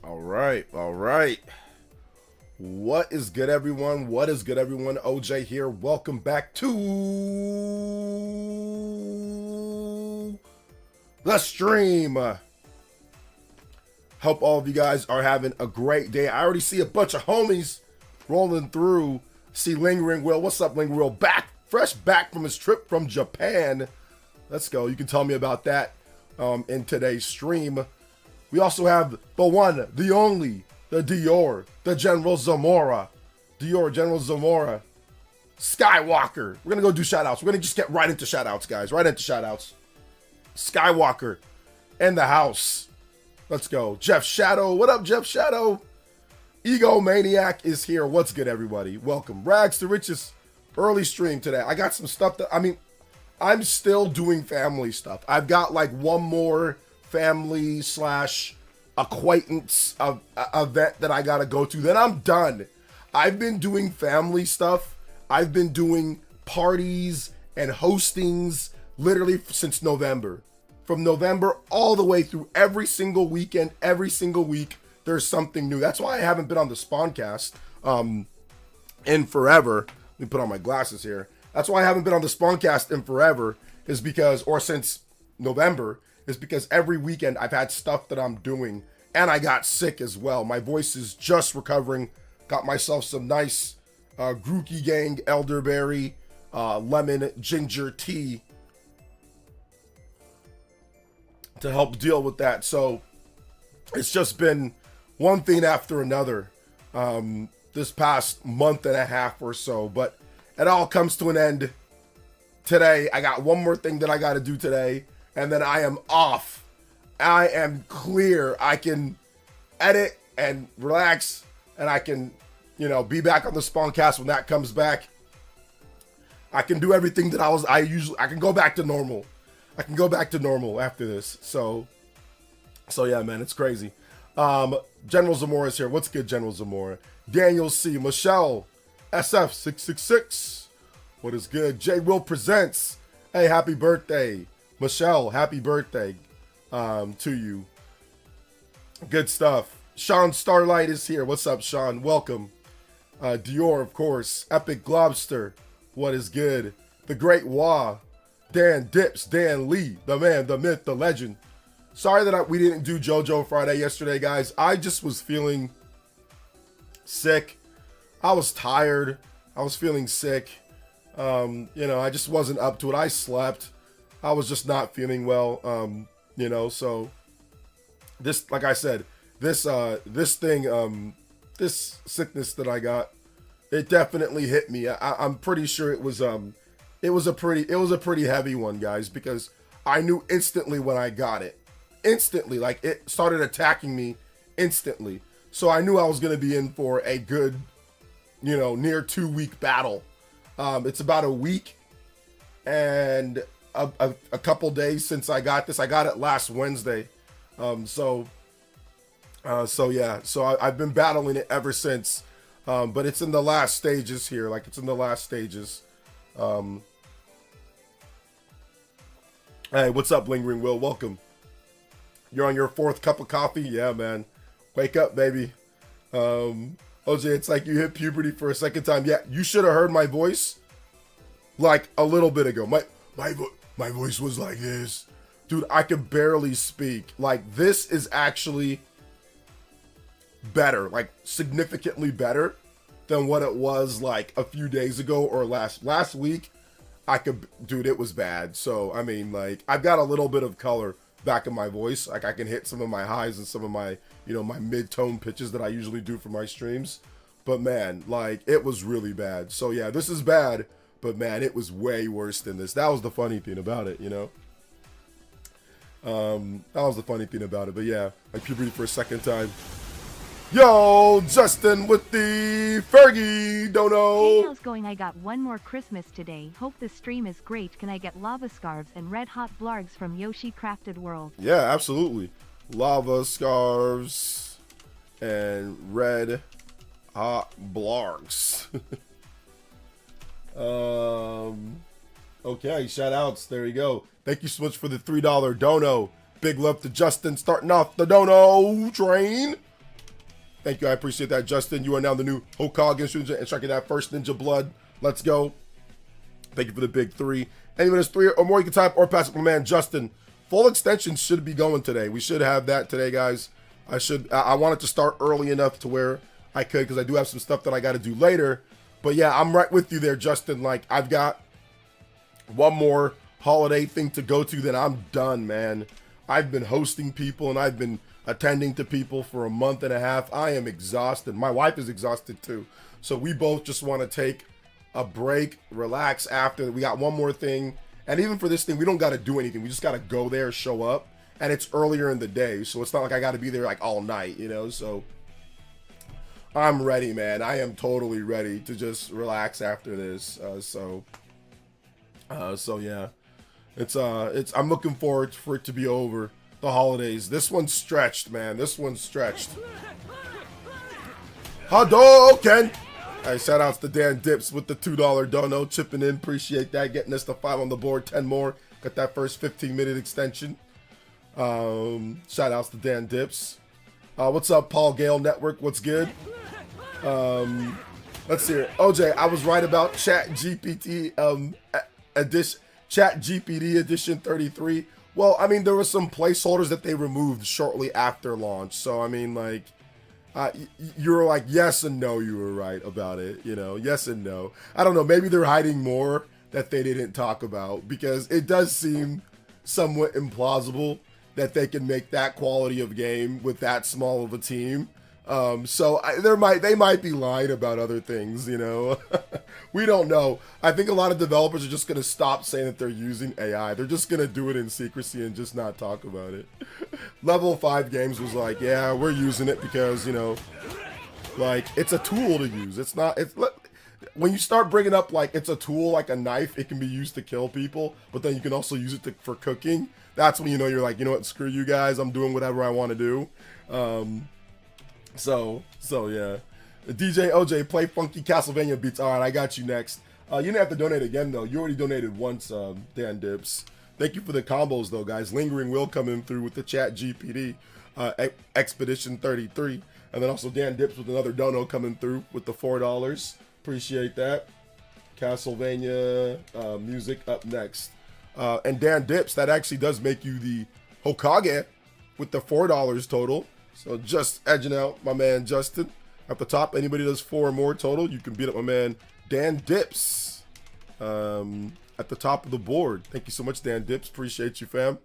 All right, all right. What is good, everyone? What is good, everyone? OJ here. Welcome back to the stream. Hope all of you guys are having a great day. I already see a bunch of homies rolling through. See Lingering Will. What's up, Lingering Will? Fresh back from his trip from Japan. Let's go. You can tell me about that in today's stream. We also have the one, the only, the Dior, the General Zamora. Dior, General Zamora. Skywalker. We're going to go do shoutouts. We're going to just get right into shoutouts, guys. Right into shoutouts. Skywalker in the house. Let's go. Jeff Shadow. What up, Jeff Shadow? Ego Maniac is here. What's good, everybody? Welcome. Rags to Riches. Early stream today. I got some stuff that, I'm still doing family stuff. I've got like one more family / acquaintance event that I gotta go to. Then I'm done. I've been doing family stuff. I've been doing parties and hostings literally since November. From November all the way through every single weekend, every single week, there's something new. That's why I haven't been on the Spawncast in forever. Let me put on my glasses here. That's why I haven't been on the Spawncast in forever, is because, or since November, is because every weekend I've had stuff that I'm doing, and I got sick as well. My voice is just recovering. Got myself some nice Grookey Gang elderberry lemon ginger tea to help deal with that. So it's just been one thing after another this past month and a half or so, but it all comes to an end today. I got one more thing that I got to do today, and then I am off. I am clear. I can edit and relax, and I can, be back on the Spawncast when that comes back. I can do everything that I can go back to normal. I can go back to normal after this. So yeah, man, it's crazy. General Zamora is here. What's good, General Zamora? Daniel C. Michelle SF666. What is good? J Will presents. Hey, happy birthday. Michelle, happy birthday to you. Good stuff. Sean Starlight is here. What's up, Sean? Welcome. Dior, of course. Epic Globster. What is good? The Great Wah. Dan Dips. Dan Lee. The man, the myth, the legend. Sorry that we didn't do JoJo Friday yesterday, guys. I just was feeling sick. I was tired. I was feeling sick. I just wasn't up to it. I slept. I was just not feeling well. So this, like I said, this sickness that I got, it definitely hit me. I'm pretty sure it was a pretty heavy one, guys, because I knew instantly when I got it. Instantly, like it started attacking me instantly. So I knew I was going to be in for a good, near 2-week battle. It's about a week and a couple days since I got this. I got it last Wednesday. So yeah, so I've been battling it ever since. But it's in the last stages here. Like it's in the last stages. Hey, what's up, Lingering Will? Welcome. You're on your 4th cup of coffee? Yeah, man. Wake up, baby. OJ, it's like you hit puberty for a second time. Yeah, you should have heard my voice like a little bit ago. My voice was like this. Dude, I could barely speak. Like, this is actually better. Like, significantly better than what it was like a few days ago or last week. Dude, it was bad. So, I've got a little bit of color back in my voice. Like, I can hit some of my highs and some of my, my mid-tone pitches that I usually do for my streams. But man, like, it was really bad. So yeah, this is bad, but man, it was way worse than this. That was the funny thing about it, that was the funny thing about it. But yeah, like puberty for a second time. Yo, Justin with the Fergie Dono. Hey, how's going? I got one more Christmas today. Hope the stream is great. Can I get lava scarves and red hot blargs from Yoshi Crafted World? Yeah, absolutely. Lava scarves and red hot blargs. Okay, shout outs. There you go. Thank you so much for the $3 dono. Big love to Justin starting off the dono train. Thank you. I appreciate that, Justin. You are now the new Hokage student and striking that first ninja blood. Let's go. Thank you for the big 3. Anyone has 3 or more, you can type or pass it, my man, Justin. Full extensions should be going today. We should have that today, guys. I want it to start early enough to where I could, because I do have some stuff that I got to do later. But yeah, I'm right with you there, Justin. Like, I've got one more holiday thing to go to, then I'm done, man. I've been hosting people and I've been attending to people for a month and a half. I am exhausted. My wife is exhausted too. So we both just want to take a break, relax after. We got one more thing. And even for this thing, we don't got to do anything. We just got to go there, show up. And it's earlier in the day. So it's not like I got to be there like all night, you know? So I'm ready, man. I am totally ready to just relax after this. So yeah. I'm looking forward for it to be over. The holidays. This one's stretched, man. This one's stretched. Hadouken! Hey, shout outs to Dan Dips with the $2 dono, chipping in. Appreciate that. Getting us to 5 on the board, 10 more. Got that first 15-minute extension. Shout outs to Dan Dips. What's up, Paul Gale Network? What's good? Let's see here. OJ, I was right about Chat GPT edition. Chat GPT edition 33. Well, I mean, there were some placeholders that they removed shortly after launch. So, I mean, like, you were like, yes and no, you were right about it. You know, yes and no. I don't know. Maybe they're hiding more that they didn't talk about, because it does seem somewhat implausible that they can make that quality of game with that small of a team. So they might be lying about other things, you know. We don't know. I think a lot of developers are just going to stop saying that they're using AI. They're just going to do it in secrecy and just not talk about it. Level 5 Games was like, yeah, we're using it because, you know, like, it's a tool to use. It's not, when you start bringing up, like, it's a tool, like a knife, it can be used to kill people, but then you can also use it for cooking. That's when, you know, you're like, you know what, screw you guys, I'm doing whatever I want to do. So yeah. DJ OJ, play funky Castlevania beats. All right, I got you next. You didn't have to donate again, though. You already donated once, Dan Dips. Thank you for the combos, though, guys. Lingering Will coming through with the Chat GPT, Expedition 33. And then also Dan Dips with another dono coming through with the $4. Appreciate that. Castlevania music up next. And Dan Dips, that actually does make you the Hokage with the $4 total. So just edging out my man Justin. At the top, anybody does 4 or more total, you can beat up my man Dan Dips at the top of the board. Thank you so much, Dan Dips. Appreciate you, fam.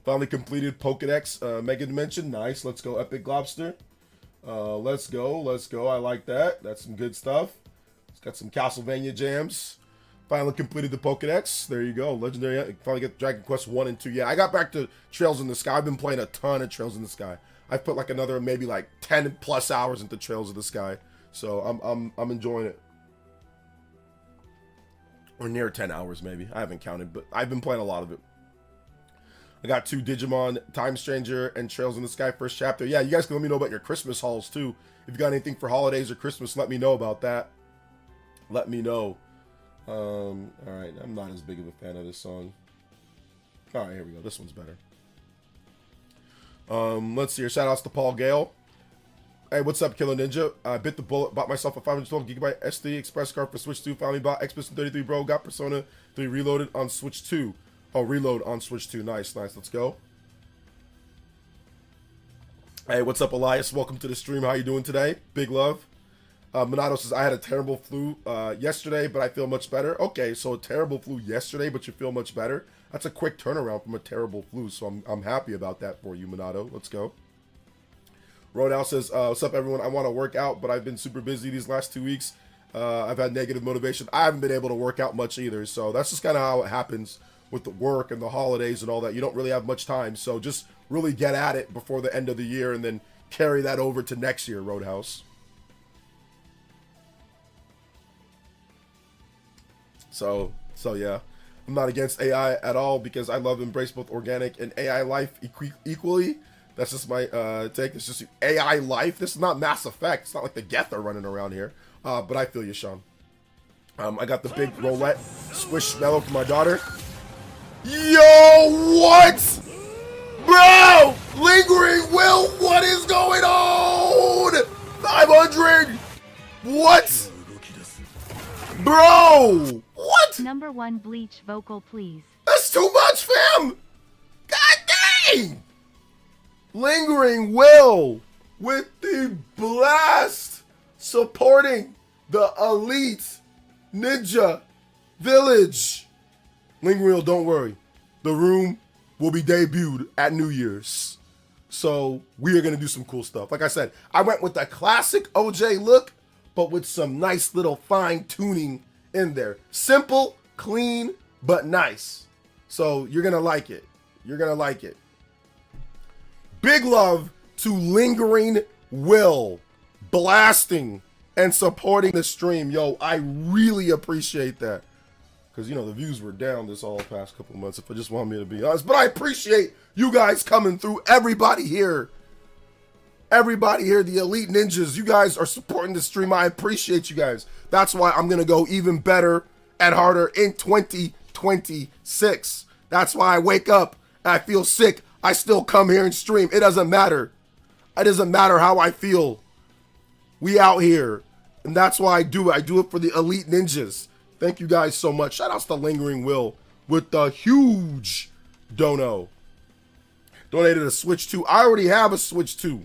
Finally completed Pokedex Mega Dimension. Nice. Let's go, Epic Lobster. Let's go. I like that. That's some good stuff. It's got some Castlevania jams. Finally completed the Pokedex. There you go. Legendary. Finally get Dragon Quest 1 and 2. Yeah, I got back to Trails in the Sky. I've been playing a ton of Trails in the Sky. I've put like another maybe like 10 plus hours into Trails of the Sky. So I'm enjoying it. Or near 10 hours maybe. I haven't counted, but I've been playing a lot of it. I got 2 Digimon, Time Stranger, and Trails in the Sky first chapter. Yeah, you guys can let me know about your Christmas hauls too. If you got anything for holidays or Christmas, let me know about that. Let me know. Alright, I'm not as big of a fan of this song. Alright, here we go. This one's better. Let's see here. Shout outs to Paul Gale. Hey, what's up, Killer Ninja? I bit the bullet, bought myself a 512GB SD Express card for Switch 2. Finally bought Expedition 33, bro. Got Persona 3 Reloaded on Switch 2. Oh, Reload on Switch 2. Nice. Let's go. Hey, what's up, Elias? Welcome to the stream. How you doing today? Big love. Minato says, I had a terrible flu yesterday, but I feel much better. Okay, so a terrible flu yesterday, but you feel much better. That's a quick turnaround from a terrible flu, so I'm happy about that for you, Minato. Let's go. Rodal says, what's up, everyone? I want to work out, but I've been super busy these last 2 weeks. I've had negative motivation. I haven't been able to work out much either, so that's just kind of how it happens with the work and the holidays and all that. You don't really have much time, so just really get at it before the end of the year and then carry that over to next year, Roadhouse. So yeah, I'm not against AI at all because I love to embrace both organic and AI life equally. That's just my take. It's just AI life. This is not Mass Effect. It's not like the Geth are running around here. But I feel you, Sean. I got the big roulette squishmallow for my daughter. Yo, what? Bro! Lingering Will, what is going on? 200? What? Bro! What? Number 1 Bleach vocal please. That's too much, fam! God dang! Lingering Will with the blast supporting the Elite Ninja Village. Lingering Will, don't worry. The room will be debuted at New Year's. So we are going to do some cool stuff. Like I said, I went with the classic OJ look, but with some nice little fine tuning in there. Simple, clean, but nice. So you're going to like it. You're going to like it. Big love to Lingering Will, blasting and supporting the stream. Yo, I really appreciate that. Because, you know, the views were down this all past couple months, if I just want me to be honest. But I appreciate you guys coming through. Everybody here, the Elite Ninjas, you guys are supporting the stream. I appreciate you guys. That's why I'm going to go even better and harder in 2026. That's why I wake up and I feel sick. I still come here and stream. It doesn't matter. It doesn't matter how I feel. We out here. And that's why I do it. I do it for the Elite Ninjas. Thank you guys so much. Shout outs to Lingering Will with the huge dono. Donated a Switch 2. I already have a Switch 2.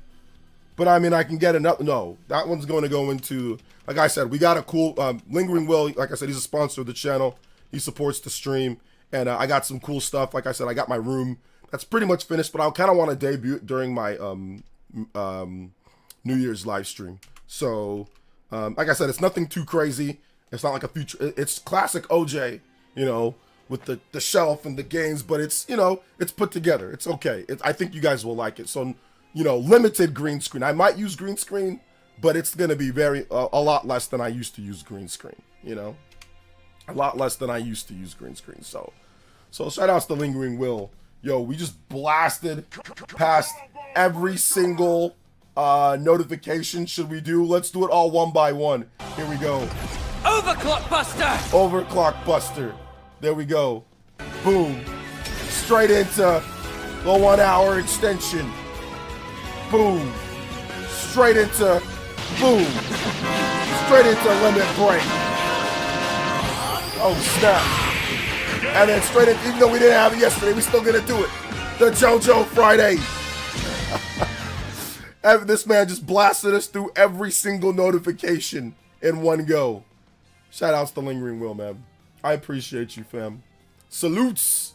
But I mean, I can get another. No, that one's going to go into, like I said, we got a cool, Lingering Will, like I said, he's a sponsor of the channel. He supports the stream. And I got some cool stuff. Like I said, I got my room. That's pretty much finished, but I kind of want to debut it during my New Year's live stream. So, like I said, it's nothing too crazy. It's not like a future. It's classic OJ, you know, with the shelf and the games, but it's, you know, it's put together. It's okay. I think you guys will like it. So, you know, limited green screen. I might use green screen, but it's going to be a lot less than I used to use green screen, you know, a lot less than I used to use green screen. So shout outs to Lingering Will. Yo, we just blasted past every single notification. Should we do? Let's do it all one by one. Here we go. Overclock Buster! Overclock Buster. There we go. Boom. Straight into the 1 hour extension. Boom. Straight into boom. Straight into limit break. Oh snap. And then straight in, even though we didn't have it yesterday, we still gonna do it. The JoJo Friday. This man just blasted us through every single notification in one go. Shout outs to Lingering Will, man. I appreciate you, fam. Salutes.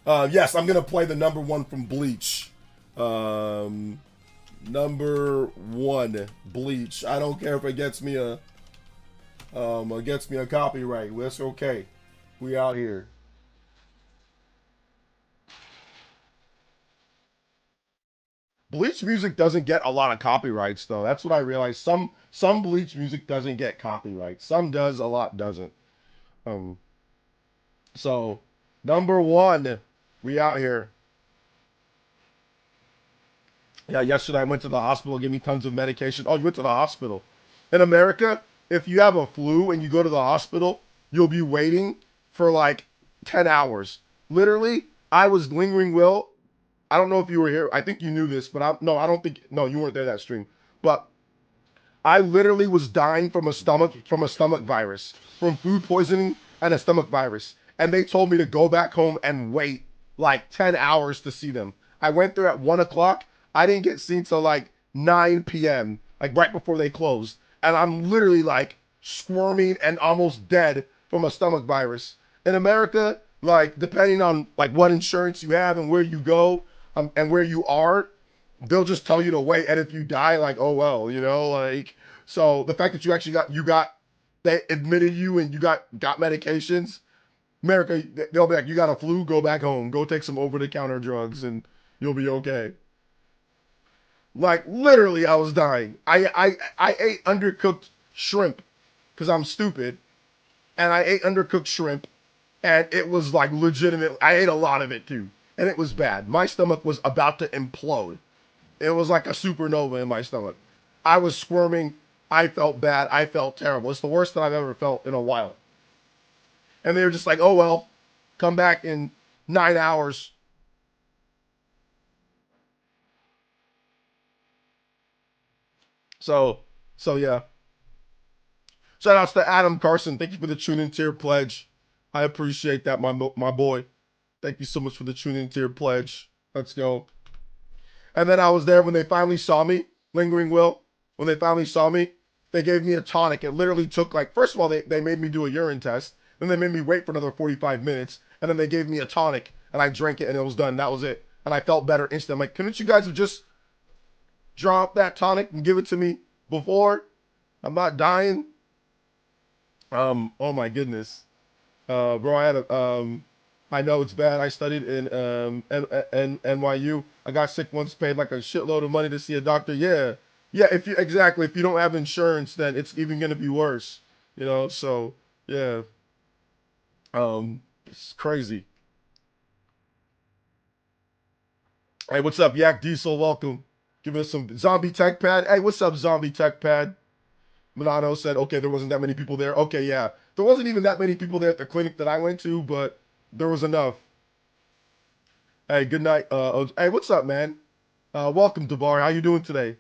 Yes, I'm gonna play the number 1 from Bleach. Number 1 Bleach. I don't care if it gets me a copyright. That's okay. We out here. Bleach music doesn't get a lot of copyrights, though. That's what I realized. Some Bleach music doesn't get copyright. Some does, a lot doesn't. So, number 1, we out here. Yeah, yesterday I went to the hospital, gave me tons of medication. Oh, you went to the hospital. In America, if you have a flu and you go to the hospital, you'll be waiting for like 10 hours. Literally, I was Lingering Will. I don't know if you were here. I think you knew this, but I don't think, no, you weren't there that stream. But I literally was dying from a stomach virus, from food poisoning and a stomach virus. And they told me to go back home and wait like 10 hours to see them. I went there at 1 o'clock. I didn't get seen till like 9 p.m., like right before they closed. And I'm literally like squirming and almost dead from a stomach virus. In America, like depending on like what insurance you have and where you go and where you are, they'll just tell you to wait. And if you die, like, oh well, you know, like, so the fact that you actually they admitted you and you got medications, America, they'll be like, you got a flu, go back home, go take some over-the-counter drugs and you'll be okay. Like literally I was dying. I ate undercooked shrimp because I'm stupid. And I ate undercooked shrimp and it was like legitimate. I ate a lot of it too. And it was bad. My stomach was about to implode. It was like a supernova in my stomach. I was squirming. I felt bad. I felt terrible. It's the worst that I've ever felt in a while. And they were just like, oh well, come back in 9 hours. So yeah. Shout outs to Adam Carson. Thank you for the tune in tier pledge. I appreciate that, my boy. Thank you so much for the tune in tier pledge. Let's go. And then I was there when they finally saw me, Lingering Will. When they finally saw me, they gave me a tonic. It literally took like, first of all, they made me do a urine test. Then they made me wait for another 45 minutes. And then they gave me a tonic and I drank it and it was done. That was it. And I felt better instantly. I'm like, couldn't you guys have just dropped that tonic and give it to me before? I'm not dying. Oh my goodness. Bro, I know it's bad. I studied in NYU. I got sick once, paid like a shitload of money to see a doctor. Yeah. Yeah, if you don't have insurance, then it's even gonna be worse. You know, so yeah. It's crazy. Hey, what's up, Yak Diesel? Welcome. Give us some zombie tech pad. Hey, what's up, zombie tech pad? Milano said, okay, there wasn't that many people there. Okay, yeah. There wasn't even that many people there at the clinic that I went to, but there was enough. Hey, good night. Hey, what's up, man? Welcome, Devar. How you doing today?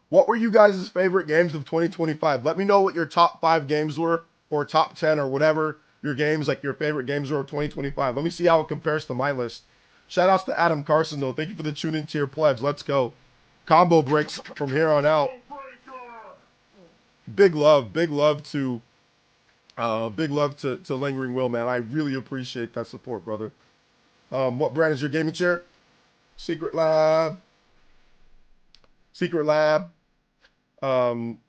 What were you guys' favorite games of 2025? Let me know what your top 5 games were, or top 10, or whatever your games, like your favorite games were of 2025. Let me see how it compares to my list. Shout outs to Adam Carson, though. Thank you for the tune-in tier pledge. Let's go. Combo breaks from here on out. Big love to Lingering Will, man. I really appreciate that support, brother. What brand is your gaming chair? Secret Lab. Secret Lab. There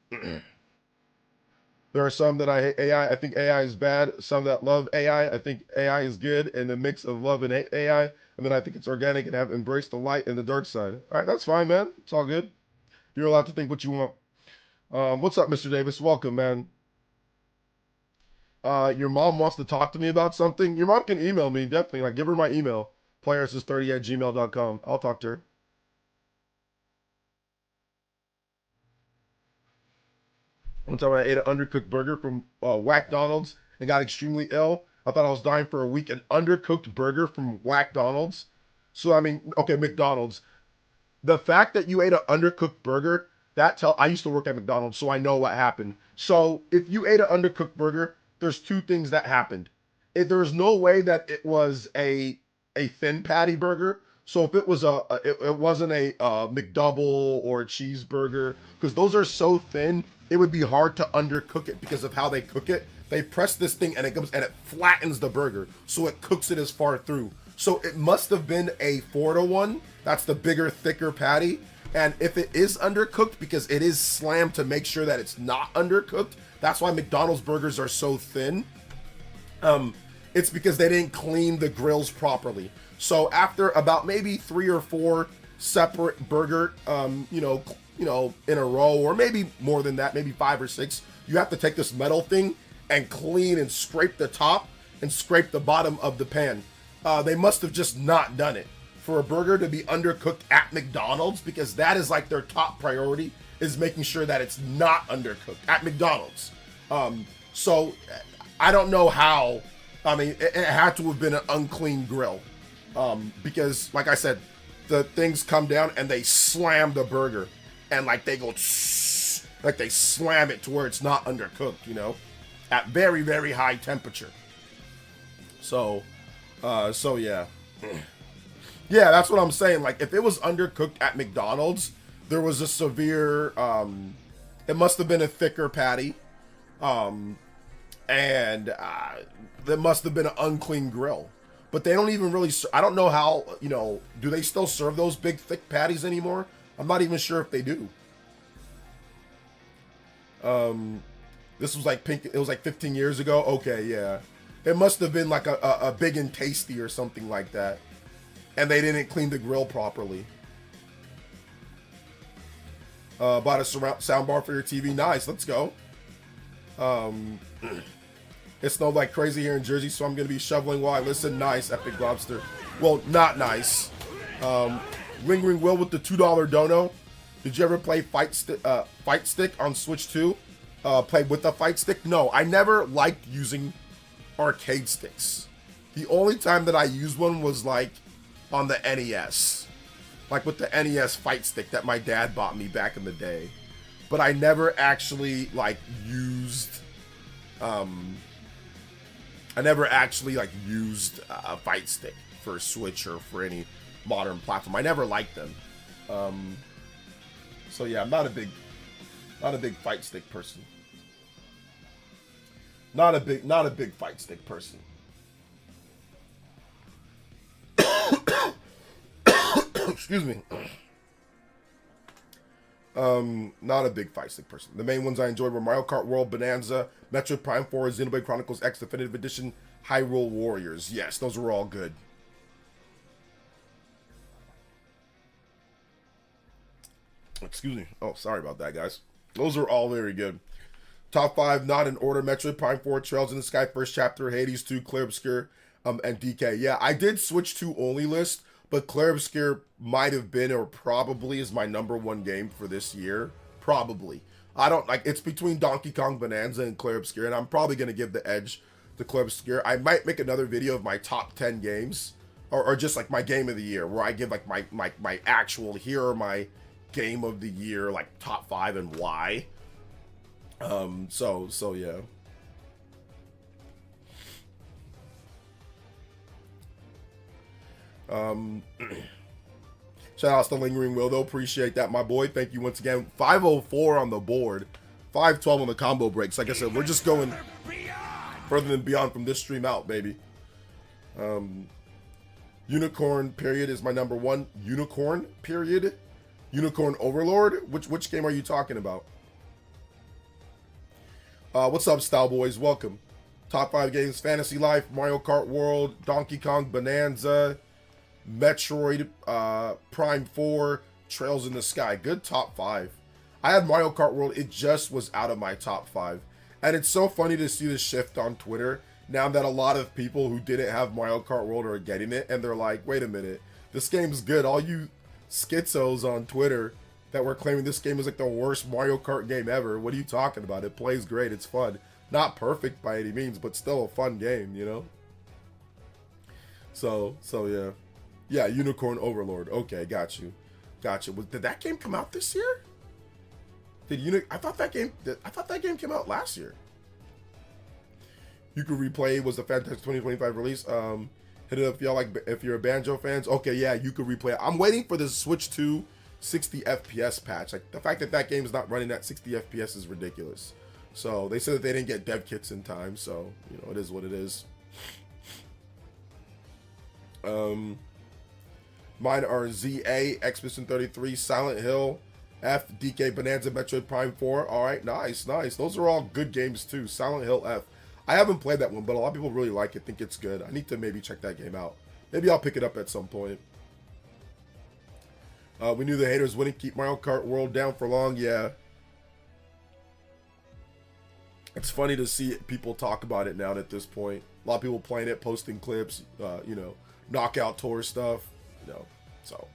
are some that I hate AI. I think AI is bad. Some that love AI. I think AI is good, and a mix of love and hate AI. And then I think it's organic and have embraced the light and the dark side. All right, that's fine, man. It's all good. You're allowed to think what you want. What's up, Mr. Davis? Welcome, man. Your mom wants to talk to me about something. Your mom can email me, definitely. Like, give her my email. PlayerEssence30@gmail.com. I'll talk to her. One time I ate an undercooked burger from Whack-Donald's and got extremely ill. I thought I was dying for a week. An undercooked burger from Whack-Donald's. So, I mean, okay, McDonald's. The fact that you ate an undercooked burger, I used to work at McDonald's, so I know what happened. So if you ate an undercooked burger, there's 2 things that happened. There's no way that it was a thin patty burger. So if it was it wasn't a McDouble or a cheeseburger, because those are so thin, it would be hard to undercook it because of how they cook it. They press this thing and it flattens the burger, so it cooks it as far through. So it must have been a 4-to-1. That's the bigger, thicker patty. And if it is undercooked, because it is slammed to make sure that it's not undercooked, that's why McDonald's burgers are so thin. It's because they didn't clean the grills properly. So after about maybe 3 or 4 separate burger, in a row, or maybe more than that, maybe 5 or 6, you have to take this metal thing and clean and scrape the top and scrape the bottom of the pan. They must have just not done it for a burger to be undercooked at McDonald's, because that is like their top priority, is making sure that it's not undercooked at McDonald's. So I don't know how. I mean, it had to have been an unclean grill, because like I said, the things come down and they slam the burger, and like they go like they slam it to where it's not undercooked, at very, very high temperature. So yeah. Yeah, that's what I'm saying. Like, if it was undercooked at McDonald's, there was a severe, it must have been a thicker patty, and there must have been an unclean grill. But they don't even really, I don't know how, do they still serve those big, thick patties anymore? I'm not even sure if they do. This was like it was like 15 years ago. Okay, yeah. It must have been like a Big and Tasty or something like that. And they didn't clean the grill properly. Bought a soundbar for your TV. Nice, let's go. It snowed like crazy here in Jersey, so I'm going to be shoveling while I listen. Nice, Epic Lobster. Well, not nice. Lingering Will with the $2 dono. Did you ever play Fight Stick on Switch 2? Play with the Fight Stick? No, I never liked using arcade sticks. The only time that I used one was like on the NES, like with the NES Fight Stick that my dad bought me back in the day. but I never actually like used a fight stick for Switch or for any modern platform. I never liked them. So yeah, I'm not a big fight stick person. Not a big fight stick person. Excuse me. Not a big fight stick person. The main ones I enjoyed were Mario Kart World, Bonanza, Metroid Prime 4, Xenoblade Chronicles X Definitive Edition, Hyrule Warriors. Yes, those were all good. Excuse me. Oh, sorry about that, guys. Those are all very good. Top 5, not in order. Metroid Prime 4, Trails in the Sky, First Chapter, Hades 2, Clear Obscure, and DK. Yeah, I did switch to only list, but Clear Obscure might have been or probably is my #1 game for this year. Probably. I don't like, it's between Donkey Kong Bonanza and Clear Obscure, and I'm probably going to give the edge to Clear Obscure. I might make another video of my top 10 games, or just like my game of the year, where I give like my actual, here are my game of the year, like top 5 and why. So yeah. Shout out to Lingering Will, though. Appreciate that, my boy. Thank you once again. 504 on the board, 512 on the combo breaks. Like I said, we're just going further than beyond from this stream out, baby. Unicorn period is my #1. Unicorn period. Unicorn Overlord. Which game are you talking about? What's up, Style Boys? Welcome. Top 5 games: Fantasy Life, Mario Kart World, Donkey Kong Bonanza, Metroid Prime 4, Trails in the Sky. Good top 5. I had Mario Kart World. It just was out of my top 5. And it's so funny to see the shift on Twitter now that a lot of people who didn't have Mario Kart World are getting it. And they're like, wait a minute, this game's good. All you schizos on Twitter that were claiming this game is like the worst Mario Kart game ever. What are you talking about? It plays great. It's fun. Not perfect by any means, but still a fun game, you know? So yeah. Yeah, Unicorn Overlord. Okay, got you. Did that game come out this year? I thought that game came out last year. You Could Replay was the fantastic 2025 release. Hit it up if y'all like, if you're a Banjo fans. Okay, yeah, You Could Replay. I'm waiting for the Switch 2 60 FPS patch. Like, the fact that game is not running at 60 FPS is ridiculous. So they said that they didn't get dev kits in time, so you know, it is what it is. Mine are ZA, Expedition 33, Silent Hill, F, DK, Bonanza, Metroid Prime 4. All right, nice. Those are all good games too. Silent Hill F. I haven't played that one, but a lot of people really like it, think it's good. I need to maybe check that game out. Maybe I'll pick it up at some point. We knew the haters wouldn't keep Mario Kart World down for long. Yeah. It's funny to see people talk about it now at this point. A lot of people playing it, posting clips, you know, knockout tour stuff, you know, so.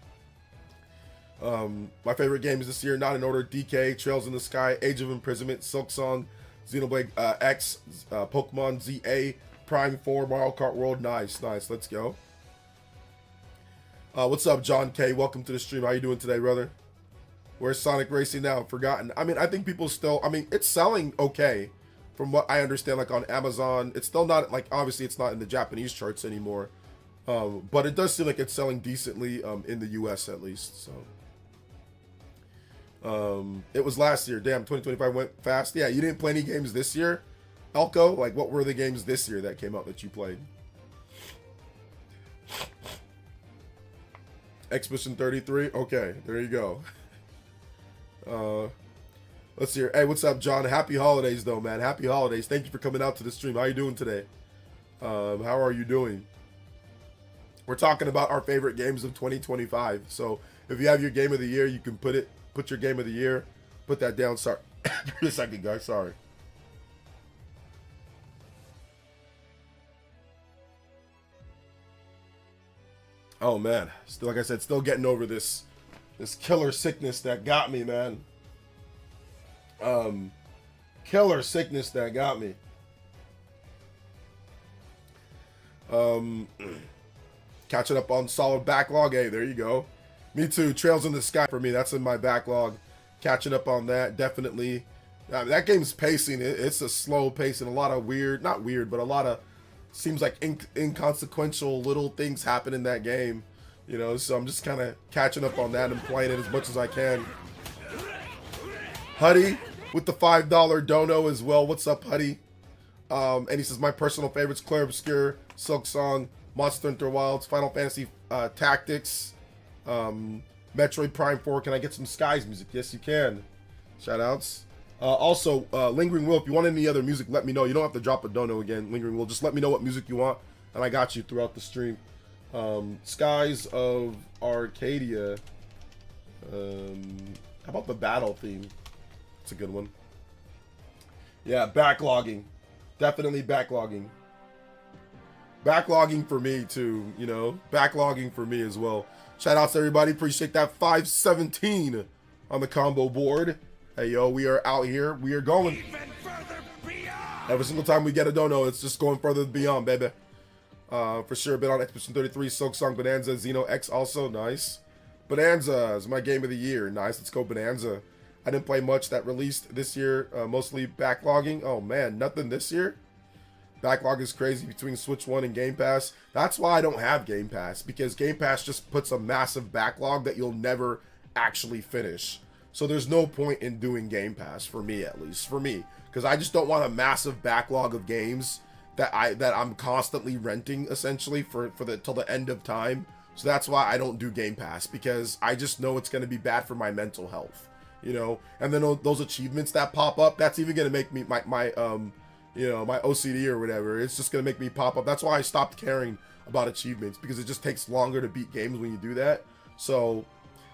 My favorite games this year, not in order: DK, Trails in the Sky, Age of Imprisonment, Silksong, Xenoblade X, Pokemon ZA, Prime 4, Mario Kart World. Nice. Let's go. What's up, John K? Welcome to the stream. How you doing today, brother? Where's Sonic Racing now? Forgotten. I mean, I think people still, I mean, it's selling okay. From what I understand, like on Amazon, it's still not, like, obviously it's not in the Japanese charts anymore. But it does seem like it's selling decently in the US at least, so. It was last year. Damn, 2025 went fast. Yeah, you didn't play any games this year, Elko? Like, what were the games this year that came out that you played? Expedition 33? Okay, there you go. Let's hear. Hey, what's up, John? Happy holidays, though, man. Happy holidays. Thank you for coming out to the stream. How you doing today? How are you doing? We're talking about our favorite games of 2025. So if you have your game of the year, you can put your game of the year. Put that down. Sorry. Give me a second, guys. Sorry. Oh, man. Still, like I said, still getting over this killer sickness that got me, man. Killer sickness that got me. Catching up on solid backlog. Hey, there you go. Me too. Trails in the Sky for me. That's in my backlog. catching up on that. Definitely. That game's pacing. It's a slow pace and a lot of weird, not weird, but a lot of seems like inconsequential little things happen in that game. You know, so I'm just kind of catching up on that and playing it as much as I can. Huddy with the $5 dono as well. What's up, Huddy? And he says, my personal favorites, Claire Obscure, Silk Song, Monster Hunter Wilds, Final Fantasy Tactics, Metroid Prime 4. Can I get some Skies music? Yes, you can. Shoutouts. Also, Lingering Will, if you want any other music, let me know. You don't have to drop a dono again, Lingering Will. Just let me know what music you want, and I got you throughout the stream. Skies of Arcadia. How about the battle theme? It's a good one. Yeah, backlogging. Definitely backlogging. Backlogging for me too, you know. Backlogging for me as well. Shout outs to everybody. Appreciate that 517 on the combo board. Hey yo, we are out here. We are going. Every single time we get a dono, it's just going further beyond, baby. For sure, been on Expedition 33, Silk Song, Bonanza, Xeno X also, nice. Bonanza is my game of the year. Nice, let's go Bonanza. I didn't play much that released this year, mostly backlogging. Oh man, nothing this year? Backlog is crazy between Switch 1 and Game Pass. That's why I don't have Game Pass, because Game Pass just puts a massive backlog that you'll never actually finish. So there's no point in doing Game Pass, for me at least, for me. Because I just don't want a massive backlog of games that I'm constantly renting, essentially, till the end of time. So that's why I don't do Game Pass, because I just know it's going to be bad for my mental health. You know, and then those achievements that pop up, that's even gonna make me my you know, my OCD or whatever. It's just gonna make me pop up. That's why I stopped caring about achievements, because it just takes longer to beat games when you do that. So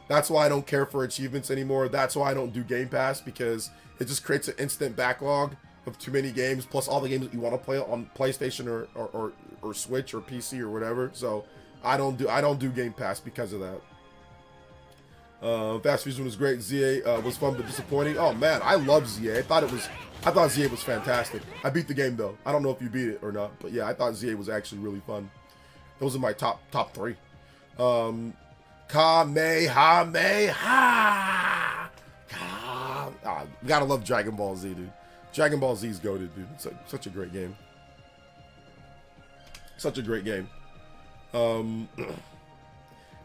that's why I don't care for achievements anymore. That's why I don't do Game Pass, because it just creates an instant backlog of too many games, plus all the games that you want to play on PlayStation or Switch or PC or whatever. So I don't do Game Pass because of that. Fast Fusion was great. ZA was fun but disappointing. Oh man, I love ZA. I thought ZA was fantastic. I beat the game though. I don't know if you beat it or not, but yeah, I thought ZA was actually really fun. Those are my top 3. Kamehameha. Gotta love Dragon Ball Z, dude. Dragon Ball Z is goated, dude. It's such a great game. Such a great game.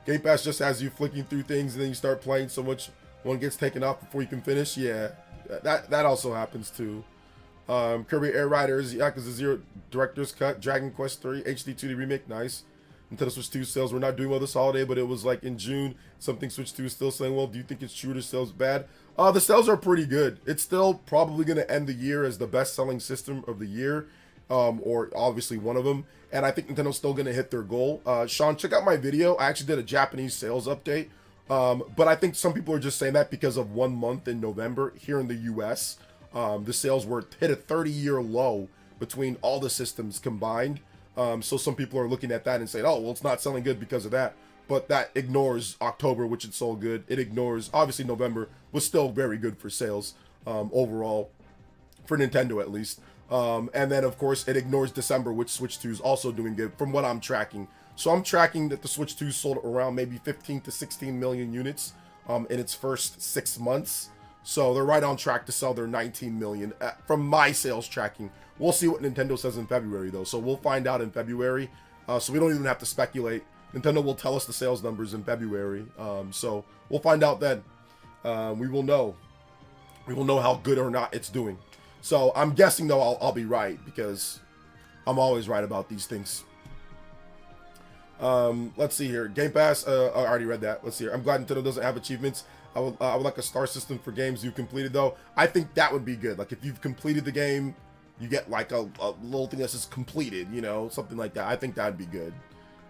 Game Pass just has you flicking through things and then you start playing so much one gets taken off before you can finish. Yeah, that also happens too. Kirby Air Riders, Yakuza 0 Director's Cut, Dragon Quest 3 HD 2D Remake, nice. Nintendo Switch 2 sales were not doing well this holiday, but it was like in June, something Switch 2 is still selling well. Do you think it's true or sales bad? The sales are pretty good. It's still probably going to end the year as the best-selling system of the year, or obviously one of them. And I think Nintendo's still going to hit their goal. Sean, check out my video. I actually did a Japanese sales update. But I think some people are just saying that because of 1 month in November here in the US. The sales hit a 30-year low between all the systems combined. So some people are looking at that and saying, oh, well, it's not selling good because of that. But that ignores October, which it sold good. It ignores, obviously, November was still very good for sales overall, for Nintendo at least. And then, of course, it ignores December, which Switch 2 is also doing good from what I'm tracking. So I'm tracking that the Switch 2 sold around maybe 15 to 16 million units in its first 6 months. So they're right on track to sell their 19 million from my sales tracking. We'll see what Nintendo says in February, though. So we'll find out in February. So we don't even have to speculate. Nintendo will tell us the sales numbers in February. So we'll find out then. We will know. We will know how good or not it's doing. So I'm guessing, though, I'll be right, because I'm always right about these things. Let's see here. Game Pass. I already read that. Let's see here. I'm glad Nintendo doesn't have achievements. I would like a star system for games you've completed, though. I think that would be good. Like, if you've completed the game, you get like a little thing that says completed, you know, something like that. I think that'd be good.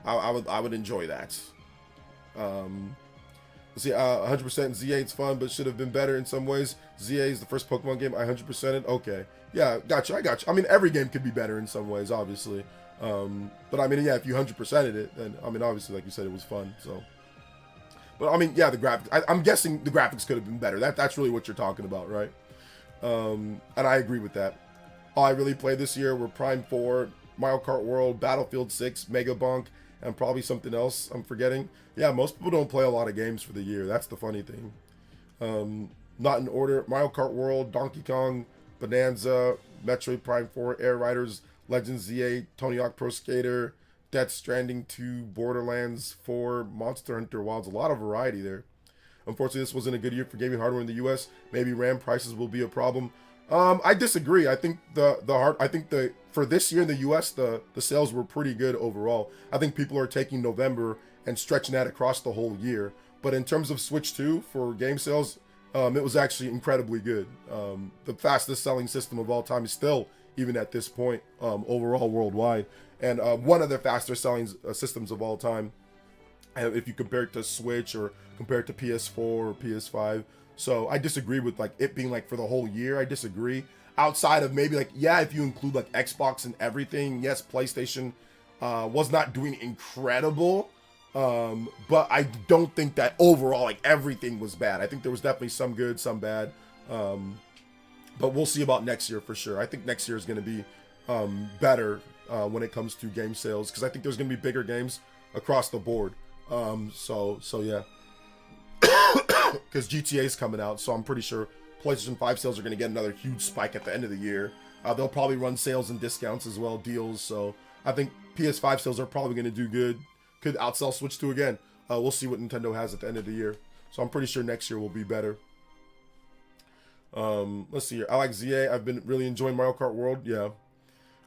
I would enjoy that. Let's see, 100% ZA, it's fun, but should have been better in some ways. ZA is the first Pokemon game I 100%ed. Okay. Yeah, gotcha, I got you. I mean, every game could be better in some ways, obviously. But I mean, yeah, if you 100%ed it, then, I mean, obviously, like you said, it was fun, so. But I mean, yeah, the graphics, I'm guessing the graphics could have been better. That's really what you're talking about, right? And I agree with that. All I really played this year were Prime 4, Mario Kart World, Battlefield 6, Mega Bonk, and probably something else I'm forgetting. Yeah, most people don't play a lot of games for the year. That's the funny thing. not in order. Mario Kart World, Donkey Kong, Bonanza, Metroid Prime 4, Air Riders, Legends ZA, Tony Hawk Pro Skater, Death Stranding 2, Borderlands 4, Monster Hunter Wilds. A lot of variety there. Unfortunately, this wasn't a good year for gaming hardware in the U.S. Maybe RAM prices will be a problem. I disagree. I think for this year in the U.S. the sales were pretty good overall. I think people are taking November and stretching that across the whole year. But in terms of Switch 2 for game sales, it was actually incredibly good. The fastest selling system of all time is still, even at this point, overall worldwide, and one of the faster selling systems of all time. If you compare it to Switch or compare it to PS4 or PS5. So I disagree with like it being like for the whole year. I disagree. Outside of maybe like, yeah, if you include like Xbox and everything, yes, PlayStation was not doing incredible. But I don't think that overall like everything was bad. I think there was definitely some good, some bad. But we'll see about next year for sure. I think next year is going to be better when it comes to game sales, because I think there's going to be bigger games across the board. So yeah, because GTA is coming out, so I'm pretty sure PlayStation 5 sales are going to get another huge spike at the end of the year. They'll probably run sales and discounts as well, deals. So I think PS5 sales are probably going to do good. Could outsell Switch 2 again. We'll see what Nintendo has at the end of the year. So I'm pretty sure next year will be better. Let's see here. I like ZA. I've been really enjoying Mario Kart World. Yeah.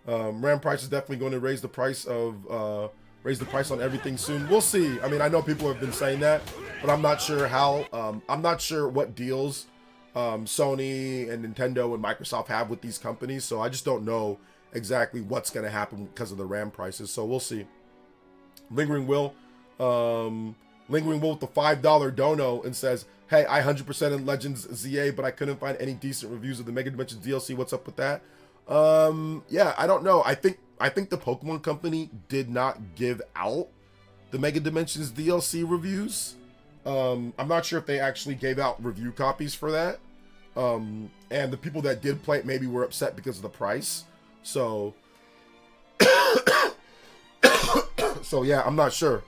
RAM price is definitely going to raise the price on everything soon. We'll see. I mean, I know people have been saying that, but I'm not sure how. I'm not sure what deals Sony and Nintendo and Microsoft have with these companies. So I just don't know exactly what's going to happen because of the RAM prices. So we'll see. Lingering Will with the $5 dono and says, hey, I 100% in Legends ZA, but I couldn't find any decent reviews of the Mega Dimensions DLC. What's up with that? Yeah, I don't know. I think the Pokemon Company did not give out the Mega Dimensions DLC reviews. I'm not sure if they actually gave out review copies for that. And the people that did play it maybe were upset because of the price. So, so yeah, I'm not sure.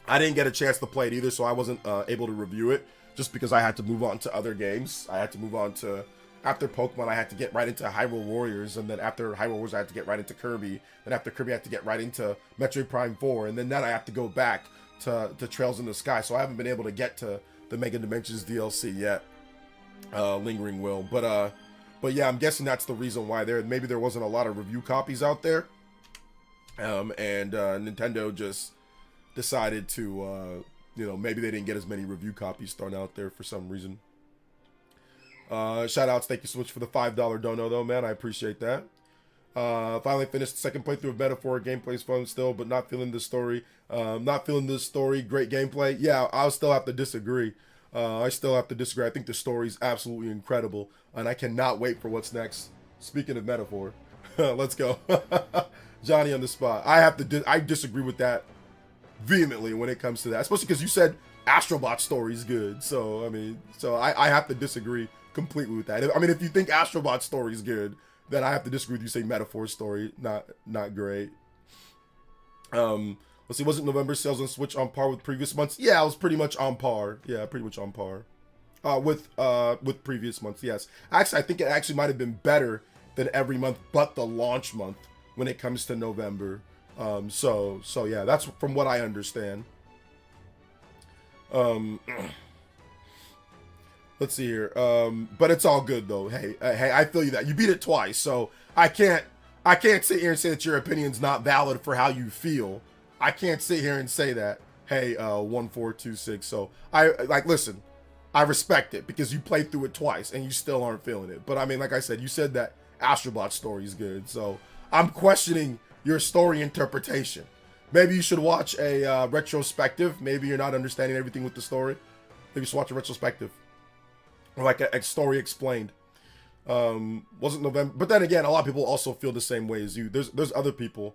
I didn't get a chance to play it either, so I wasn't able to review it just because I had to move on to other games. I had to move on to, after Pokemon, I had to get right into Hyrule Warriors, and then after Hyrule Warriors, I had to get right into Kirby. Then after Kirby, I had to get right into Metroid Prime 4, and then I have to go back to Trails in the Sky. So I haven't been able to get to the Mega Dimensions DLC yet. Lingering Will, but yeah, I'm guessing that's the reason why maybe there wasn't a lot of review copies out there, and Nintendo just decided to, maybe they didn't get as many review copies thrown out there for some reason. Shout outs, thank you so much for the $5 dono though, man. I appreciate that. Finally finished the second playthrough of Metaphor. Gameplay's fun still, but not feeling the story. Great gameplay. Yeah, I'll still have to disagree. I think the story is absolutely incredible, and I cannot wait for what's next. Speaking of Metaphor, let's go. Johnny on the spot. I disagree with that vehemently when it comes to that, especially because you said Astrobot story is good. So I have to disagree completely with that. I mean, if you think Astrobot story is good, then I have to disagree with you saying Metaphor story not great. Let's see, wasn't November sales on Switch on par with previous months? Yeah, it was pretty much on par. Yeah, pretty much on par. With previous months, yes. Actually, I think it actually might have been better than every month but the launch month when it comes to November. So yeah, that's from what I understand. Let's see here. But it's all good though. Hey, I feel you that you beat it twice, so I can't sit here and say that your opinion's not valid for how you feel. I can't sit here and say that. Hey, 1426. So listen, I respect it because you played through it twice and you still aren't feeling it. But I mean, like I said, you said that Astrobot story is good, so I'm questioning your story interpretation. Maybe you should watch a retrospective. Maybe you're not understanding everything with the story. Maybe you should watch a retrospective. Or like a story explained. Wasn't November, but then again, a lot of people also feel the same way as you. There's other people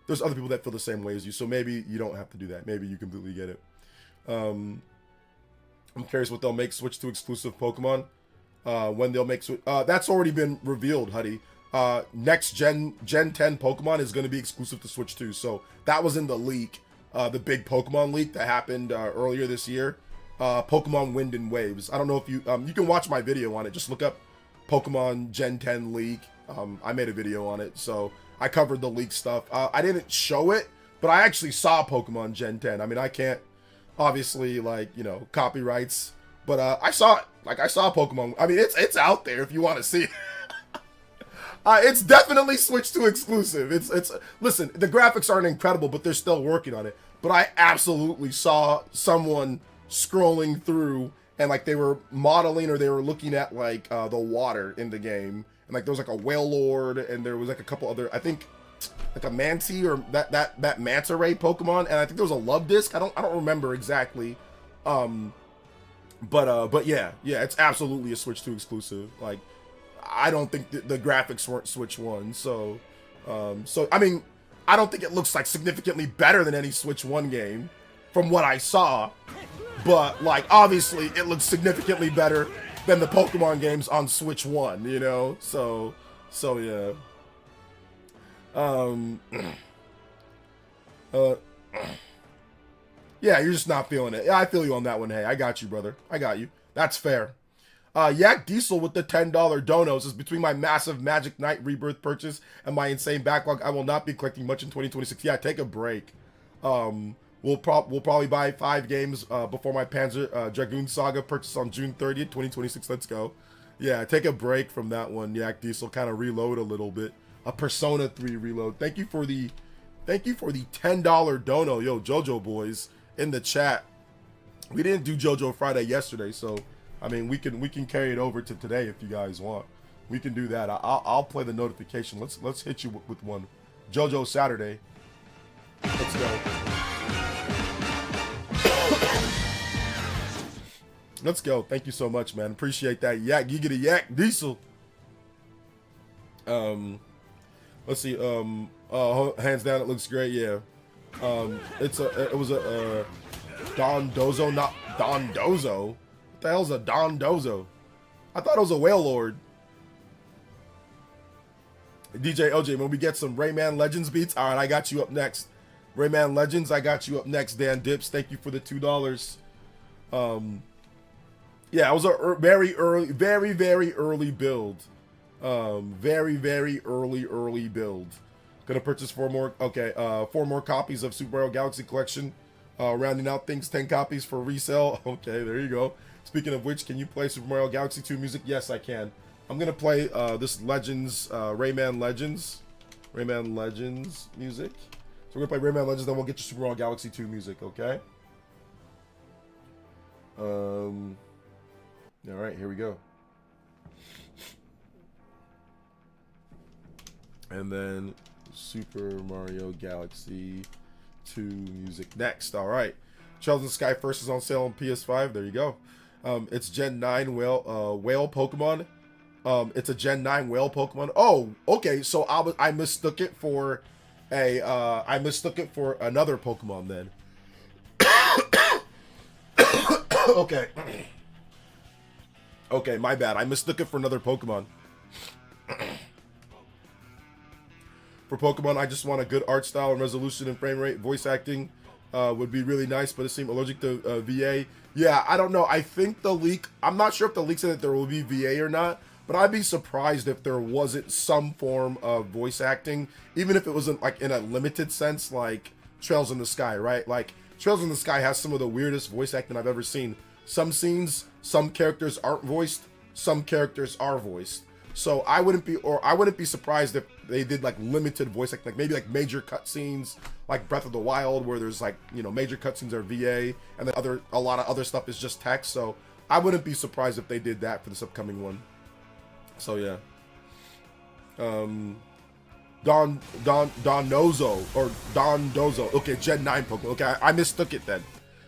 that feel the same way as you, so maybe you don't have to do that. Maybe you completely get it. I'm curious what they'll make Switch 2 exclusive Pokemon. When they'll make Switch, that's already been revealed, Huddy. Next Gen 10 Pokemon is going to be exclusive to Switch 2, so that was in the leak, the big Pokemon leak that happened earlier this year. That was in the leak. So that's already been revealed. Next Gen 10 Pokemon is going to be exclusive to Switch 2, so that was in the leak, the big Pokemon leak that happened earlier this year. That was in the leak. The big Pokemon leak that happened earlier this year. Pokemon Wind and Waves. I don't know if you you can watch my video on it. Just look up Pokemon Gen 10 leak. I made a video on it, so I covered the leak stuff. I didn't show it, but I actually saw Pokemon Gen 10. I mean, I can't obviously, like, you know, copyrights, but I saw it. Like, I saw Pokemon. I mean, it's out there if you want to see it. It's definitely Switch 2 exclusive. It's listen, the graphics aren't incredible, but they're still working on it. But I absolutely saw someone scrolling through, and like they were modeling or they were looking at like the water in the game, and like there was like a whale lord, and there was like a couple other, I think like a Manti or that manta ray Pokemon, and I think there was a love disc. I don't remember exactly. But yeah, it's absolutely a Switch 2 exclusive. Like, I don't think the graphics weren't Switch 1, so I mean, I don't think it looks like significantly better than any Switch 1 game from what I saw, but like obviously it looks significantly better than the Pokemon games on Switch 1, you know? So yeah. Yeah, you're just not feeling it. Yeah, I feel you on that one. Hey, I got you, brother. I got you. That's fair. Yak Diesel with the $10 donos is between my massive Magic Knight Rebirth purchase and my insane backlog. I will not be collecting much in 2026. Yeah, take a break. We'll probably buy 5 games before my Panzer Dragoon Saga purchase on June 30th, 2026. Let's go. Yeah, take a break from that one. Yak Diesel, kind of reload a little bit. A Persona 3 reload. Thank you for the $10 dono, yo, JoJo boys in the chat. We didn't do JoJo Friday yesterday, so I mean we can carry it over to today if you guys want. We can do that. I'll play the notification. Let's hit you with one. JoJo Saturday. Let's go. Let's go. Thank you so much, man. Appreciate that. Yak, you get a Yak Diesel. Let's see. Hands down, it looks great. Yeah. It was a Don Dozo, not Don Dozo. What the hell's a Don Dozo? I thought it was a whale lord. DJ OJ, when we get some Rayman Legends beats, all right, I got you up next. Rayman Legends, I got you up next. Dan Dips, thank you for the $2. Yeah, it was a very early build. Very early build. Gonna purchase 4 more. Okay, 4 more copies of Super Mario Galaxy Collection. Rounding out things, 10 copies for resale. Okay, there you go. Speaking of which, can you play Super Mario Galaxy 2 music? Yes, I can. I'm gonna play this Legends, Rayman Legends music. So we're gonna play Rayman Legends, then we'll get you Super Mario Galaxy 2 music. Okay. All right, here we go. And then Super Mario Galaxy 2 music next. All right. Trails in the Sky First is on sale on PS5. There you go. It's Gen 9 whale Pokemon. It's a Gen 9 whale Pokemon. Oh, okay. So I mistook it for another Pokemon then. Okay. Okay, my bad. I mistook it for another Pokemon. For Pokemon, I just want a good art style and resolution and frame rate. Voice acting would be really nice, but it seemed allergic to VA. Yeah, I don't know. I think the leak, I'm not sure if the leak said that there will be VA or not, but I'd be surprised if there wasn't some form of voice acting, even if it wasn't like in a limited sense, like Trails in the Sky, right? Like Trails in the Sky has some of the weirdest voice acting I've ever seen. Some scenes, some characters aren't voiced, some characters are voiced. So I wouldn't be surprised if they did like limited voice acting, like maybe like major cutscenes, like Breath of the Wild, where there's like, you know, major cutscenes are VA, and then a lot of other stuff is just text. So I wouldn't be surprised if they did that for this upcoming one. So yeah. Don Dozo. Okay, Gen 9 Pokemon. Okay, I mistook it then.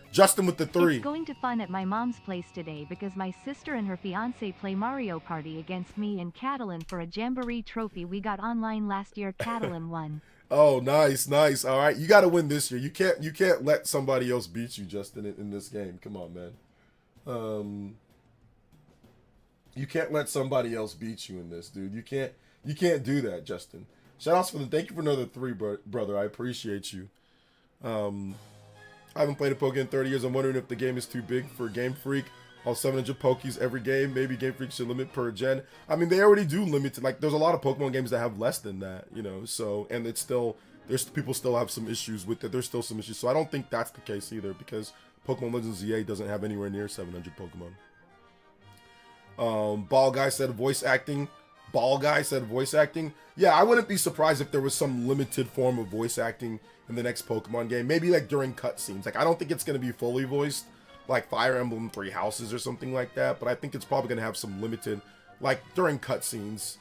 Justin with the 3. It's going to fun at my mom's place today because my sister and her fiance play Mario Party against me and Catalan for a Jamboree trophy we got online last year. Catalan won. Oh, nice. All right, you got to win this year. You can't let somebody else beat you, Justin, in this game. Come on, man. You can't let somebody else beat you in this, dude. You can't do that, Justin. Shout outs for thank you for another 3, brother. I appreciate you. I haven't played a Pokemon in 30 years. I'm wondering if the game is too big for Game Freak. All 700 Pokies every game. Maybe Game Freak should limit per gen. I mean, they already do limit. Like, there's a lot of Pokemon games that have less than that, you know. So, and it's still, people still have some issues with it. There's still some issues. So I don't think that's the case either, because Pokemon Legends ZA doesn't have anywhere near 700 Pokemon. Ball Guy said voice acting. Yeah, I wouldn't be surprised if there was some limited form of voice acting in the next Pokemon game. Maybe like during cutscenes. Like, I don't think it's going to be fully voiced like Fire Emblem Three Houses or something like that. But I think it's probably going to have some limited, like during cutscenes.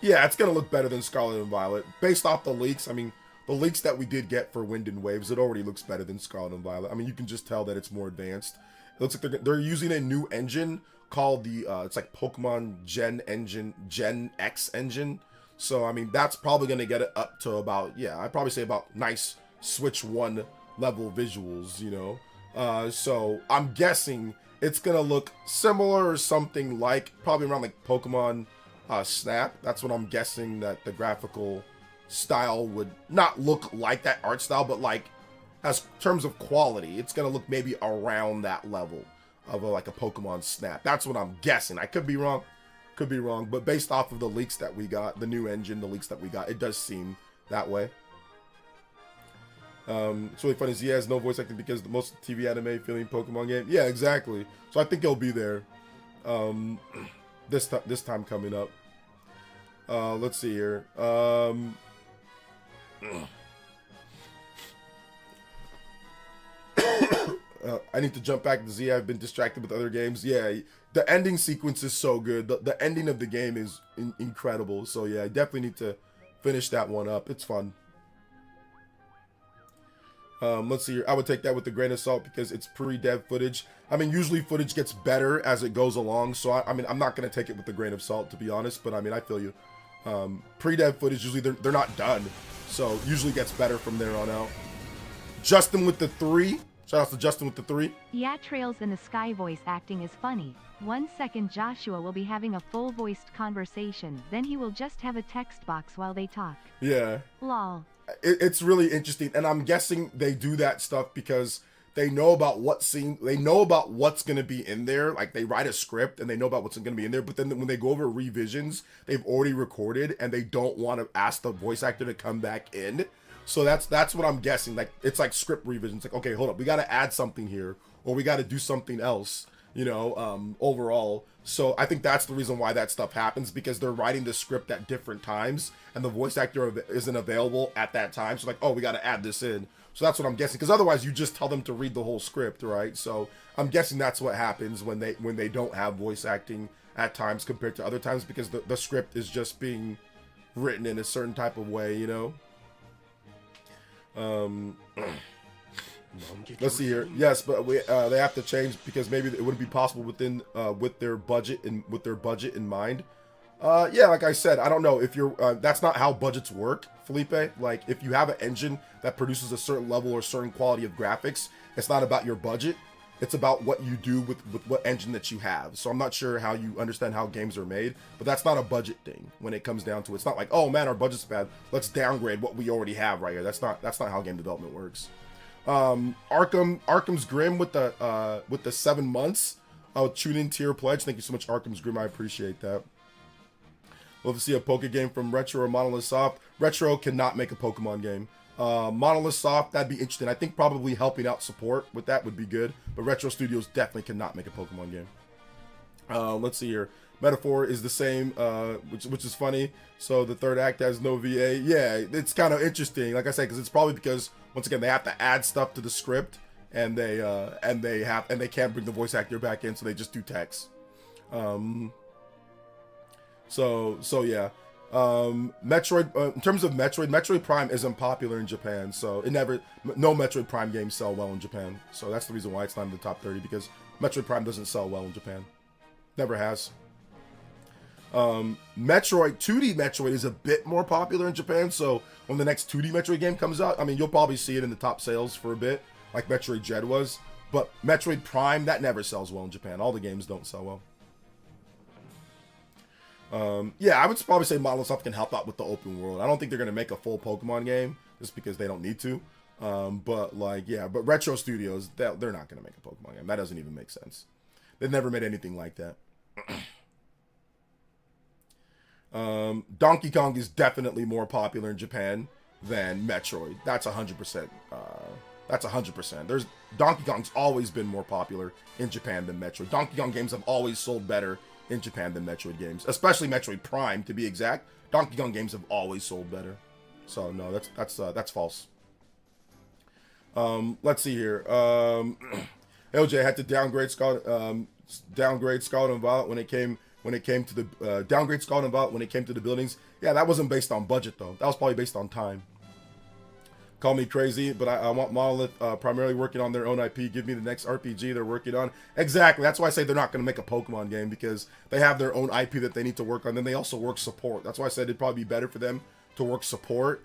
Yeah, it's going to look better than Scarlet and Violet. Based off the leaks, I mean, the leaks that we did get for Wind and Waves, it already looks better than Scarlet and Violet. I mean, you can just tell that it's more advanced. It looks like they're using a new engine called the, it's like Pokemon Gen X engine. So, I mean, that's probably going to get it up to about, yeah, I'd probably say about nice Switch 1 level visuals, you know. So, I'm guessing it's going to look similar or something like, probably around like Pokemon Snap. That's what I'm guessing, that the graphical style would not look like that art style, but like, as terms of quality, it's going to look maybe around that level of like a Pokemon Snap. That's what I'm guessing. I could be wrong. But based off of the leaks that we got, the new engine, the leaks that we got, it does seem that way. It's really funny. He has no voice acting because the most TV anime feeling Pokemon game. Yeah, exactly. So I think he'll be there. This time coming up. Let's see here. I need to jump back to Z. I've been distracted with other games. Yeah, the ending sequence is so good. The ending of the game is incredible. So yeah, I definitely need to finish that one up. It's fun. Let's see here. I would take that with a grain of salt because it's pre-dev footage. I mean, usually footage gets better as it goes along. So I mean, I'm not going to take it with a grain of salt, to be honest. But I mean, I feel you. Pre-dev footage, usually they're not done. So usually gets better from there on out. Justin with the 3. Shout out to Justin with the 3. Yeah, Trails in the Sky voice acting is funny. 1 second Joshua will be having a full-voiced conversation, then he will just have a text box while they talk. Yeah. Lol. It's really interesting, and I'm guessing they do that stuff because they know about they know about what's going to be in there. Like, they write a script and they know about what's going to be in there, but then when they go over revisions, they've already recorded and they don't want to ask the voice actor to come back in. So that's what I'm guessing. Like, it's like script revisions. Like, okay, hold up, we got to add something here, or we got to do something else, you know, overall. So I think that's the reason why that stuff happens, because they're writing the script at different times and the voice actor isn't available at that time. So like, oh, we got to add this in. So that's what I'm guessing, because otherwise you just tell them to read the whole script, right? So I'm guessing that's what happens when they don't have voice acting at times compared to other times, because the script is just being written in a certain type of way, you know. Let's see here. Yes, but they have to change because maybe it wouldn't be possible within with their budget in mind. Yeah, like I said, I don't know if you're. That's not how budgets work, Felipe. Like, if you have an engine that produces a certain level or certain quality of graphics, it's not about your budget. It's about what you do with what engine that you have. So I'm not sure how you understand how games are made, but that's not a budget thing when it comes down to it. It's not like, oh man, our budget's bad, let's downgrade what we already have right here. That's not how game development works. Arkham's Grim with the 7 months. Tune in tier pledge. Thank you so much, Arkham's Grim. I appreciate that. Love to see a Poke game from Retro or Monolith Soft. Retro cannot make a Pokemon game. Monolith Soft, that'd be interesting. I think probably helping out support with that would be good, but Retro Studios definitely cannot make a Pokemon game. Let's see here. Metaphor is the same, which is funny. So the third act has no VA. Yeah, it's kind of interesting, like I said, because it's probably because, once again, they have to add stuff to the script, and they can't bring the voice actor back in, so they just do text. So yeah. Metroid, in terms of Metroid Prime isn't popular in Japan, so no Metroid Prime games sell well in Japan. So that's the reason why it's not in the top 30, because Metroid Prime doesn't sell well in Japan. Never has. 2D Metroid is a bit more popular in Japan, so when the next 2D Metroid game comes out, I mean, you'll probably see it in the top sales for a bit, like Metroid Dread was. But Metroid Prime, that never sells well in Japan. All the games don't sell well. Yeah, I would probably say Monolith Soft can help out with the open world. I don't think they're going to make a full Pokemon game just because they don't need to. But like, yeah, but Retro Studios, they're not gonna make a Pokemon game. That doesn't even make sense. They've never made anything like that. Donkey Kong is definitely more popular in Japan than Metroid. That's 100%. That's 100%. Donkey Kong's always been more popular in Japan than Metroid. Donkey Kong games have always sold better in Japan than Metroid games, especially Metroid Prime to be exact. Donkey Kong games have always sold better. So no, that's false. Let's see here. LJ had to downgrade Scarlet and Violet when it came to the downgrade Scarlet and Violet when it came to the buildings. Yeah, that wasn't based on budget though. That was probably based on time. Call me crazy, but I want Monolith primarily working on their own IP. Give me the next RPG they're working on. Exactly. That's why I say they're not going to make a Pokemon game, because they have their own IP that they need to work on. Then they also work support. That's why I said it'd probably be better for them to work support.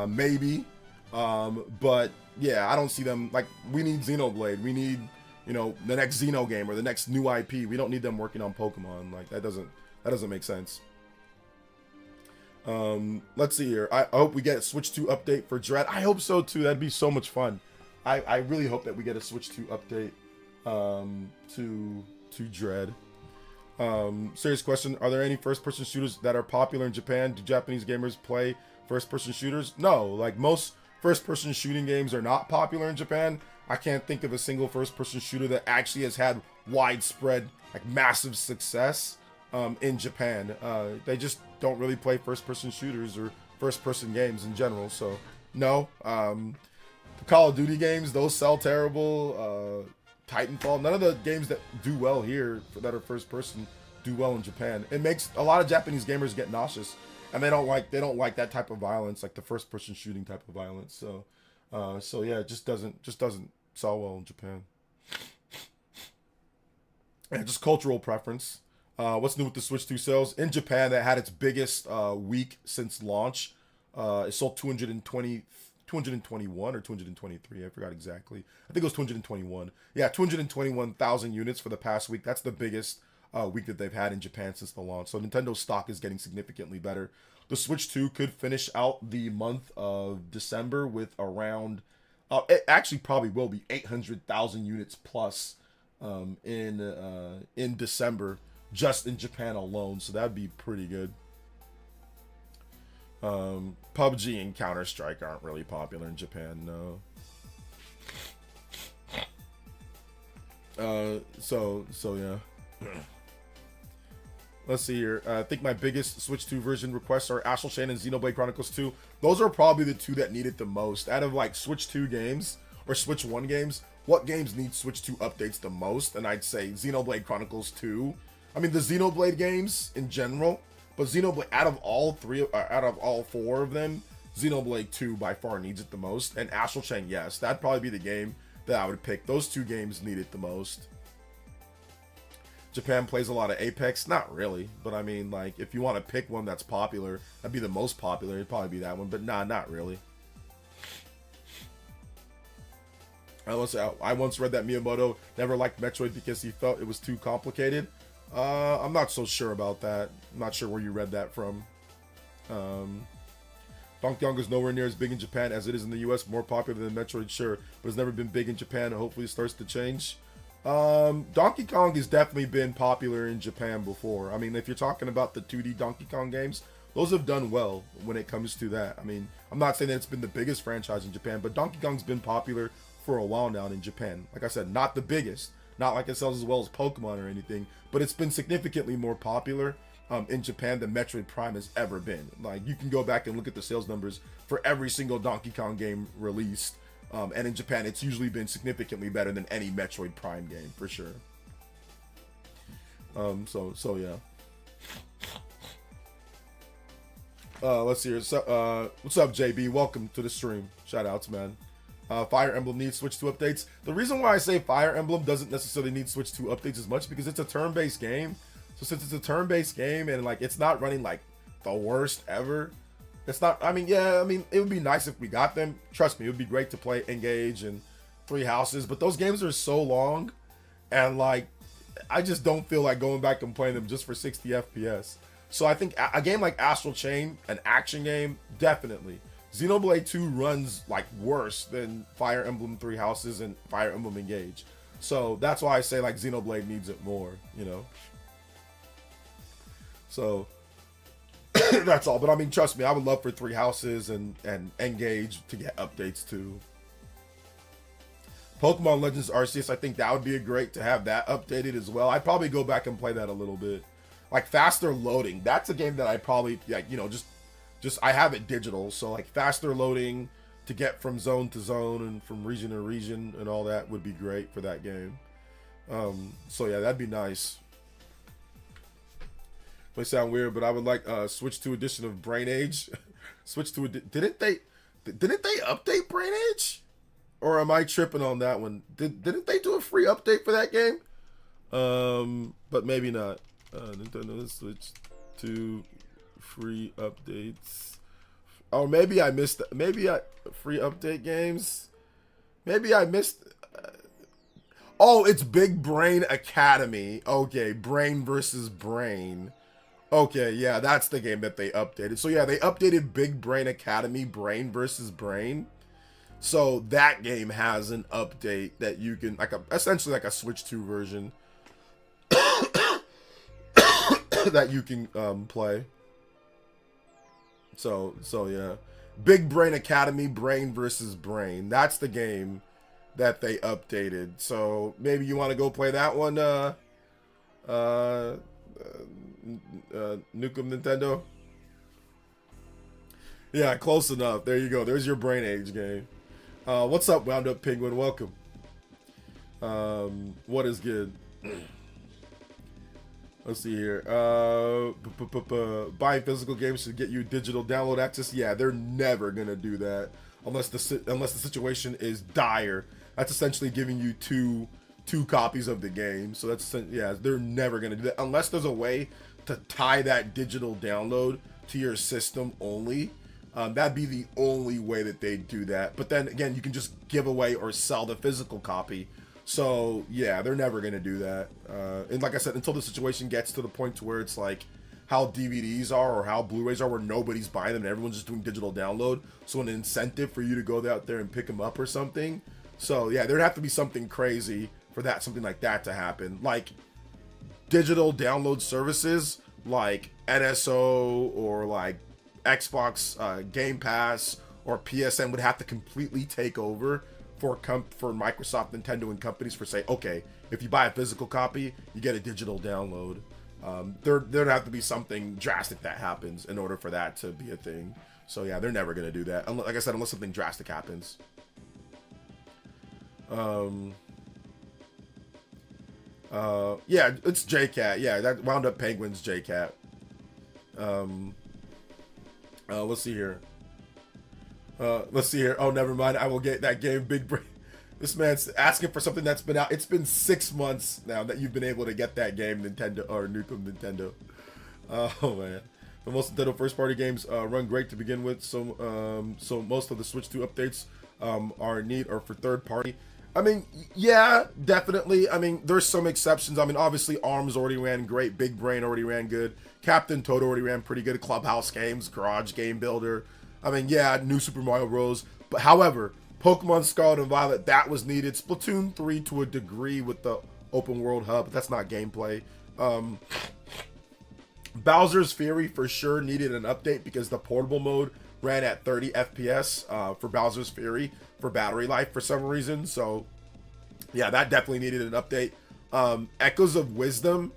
Maybe. But yeah, I don't see them, like, we need Xenoblade. We need, you know, the next Xeno game or the next new IP. We don't need them working on Pokemon. Like, that doesn't make sense. Let's see here. I hope we get a Switch 2 update for Dread. I hope so too. That'd be so much fun. I really hope that we get a Switch 2 update to Dread. Serious question. Are there any first-person shooters that are popular in Japan? Do Japanese gamers play first-person shooters? No. Like, most first-person shooting games are not popular in Japan. I can't think of a single first-person shooter that actually has had widespread, like, massive success in Japan. They just don't really play first-person shooters or first-person games in general. So, no. The Call of Duty games, those sell terrible. Titanfall, none of the games that do well here that are first-person do well in Japan. It makes a lot of Japanese gamers get nauseous, and they don't like that type of violence, like the first-person shooting type of violence. So, yeah, it just doesn't sell well in Japan. And just cultural preference. What's new with the Switch 2 sales? In Japan, that had its biggest week since launch. It sold 221 or 223. I forgot exactly. I think it was 221. Yeah, 221,000 units for the past week. That's the biggest week that they've had in Japan since the launch. So Nintendo stock is getting significantly better. The Switch 2 could finish out the month of December with around, it actually probably will be 800,000 units plus in December, just in Japan alone. So that'd be pretty good. PUBG and Counter-Strike aren't really popular in Japan, no. So yeah. Let's see here. I think my biggest Switch 2 version requests are Astral Chain and Xenoblade Chronicles 2. Those are probably the two that need it the most. Out of like Switch 2 games or Switch 1 games, what games need Switch 2 updates the most? And I'd say Xenoblade Chronicles 2. I mean, the Xenoblade games in general, but Xenoblade, out of all four of them, Xenoblade 2 by far needs it the most. And Astral Chain, yes, that'd probably be the game that I would pick. Those two games need it the most. Japan plays a lot of Apex, not really, but I mean, like, if you want to pick one that's popular, that'd be the most popular, it'd probably be that one, but nah, not really. I once read that Miyamoto never liked Metroid because he felt it was too complicated. I'm not so sure about that. I'm not sure where you read that from. Donkey Kong is nowhere near as big in Japan as it is in the US. More popular than Metroid, sure, but it's never been big in Japan, and hopefully it starts to change. Donkey Kong has definitely been popular in Japan before. I mean, if you're talking about the 2D Donkey Kong games, those have done well when it comes to that. I mean, I'm not saying that it's been the biggest franchise in Japan, but Donkey Kong's been popular for a while now in Japan. Like I said, not the biggest. Not like it sells as well as Pokemon or anything, but it's been significantly more popular in Japan than Metroid Prime has ever been. Like, you can go back and look at the sales numbers for every single Donkey Kong game released. And in Japan, it's usually been significantly better than any Metroid Prime game, for sure. So yeah. Let's see here. So, what's up, JB? Welcome to the stream. Shout outs, man. Fire Emblem needs Switch 2 updates. The reason why I say Fire Emblem doesn't necessarily need Switch 2 updates as much because it's a turn-based game. So since it's a turn-based game and like it's not running like the worst ever, it's not. I mean, yeah. I mean, it would be nice if we got them. Trust me, it would be great to play Engage and Three Houses. But those games are so long, and like, I just don't feel like going back and playing them just for 60 FPS. So I think a game like Astral Chain, an action game, definitely. Xenoblade 2 runs like worse than Fire Emblem Three Houses and Fire Emblem Engage. So that's why I say like Xenoblade needs it more, you know. So that's all. But I mean, trust me, I would love for Three Houses and Engage to get updates too. Pokemon Legends Arceus, I think that would be great to have that updated as well. I'd probably go back and play that a little bit. Like faster loading, that's a game that I probably, like, you know, just I have it digital, so like faster loading to get from zone to zone and from region to region and all that would be great for that game. So yeah, that'd be nice. May sound weird, but I would like Switch 2 edition of Brain Age. Switch 2 didn't they update Brain Age? Or am I tripping on that one? Didn't they do a free update for that game? But maybe not. Nintendo Switch 2 free updates. Oh, maybe I missed. Free update games. Maybe I missed. Oh, it's Big Brain Academy. Okay, Brain versus Brain. Okay, yeah, that's the game that they updated. So yeah, they updated Big Brain Academy, Brain versus Brain. So that game has an update that you can, like, essentially like a Switch 2 version that you can play. So yeah, Big Brain Academy, Brain versus Brain. That's the game that they updated. So maybe you want to go play that one. Nukem Nintendo. Yeah, close enough. There you go. There's your Brain Age game. What's up, Wound Up Penguin? Welcome. What is good? Let's see here. Buying physical games should get you digital download access. Yeah, they're never gonna do that unless the situation is dire. That's essentially giving you two copies of the game. So that's, yeah, they're never gonna do that unless there's a way to tie that digital download to your system only. That'd be the only way that they do that. But then again, you can just give away or sell the physical copy. So yeah, they're never gonna do that. And like I said, until the situation gets to the point to where it's like how DVDs are or how Blu-rays are, where nobody's buying them and everyone's just doing digital download. So an incentive for you to go out there and pick them up or something. So yeah, there'd have to be something crazy for that, something like that to happen. Like digital download services like NSO or like Xbox Game Pass or PSN would have to completely take over for Microsoft, Nintendo, and companies for say, okay, if you buy a physical copy, you get a digital download. There'd have to be something drastic that happens in order for that to be a thing. So yeah, they're never gonna do that. Like I said, unless something drastic happens. Yeah, it's JCat. Yeah, that Wound Up Penguin's JCat. Let's see here. Oh, never mind. I will get that game, Big Brain. This man's asking for something that's been out. It's been 6 months now that you've been able to get that game, Nintendo or Nukem Nintendo. Oh man, but most Nintendo first-party games run great to begin with. So most of the Switch 2 updates are neat or for third-party. I mean, yeah, definitely. I mean, there's some exceptions. I mean, obviously, ARMS already ran great. Big Brain already ran good. Captain Toad already ran pretty good. Clubhouse Games, Garage Game Builder. I mean, yeah, New Super Mario Bros. But however, Pokemon Scarlet and Violet, that was needed. Splatoon 3 to a degree with the open world hub, but that's not gameplay. Bowser's Fury for sure needed an update because the portable mode ran at 30 FPS for Bowser's Fury for battery life for some reason. So yeah, that definitely needed an update. Echoes of Wisdom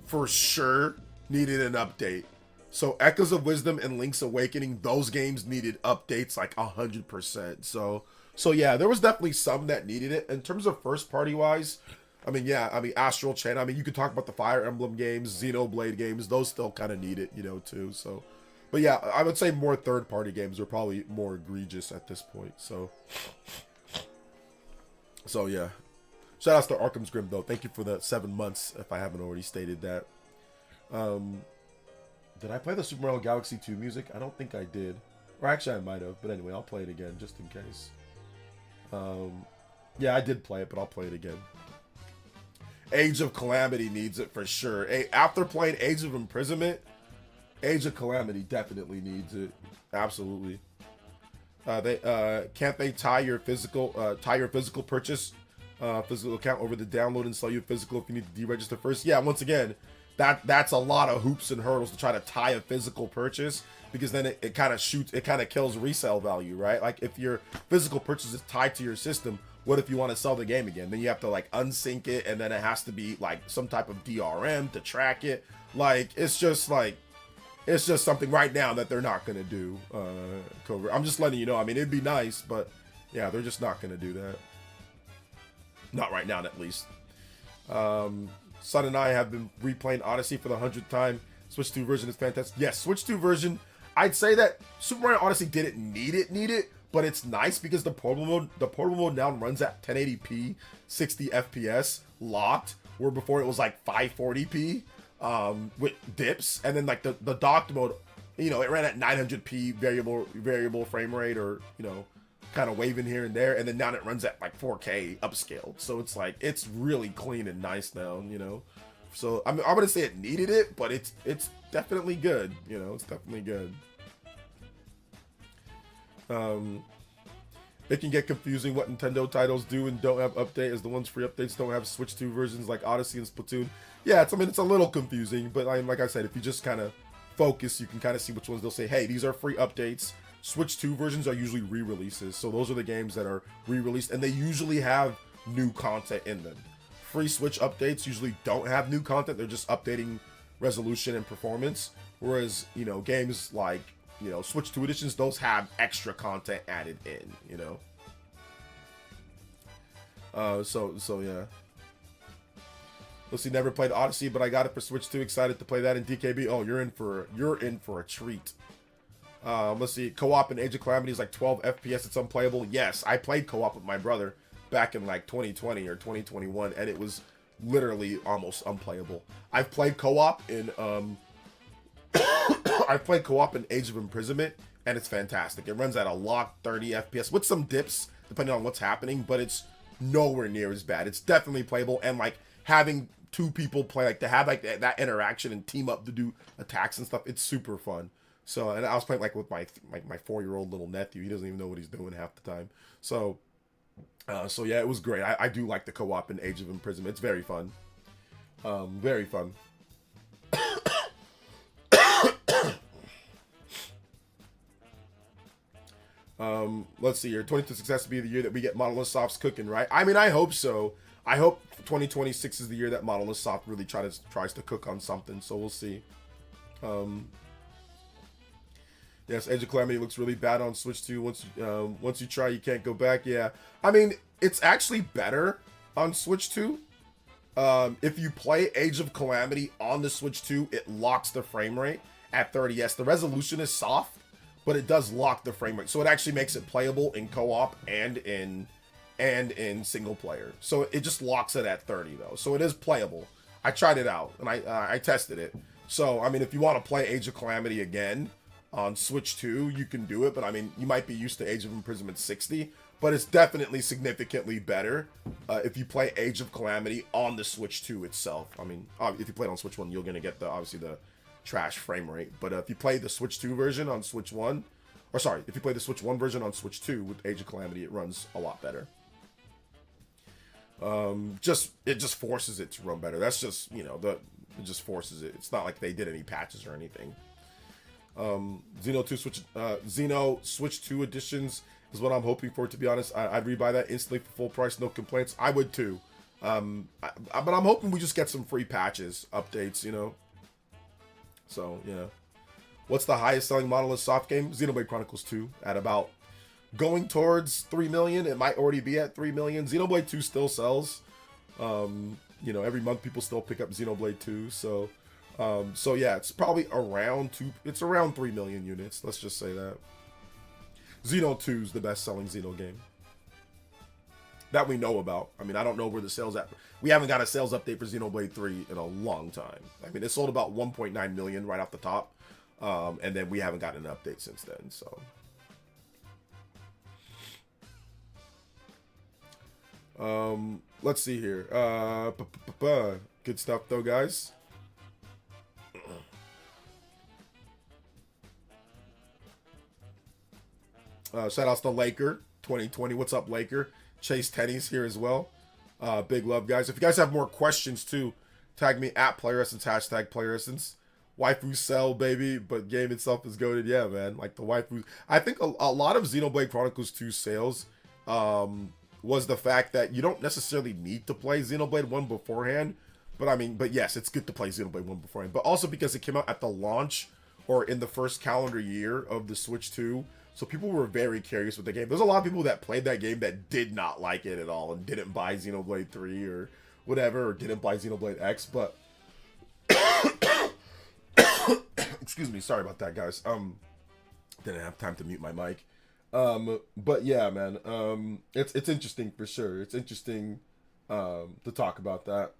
for sure needed an update. So Echoes of Wisdom and Link's Awakening, those games needed updates like 100%. So yeah, there was definitely some that needed it. In terms of first party wise, I mean, yeah, I mean, Astral Chain, I mean, you could talk about the Fire Emblem games, Xenoblade games, those still kind of need it, you know, too. So, but yeah, I would say more third party games are probably more egregious at this point. So yeah. Shout outs to Arkham's Grim though. Thank you for the 7 months, if I haven't already stated that. Did I play the Super Mario Galaxy 2 music? I don't think I did. Or actually I might have, but anyway, I'll play it again just in case. Yeah, I did play it, but I'll play it again. Age of Calamity needs it for sure. After playing Age of Imprisonment, Age of Calamity definitely needs it. Absolutely. They can't they tie your physical purchase physical account over the download and sell you physical if you need to deregister first? Yeah, once again, that's a lot of hoops and hurdles to try to tie a physical purchase, because then it kind of kills resale value, right? Like if your physical purchase is tied to your system, what if you want to sell the game again? Then you have to like unsync it, and then it has to be like some type of DRM to track it. Like it's just something right now that they're not gonna do. Covert. I'm just letting you know. I mean, it'd be nice, but yeah, they're just not gonna do that. Not right now, at least. Son and I have been replaying Odyssey for the 100th time. Switch 2 version is fantastic. Yes, Switch 2 version. I'd say that Super Mario Odyssey didn't need it, but it's nice because the portable mode now runs at 1080p, 60 FPS, locked, where before it was like 540p, with dips, and then like the docked mode, you know, it ran at 900p variable frame rate, or you know, kind of waving here and there, and then now it runs at like 4K upscaled. So it's like it's really clean and nice now, you know. So I'm gonna say it needed it, but it's definitely good, you know. It's definitely good. It can get confusing what Nintendo titles do and don't have update, as the ones free updates don't have Switch 2 versions like Odyssey and Splatoon. Yeah, it's a little confusing, but like I said, if you just kind of focus, you can kind of see which ones they'll say, hey, these are free updates. Switch 2 versions are usually re-releases, so those are the games that are re-released, and they usually have new content in them. Free Switch updates usually don't have new content, they're just updating resolution and performance, whereas, you know, games like, you know, Switch 2 editions, those have extra content added in, you know. So yeah. Let's see, never played Odyssey, but I got it for Switch 2. Excited to play that in DKB. Oh, you're in for a treat. Let's see, co-op in Age of Calamity is like 12 FPS. It's unplayable. Yes, I played co-op with my brother back in like 2020 or 2021, and it was literally almost unplayable. I've played co-op in I've played co-op in Age of Imprisonment, and it's fantastic. It runs at a locked 30 FPS with some dips depending on what's happening, but it's nowhere near as bad. It's definitely playable, and like having two people play, like to have like that interaction and team up to do attacks and stuff, it's super fun. So, and I was playing like with my 4-year-old little nephew. He doesn't even know what he's doing half the time. So yeah, it was great. I do like the co-op in Age of Imprisonment. It's very fun. Very fun. Let's see here. 2026 has to be the year that we get Monolith Soft's cooking, right? I mean, I hope so. I hope 2026 is the year that Monolith Soft really tries to cook on something. So we'll see. Yes, Age of Calamity looks really bad on Switch 2. Once you try, you can't go back. Yeah, I mean, it's actually better on Switch 2. If you play Age of Calamity on the Switch 2, it locks the frame rate at 30s. The resolution is soft, but it does lock the frame rate, so it actually makes it playable in co-op and in single player. So it just locks it at 30 though, so it is playable. I tried it out and I tested it. So I mean, if you want to play Age of Calamity again on Switch 2, you can do it, but I mean, you might be used to Age of Imprisonment 60, but it's definitely significantly better if you play Age of Calamity on the Switch 2 itself. I mean, if you play it on Switch 1, you're going to get obviously the trash frame rate, but if you play the Switch 2 version on Switch 1, or sorry, if you play the Switch 1 version on Switch 2 with Age of Calamity, it runs a lot better. It just forces it to run better. That's just, you know, it just forces it. It's not like they did any patches or anything. Xeno Switch 2 editions is what I'm hoping for, to be honest. I'd rebuy that instantly for full price, no complaints. I would too. But I'm hoping we just get some free patches, updates, you know. So, yeah. What's the highest selling Monolith Soft game? Xenoblade Chronicles 2 at about going towards 3 million. It might already be at 3 million. Xenoblade 2 still sells. You know, every month people still pick up Xenoblade 2. So yeah, it's probably around 3 million units. Let's just say that. Xeno 2 is the best selling Xeno game that we know about. I mean, I don't know where the sales at. We haven't got a sales update for Xenoblade 3 in a long time. I mean, it sold about 1.9 million right off the top. And then we haven't gotten an update since then, so. Let's see here. Good stuff though, guys. Shout outs to Laker 2020. What's up, Laker? Chase Tenny's here as well. Big love, guys. If you guys have more questions too, tag me at PlayerEssence, hashtag PlayerEssence. Waifu sell, baby, but game itself is goated. Yeah, man. Like the waifu. I think a lot of Xenoblade Chronicles 2 sales was the fact that you don't necessarily need to play Xenoblade 1 beforehand. But yes, it's good to play Xenoblade 1 beforehand. But also because it came out at the launch or in the first calendar year of the Switch 2. So people were very curious with the game. There's a lot of people that played that game that did not like it at all and didn't buy Xenoblade 3 or whatever, or didn't buy Xenoblade X, but excuse me, sorry about that, guys. Didn't have time to mute my mic. But yeah, man, it's interesting for sure. It's interesting to talk about that.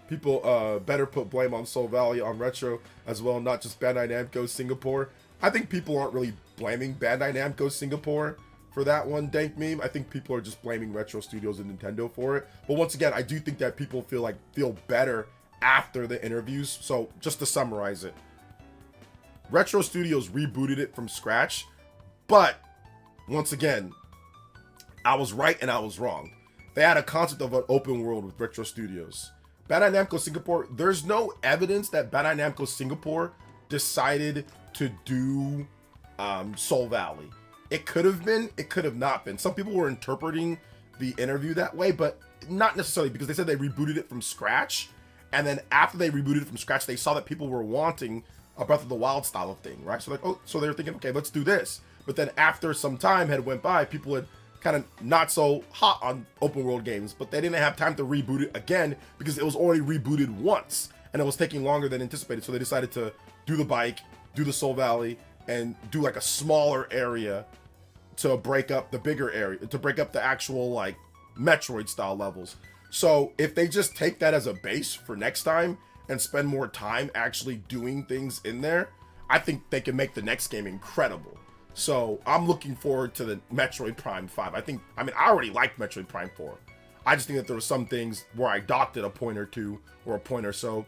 People better put blame on Soul Valley on Retro as well, not just Bandai Namco Singapore. I think people aren't really blaming Bandai Namco Singapore for that one, dank meme. I think people are just blaming Retro Studios and Nintendo for it. But once again, I do think that people feel better after the interviews. So just to summarize it, Retro Studios rebooted it from scratch, but once again, I was right and I was wrong. They had a concept of an open world with Retro Studios. Bandai Namco Singapore, there's no evidence that Bandai Namco Singapore decided to do Soul Valley. It could have been, it could have not been. Some people were interpreting the interview that way, but not necessarily, because they said they rebooted it from scratch. And then after they rebooted it from scratch, they saw that people were wanting a Breath of the Wild style of thing, right? So like, oh, so they were thinking, okay, let's do this. But then after some time had went by, people had kind of not so hot on open world games, but they didn't have time to reboot it again because it was already rebooted once and it was taking longer than anticipated. So they decided to do the bike, do the Soul Valley, and do like a smaller area to break up the bigger area, to break up the actual like Metroid style levels. So if they just take that as a base for next time and spend more time actually doing things in there, I think they can make the next game incredible. So I'm looking forward to the Metroid Prime 5. I already liked Metroid Prime 4. I just think that there were some things where I docked it a point or two or a point or so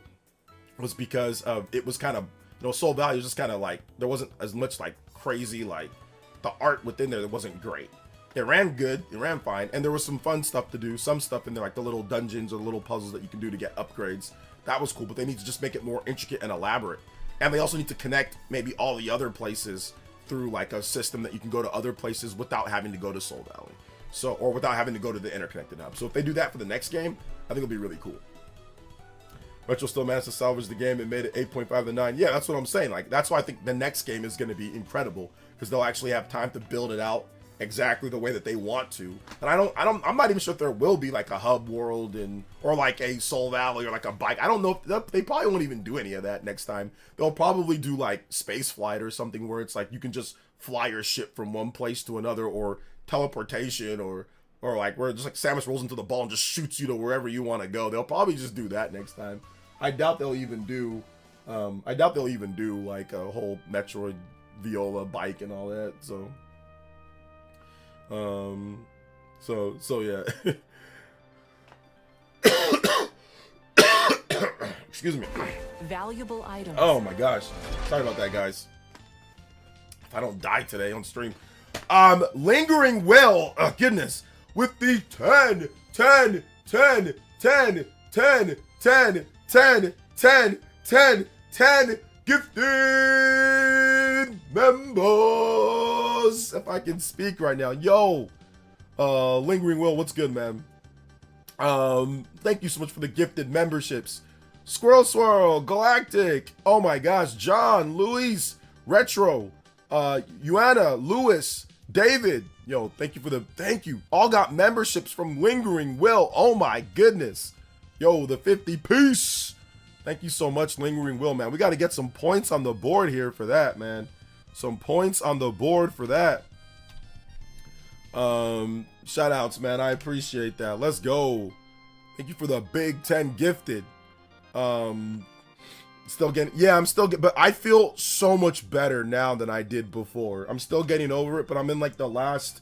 was because of, it was kind of, Soul Valley was just kind of like, there wasn't as much like crazy, like the art within there that wasn't great. It ran good, it ran fine, and there was some fun stuff to do, some stuff in there like the little dungeons or little puzzles that you can do to get upgrades. That was cool, but they need to just make it more intricate and elaborate. And they also need to connect maybe all the other places through like a system that you can go to other places without having to go to Soul Valley. So, or without having to go to the interconnected hub. So if they do that for the next game, I think it'll be really cool. Retro still managed to salvage the game and made it 8.5 to 9. Yeah, that's what I'm saying. Like, that's why I think the next game is going to be incredible, because they'll actually have time to build it out exactly the way that they want to. And I'm not even sure if there will be like a hub world or like a Soul Valley or like a bike. I don't know if they probably won't even do any of that next time. They'll probably do like space flight or something where it's like you can just fly your ship from one place to another, or teleportation, or like where just like Samus rolls into the ball and just shoots you to wherever you want to go. They'll probably just do that next time. I doubt they'll even do like a whole Metroid Viola bike and all that. So yeah. Excuse me. Valuable items. Oh my gosh. Sorry about that, guys. If I don't die today on stream. Lingering Will, oh goodness, with the 10 gifted members. If I can speak right now. Yo, Lingering Will, what's good, man? Thank you so much for the gifted memberships. Squirrel Swirl, Galactic, oh my gosh, John, Luis, Retro, Yuana, Lewis, David, yo, thank you. All got memberships from Lingering Will. Oh my goodness. Yo, the 50 piece. Thank you so much, Lingering Will, man. We got to get some points on the board here for that, man. Some points on the board for that. Shout outs, man. I appreciate that. Let's go. Thank you for the big 10 gifted. Still getting, yeah, I'm still but I feel so much better now than I did before. I'm still getting over it, but I'm in like the last,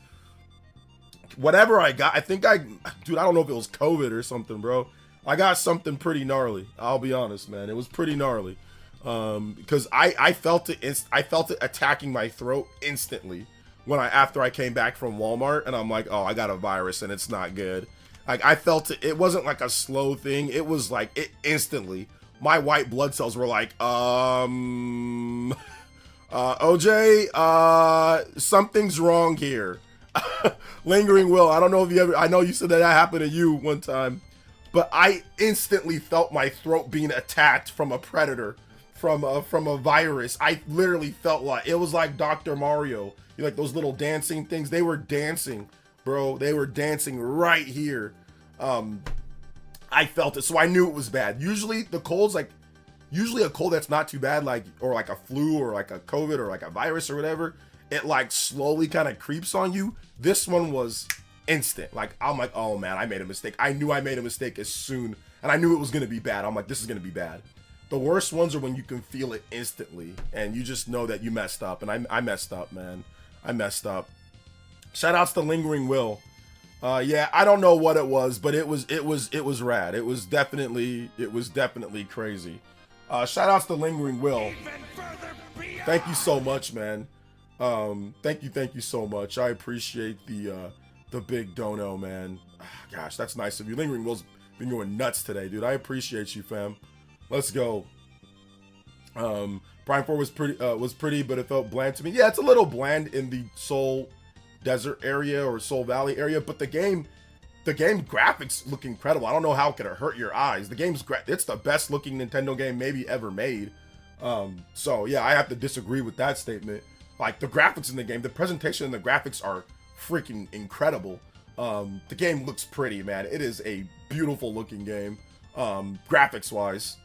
whatever I got. Dude, I don't know if it was COVID or something, bro. I got something pretty gnarly. I'll be honest, man. It was pretty gnarly. Because I felt it. I felt it attacking my throat instantly when after I came back from Walmart, and I'm like, oh, I got a virus and it's not good. Like I felt it. It wasn't like a slow thing. It was like it instantly. My white blood cells were like, OJ, something's wrong here. Lingering will. I don't know if you ever. I know you said that happened to you one time, but I instantly felt my throat being attacked from a predator, from a virus. I literally felt like it was like Dr. Mario. You know, like those little dancing things. They were dancing, bro. They were dancing right here. I felt it, so I knew it was bad. Usually the cold's like, usually a cold that's not too bad, like, or like a flu or like a COVID or like a virus or whatever, it like slowly kind of creeps on you. This one was instant. Like, I'm like, oh man, I made a mistake. I knew I made a mistake as soon, and I knew it was going to be bad. I'm like, this is going to be bad. The worst ones are when you can feel it instantly and you just know that you messed up. And I messed up, man. I messed up. Shout outs to Lingering Will. Yeah, I don't know what it was, but it was rad. It was definitely crazy. Shout outs to Lingering Will. Thank you so much, man. Thank you so much. I appreciate the big dono, man. Gosh, that's nice of you. Lingering Will's been going nuts today, dude. I appreciate you, fam. Let's go. Prime 4 was pretty, but it felt bland to me. Yeah, it's a little bland in the Seoul Desert area or Seoul Valley area, but the game graphics look incredible. I don't know how it could hurt your eyes. The game's it's the best looking Nintendo game maybe ever made. So yeah, I have to disagree with that statement. Like the graphics in the game, the presentation and the graphics are freaking incredible. The game looks pretty, man. It is a beautiful looking game. Graphics wise,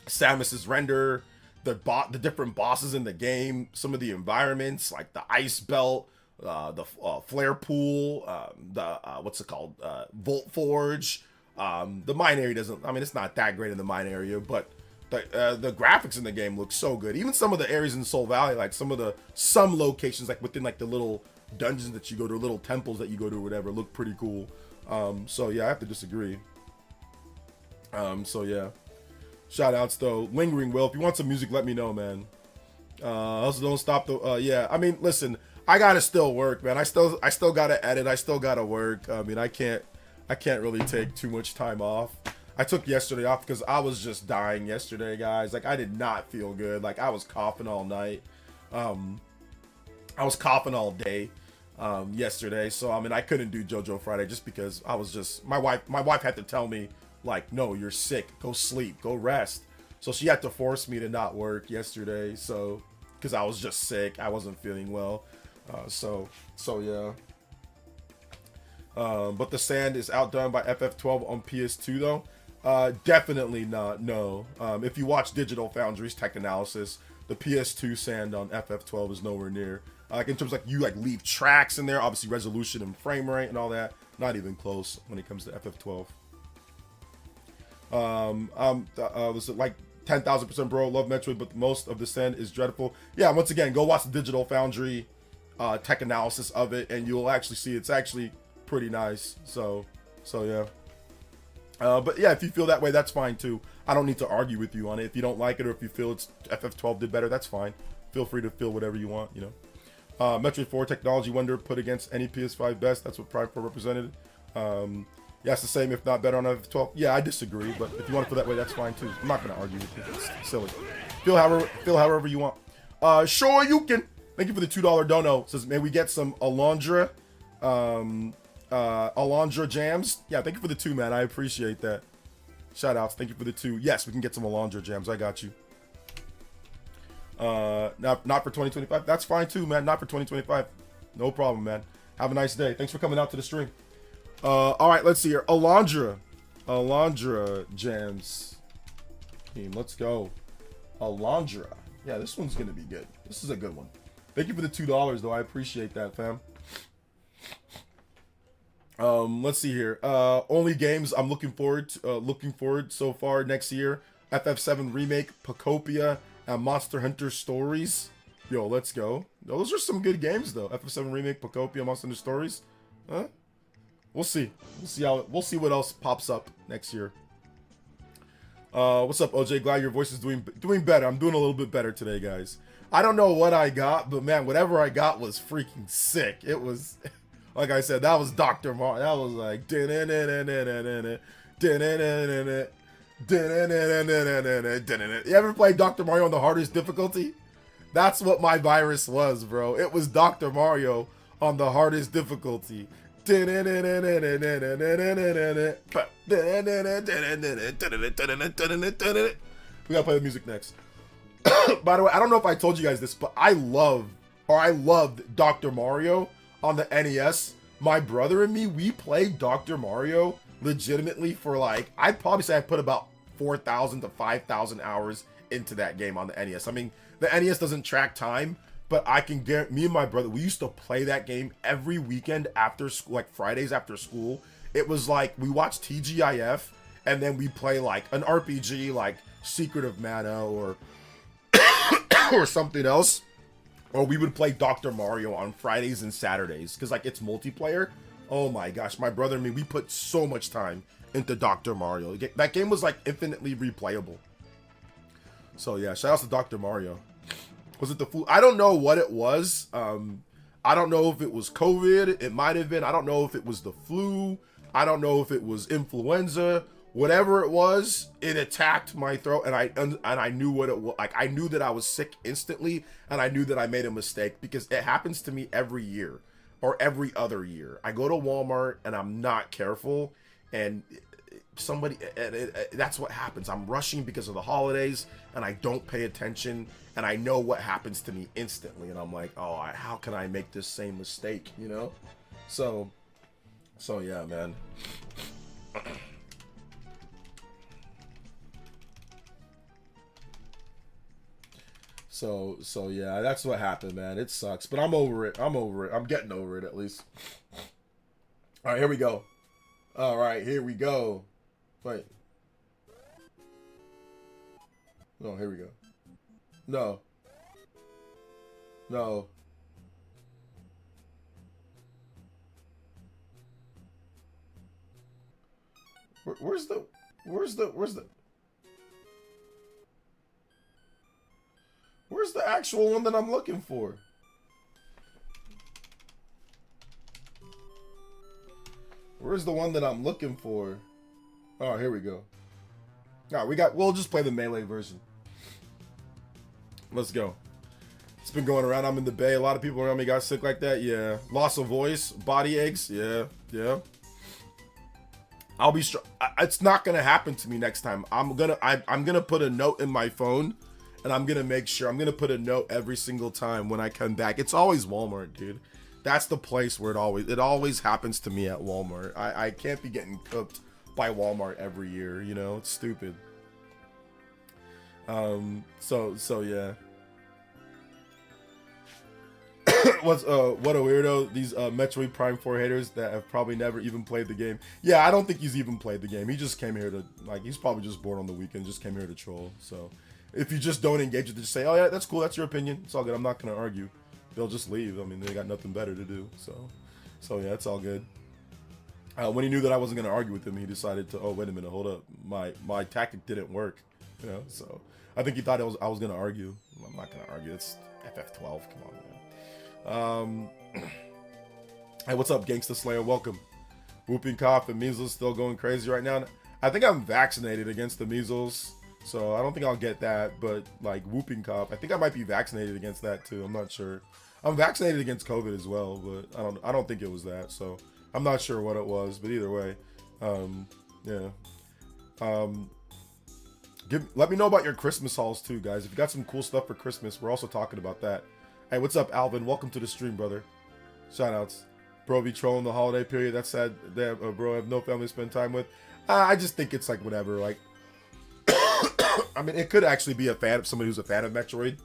Samus's render, the different bosses in the game, some of the environments like the ice belt, the flare pool, what's it called, Volt Forge. The mine area doesn't, I mean, it's not that great in the mine area, but the graphics in the game look so good. Even some of the areas in Seoul Valley, like some locations, like within like the little dungeons that you go to, little temples that you go to, or whatever, look pretty cool. So yeah, I have to disagree. So yeah, shout outs though. Lingering Will, if you want some music, let me know, man. Also don't stop the, yeah, I mean, listen, I gotta still work, man. I still gotta edit. I still gotta work. I mean, I can't really take too much time off. I took yesterday off because I was just dying yesterday, guys. Like, I did not feel good. Like, I was coughing all night. I was coughing all day yesterday. So, I mean, I couldn't do JoJo Friday just because I was just, my wife had to tell me, like, no, you're sick. Go sleep. Go rest. So she had to force me to not work yesterday. So, because I was just sick. I wasn't feeling well. So yeah. But the sand is outdone by FF12 on PS2 though. Definitely not. No. If you watch Digital Foundry's tech analysis, the PS2 sand on FF12 is nowhere near. Like in terms of like you like leave tracks in there, obviously resolution and frame rate and all that, not even close when it comes to FF12. Was it like 10,000% bro? Love Metroid, but most of the sand is dreadful. Yeah. Once again, go watch the Digital Foundry tech analysis of it, and you'll actually see it's actually pretty nice. So yeah. But yeah, if you feel that way, that's fine too. I don't need to argue with you on it. If you don't like it, or if you feel it's FF12 did better, that's fine. Feel free to feel whatever you want, you know. Metroid 4 technology wonder put against any PS5 best. That's what Prime 4 represented. Yeah, it's the same, if not better on FF12. Yeah, I disagree, but if you want to feel that way, that's fine too. I'm not gonna argue with you. It's silly. Feel however you want. Sure you can. Thank you for the $2 dono. It says, may we get some Alondra jams? Yeah, thank you for the 2, man. I appreciate that. Shout outs. Thank you for the 2. Yes, we can get some Alondra jams. I got you. Not for 2025. That's fine too, man. Not for 2025. No problem, man. Have a nice day. Thanks for coming out to the stream. All right, let's see here. Alondra jams. Team, let's go. Alondra. Yeah, this one's gonna be good. This is a good one. Thank you for the $2 though. I appreciate that, fam. Let's see here. Only games I'm looking forward so far next year: FF7 remake, Pocopia, and Monster Hunter Stories. Yo, let's go. Those are some good games though. FF7 remake, Pocopia, Monster Hunter Stories. Huh? We'll see. We'll see what else pops up next year. What's up, OJ? Glad your voice is doing better. I'm doing a little bit better today, guys. I don't know what I got, but man, whatever I got was freaking sick. It was, like I said, that was Dr. Mario. That was like, you ever played Dr. Mario on the hardest difficulty? That's what my virus was, bro. It was Dr. Mario on the hardest difficulty. We gotta play the music next. By the way, I don't know if I told you guys this, but I loved Dr. Mario on the NES. My brother and me, we played Dr. Mario legitimately for like, I'd probably say I put about 4,000 to 5,000 hours into that game on the NES. I mean, the NES doesn't track time, but I can guarantee, me and my brother, we used to play that game every weekend after school, like Fridays after school. It was like, we watched TGIF, and then we play like an RPG like Secret of Mana or or something else, or we would play Dr. Mario on Fridays and Saturdays because like it's multiplayer. Oh my gosh, my brother and me, we put so much time into Dr. Mario. That game was like infinitely replayable. So yeah, shout out to Dr. Mario. Was it the flu? I don't know what it was. I don't know if it was COVID. It might have been. I don't know if it was the flu. I don't know if it was influenza. Whatever it was, it attacked my throat, and I knew what it was. Like I knew that I was sick instantly, and I knew that I made a mistake because it happens to me every year or every other year. I go to Walmart and I'm not careful, and that's what happens. I'm rushing because of the holidays, and I don't pay attention, and I know what happens to me instantly, and I'm like, oh, how can I make this same mistake, you know? So yeah, man. So yeah, that's what happened, man. It sucks, but I'm over it. I'm getting over it at least. All right, here we go. All right, here we go. Wait. No, here we go. No. No. Where's the actual one that I'm looking for? Where's the one that I'm looking for? Oh, here we go. All right, we'll just play the Melee version. Let's go. It's been going around. I'm in the Bay. A lot of people around me got sick like that. Yeah. Loss of voice, body aches. Yeah. I'll be strong. It's not gonna happen to me next time. I'm gonna put a note in my phone, and I'm gonna make sure. I'm gonna put a note every single time when I come back. It's always Walmart, dude. That's the place where it always happens to me at Walmart. I can't be getting cooked by Walmart every year. You know, it's stupid. So yeah. What a weirdo. These Metroid Prime 4 haters that have probably never even played the game. Yeah, I don't think he's even played the game. He just came here to, like, he's probably just bored on the weekend, just came here to troll. So if you just don't engage with it, just say, oh yeah, that's cool, that's your opinion, it's all good, I'm not gonna argue. They'll just leave. I mean, they got nothing better to do. So yeah, it's all good. When he knew that I wasn't gonna argue with him, he decided to, oh wait a minute, hold up, my tactic didn't work. You know, so I think he thought I was gonna argue. I'm not gonna argue. It's FF12. Come on, man. Hey, what's up, Gangsta Slayer? Welcome. Whooping cough and measles still going crazy right now. I think I'm vaccinated against the measles, so I don't think I'll get that. But like whooping cough, I think I might be vaccinated against that too. I'm not sure. I'm vaccinated against COVID as well, but I don't think it was that. So I'm not sure what it was. But either way, yeah. Let me know about your Christmas hauls too, guys. If you got some cool stuff for Christmas, we're also talking about that. Hey, what's up, Alvin? Welcome to the stream, brother. Shoutouts. Bro be trolling the holiday period. That's sad. Bro, I have no family to spend time with. I just think it's like whatever. Like, I mean, it could actually be somebody who's a fan of Metroid.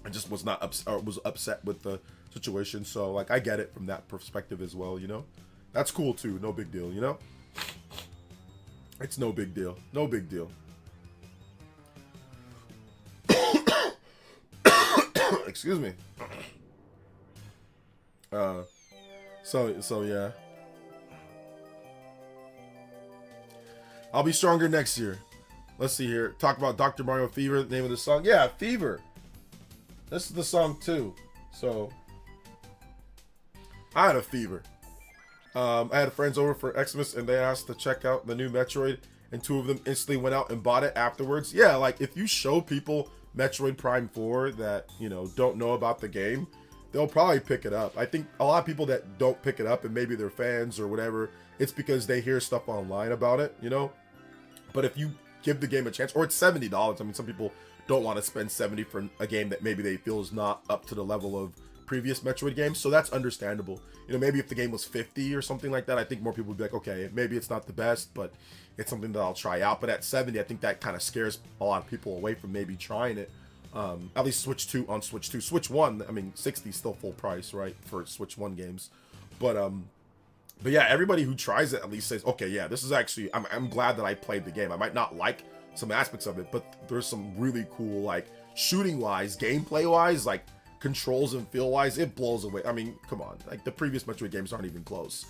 I just was not was upset with the situation. So like, I get it from that perspective as well. You know, that's cool too. No big deal. You know, it's no big deal. No big deal. Excuse me. So yeah. I'll be stronger next year. Let's see here. Talk about Dr. Mario Fever, the name of the song. Yeah, Fever. This is the song too. So I had a fever. I had friends over for Xmas and they asked to check out the new Metroid, and 2 of them instantly went out and bought it afterwards. Yeah, like if you show people Metroid Prime 4 that, you know, don't know about the game, they'll probably pick it up. I think a lot of people that don't pick it up, and maybe they're fans or whatever, it's because they hear stuff online about it, you know? But if you give the game a chance, or it's $70, I mean, some people don't want to spend $70 for a game that maybe they feel is not up to the level of previous Metroid games, so that's understandable. You know, maybe if the game was $50 or something like that, I think more people would be like, okay, maybe it's not the best, but it's something that I'll try out. But at $70, I think that kind of scares a lot of people away from maybe trying it. At least Switch 2 on Switch 2. Switch 1, I mean, 60 is still full price, right, for Switch 1 games. But yeah, everybody who tries it at least says, okay, yeah, this is actually, I'm glad that I played the game. I might not like some aspects of it, but there's some really cool, like, shooting-wise, gameplay-wise, like, controls and feel-wise, it blows away. I mean, come on, like, the previous Metroid games aren't even close.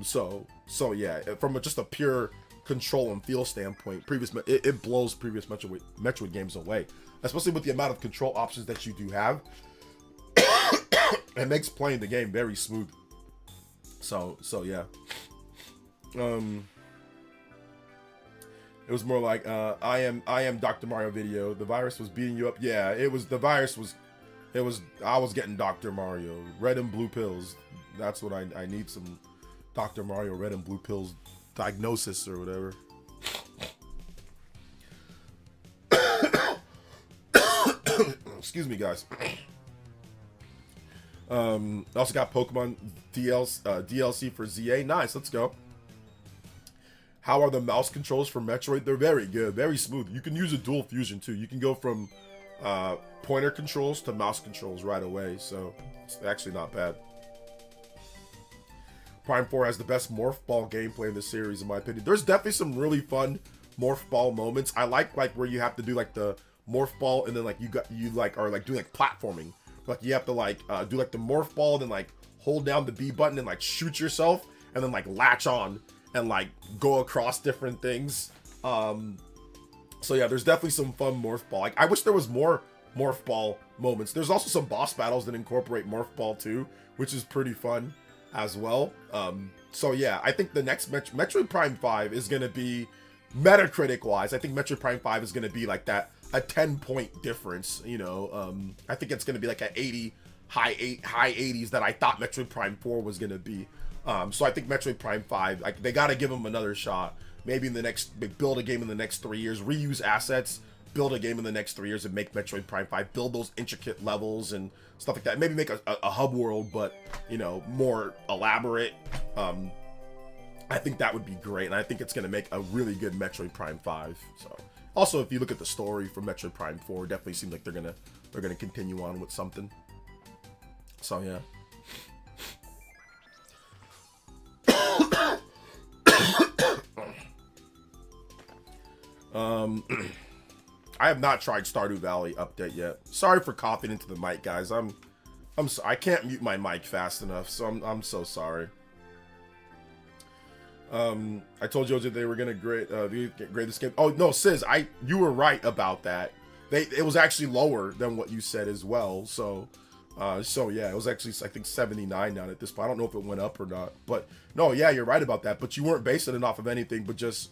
So yeah, from just a pure control and feel standpoint, it blows previous Metroid games away, especially with the amount of control options that you do have. It makes playing the game very smooth. So yeah. It was more like I am Dr. Mario video. The virus was beating you up. Yeah, it was, the virus was, I was getting Dr. Mario red and blue pills. That's what I need, some Dr. Mario red and blue pills diagnosis or whatever. Excuse me, guys. Also got Pokemon DLC for ZA. Nice, let's go. How are the mouse controls for Metroid? They're very good, very smooth. You can use a dual fusion too. You can go from pointer controls to mouse controls right away, so it's actually not bad. Prime 4 has the best Morph Ball gameplay in the series, in my opinion. There's definitely some really fun Morph Ball moments. I like where you have to do like the Morph Ball, and then like you are like doing like platforming. Like you have to like do like the Morph Ball, then like hold down the B button and like shoot yourself, and then like latch on and like go across different things. So yeah, there's definitely some fun Morph Ball. Like I wish there was more Morph Ball moments. There's also some boss battles that incorporate Morph Ball too, which is pretty fun as well. So yeah, I think the next Metroid Prime 5 is gonna be, Metacritic wise, I think Metroid Prime 5 is gonna be like that, a 10-point difference, you know. I think it's gonna be like an 80, high 80s that I thought Metroid Prime 4 was gonna be. So I think Metroid Prime 5, like, they gotta give them another shot. Maybe in the next, build a game in the next 3 years, reuse assets, build a game in the next 3 years and make Metroid Prime 5, build those intricate levels and stuff like that. Maybe make a hub world, but, you know, more elaborate. I think that would be great, and I think it's going to make a really good Metroid Prime 5. So, also, if you look at the story for Metroid Prime 4, it definitely seems like they're gonna continue on with something. So yeah. I have not tried Stardew Valley update yet. Sorry for coughing into the mic, guys. I can't mute my mic fast enough, so I'm so sorry. I told Jojo they were gonna grade this game. Oh no, Sis, you were right about that. It was actually lower than what you said as well. So yeah, it was actually, I think, 79 down at this point. I don't know if it went up or not, but no, yeah, you're right about that. But you weren't basing it off of anything but just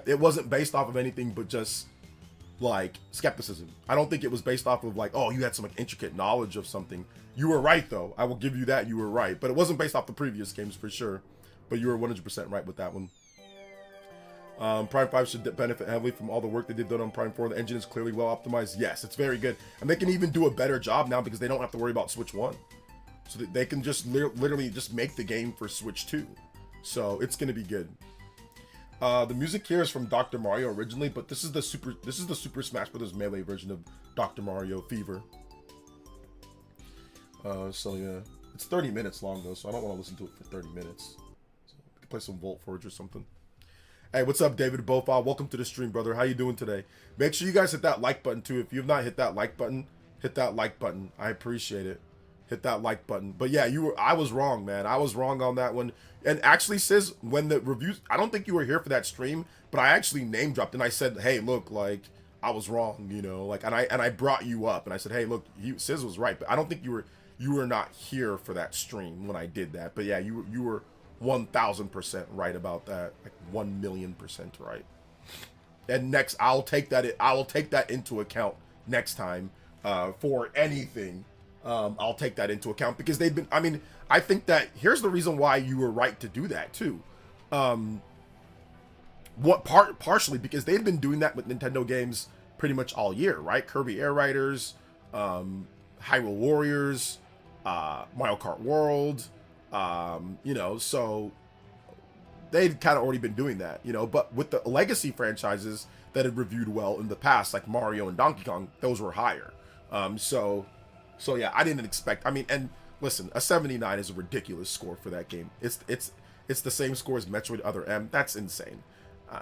it wasn't based off of anything but just like skepticism. I don't think it was based off of like, oh, you had some like intricate knowledge of something. You were right though. I will give you that. You were right, but it wasn't based off the previous games for sure. But you were 100% right with that one. Prime 5 should benefit heavily from all the work they did done on Prime 4. The engine is clearly well optimized. Yes, it's very good. And they can even do a better job now because they don't have to worry about Switch 1. So they can just literally just make the game for Switch 2. So it's going to be good. The music here is from Dr. Mario originally, but this is the Super Smash Bros. Melee version of Dr. Mario Fever. So yeah, it's 30 minutes long though, so I don't want to listen to it for 30 minutes. So we can play some Volt Forge or something. Hey, what's up, David Bofal? Welcome to the stream, brother. How you doing today? Make sure you guys hit that like button too. If you have not hit that like button, hit that like button. I appreciate it. hit that like button. But yeah, I was wrong, man. I was wrong on that one. And actually, Sis, when the reviews, I don't think you were here for that stream, but I actually name dropped and I said, hey, look, like, I was wrong, you know, like, and I brought you up and I said, hey, look, Sis was right, but I don't think you were not here for that stream when I did that. But yeah, you were 1,000% right about that, like 1,000,000% right. And next, I will take that into account next time for anything. I'll take that into account because they've been. I mean, I think that here's the reason why you were right to do that too. Partially because they've been doing that with Nintendo games pretty much all year, right? Kirby Air Riders, Hyrule Warriors, Mario Kart World, you know, so they've kind of already been doing that, you know, but with the legacy franchises that had reviewed well in the past, like Mario and Donkey Kong, those were higher. So yeah, I didn't expect, I mean, and listen, a 79 is a ridiculous score for that game. It's the same score as Metroid Other M. That's insane.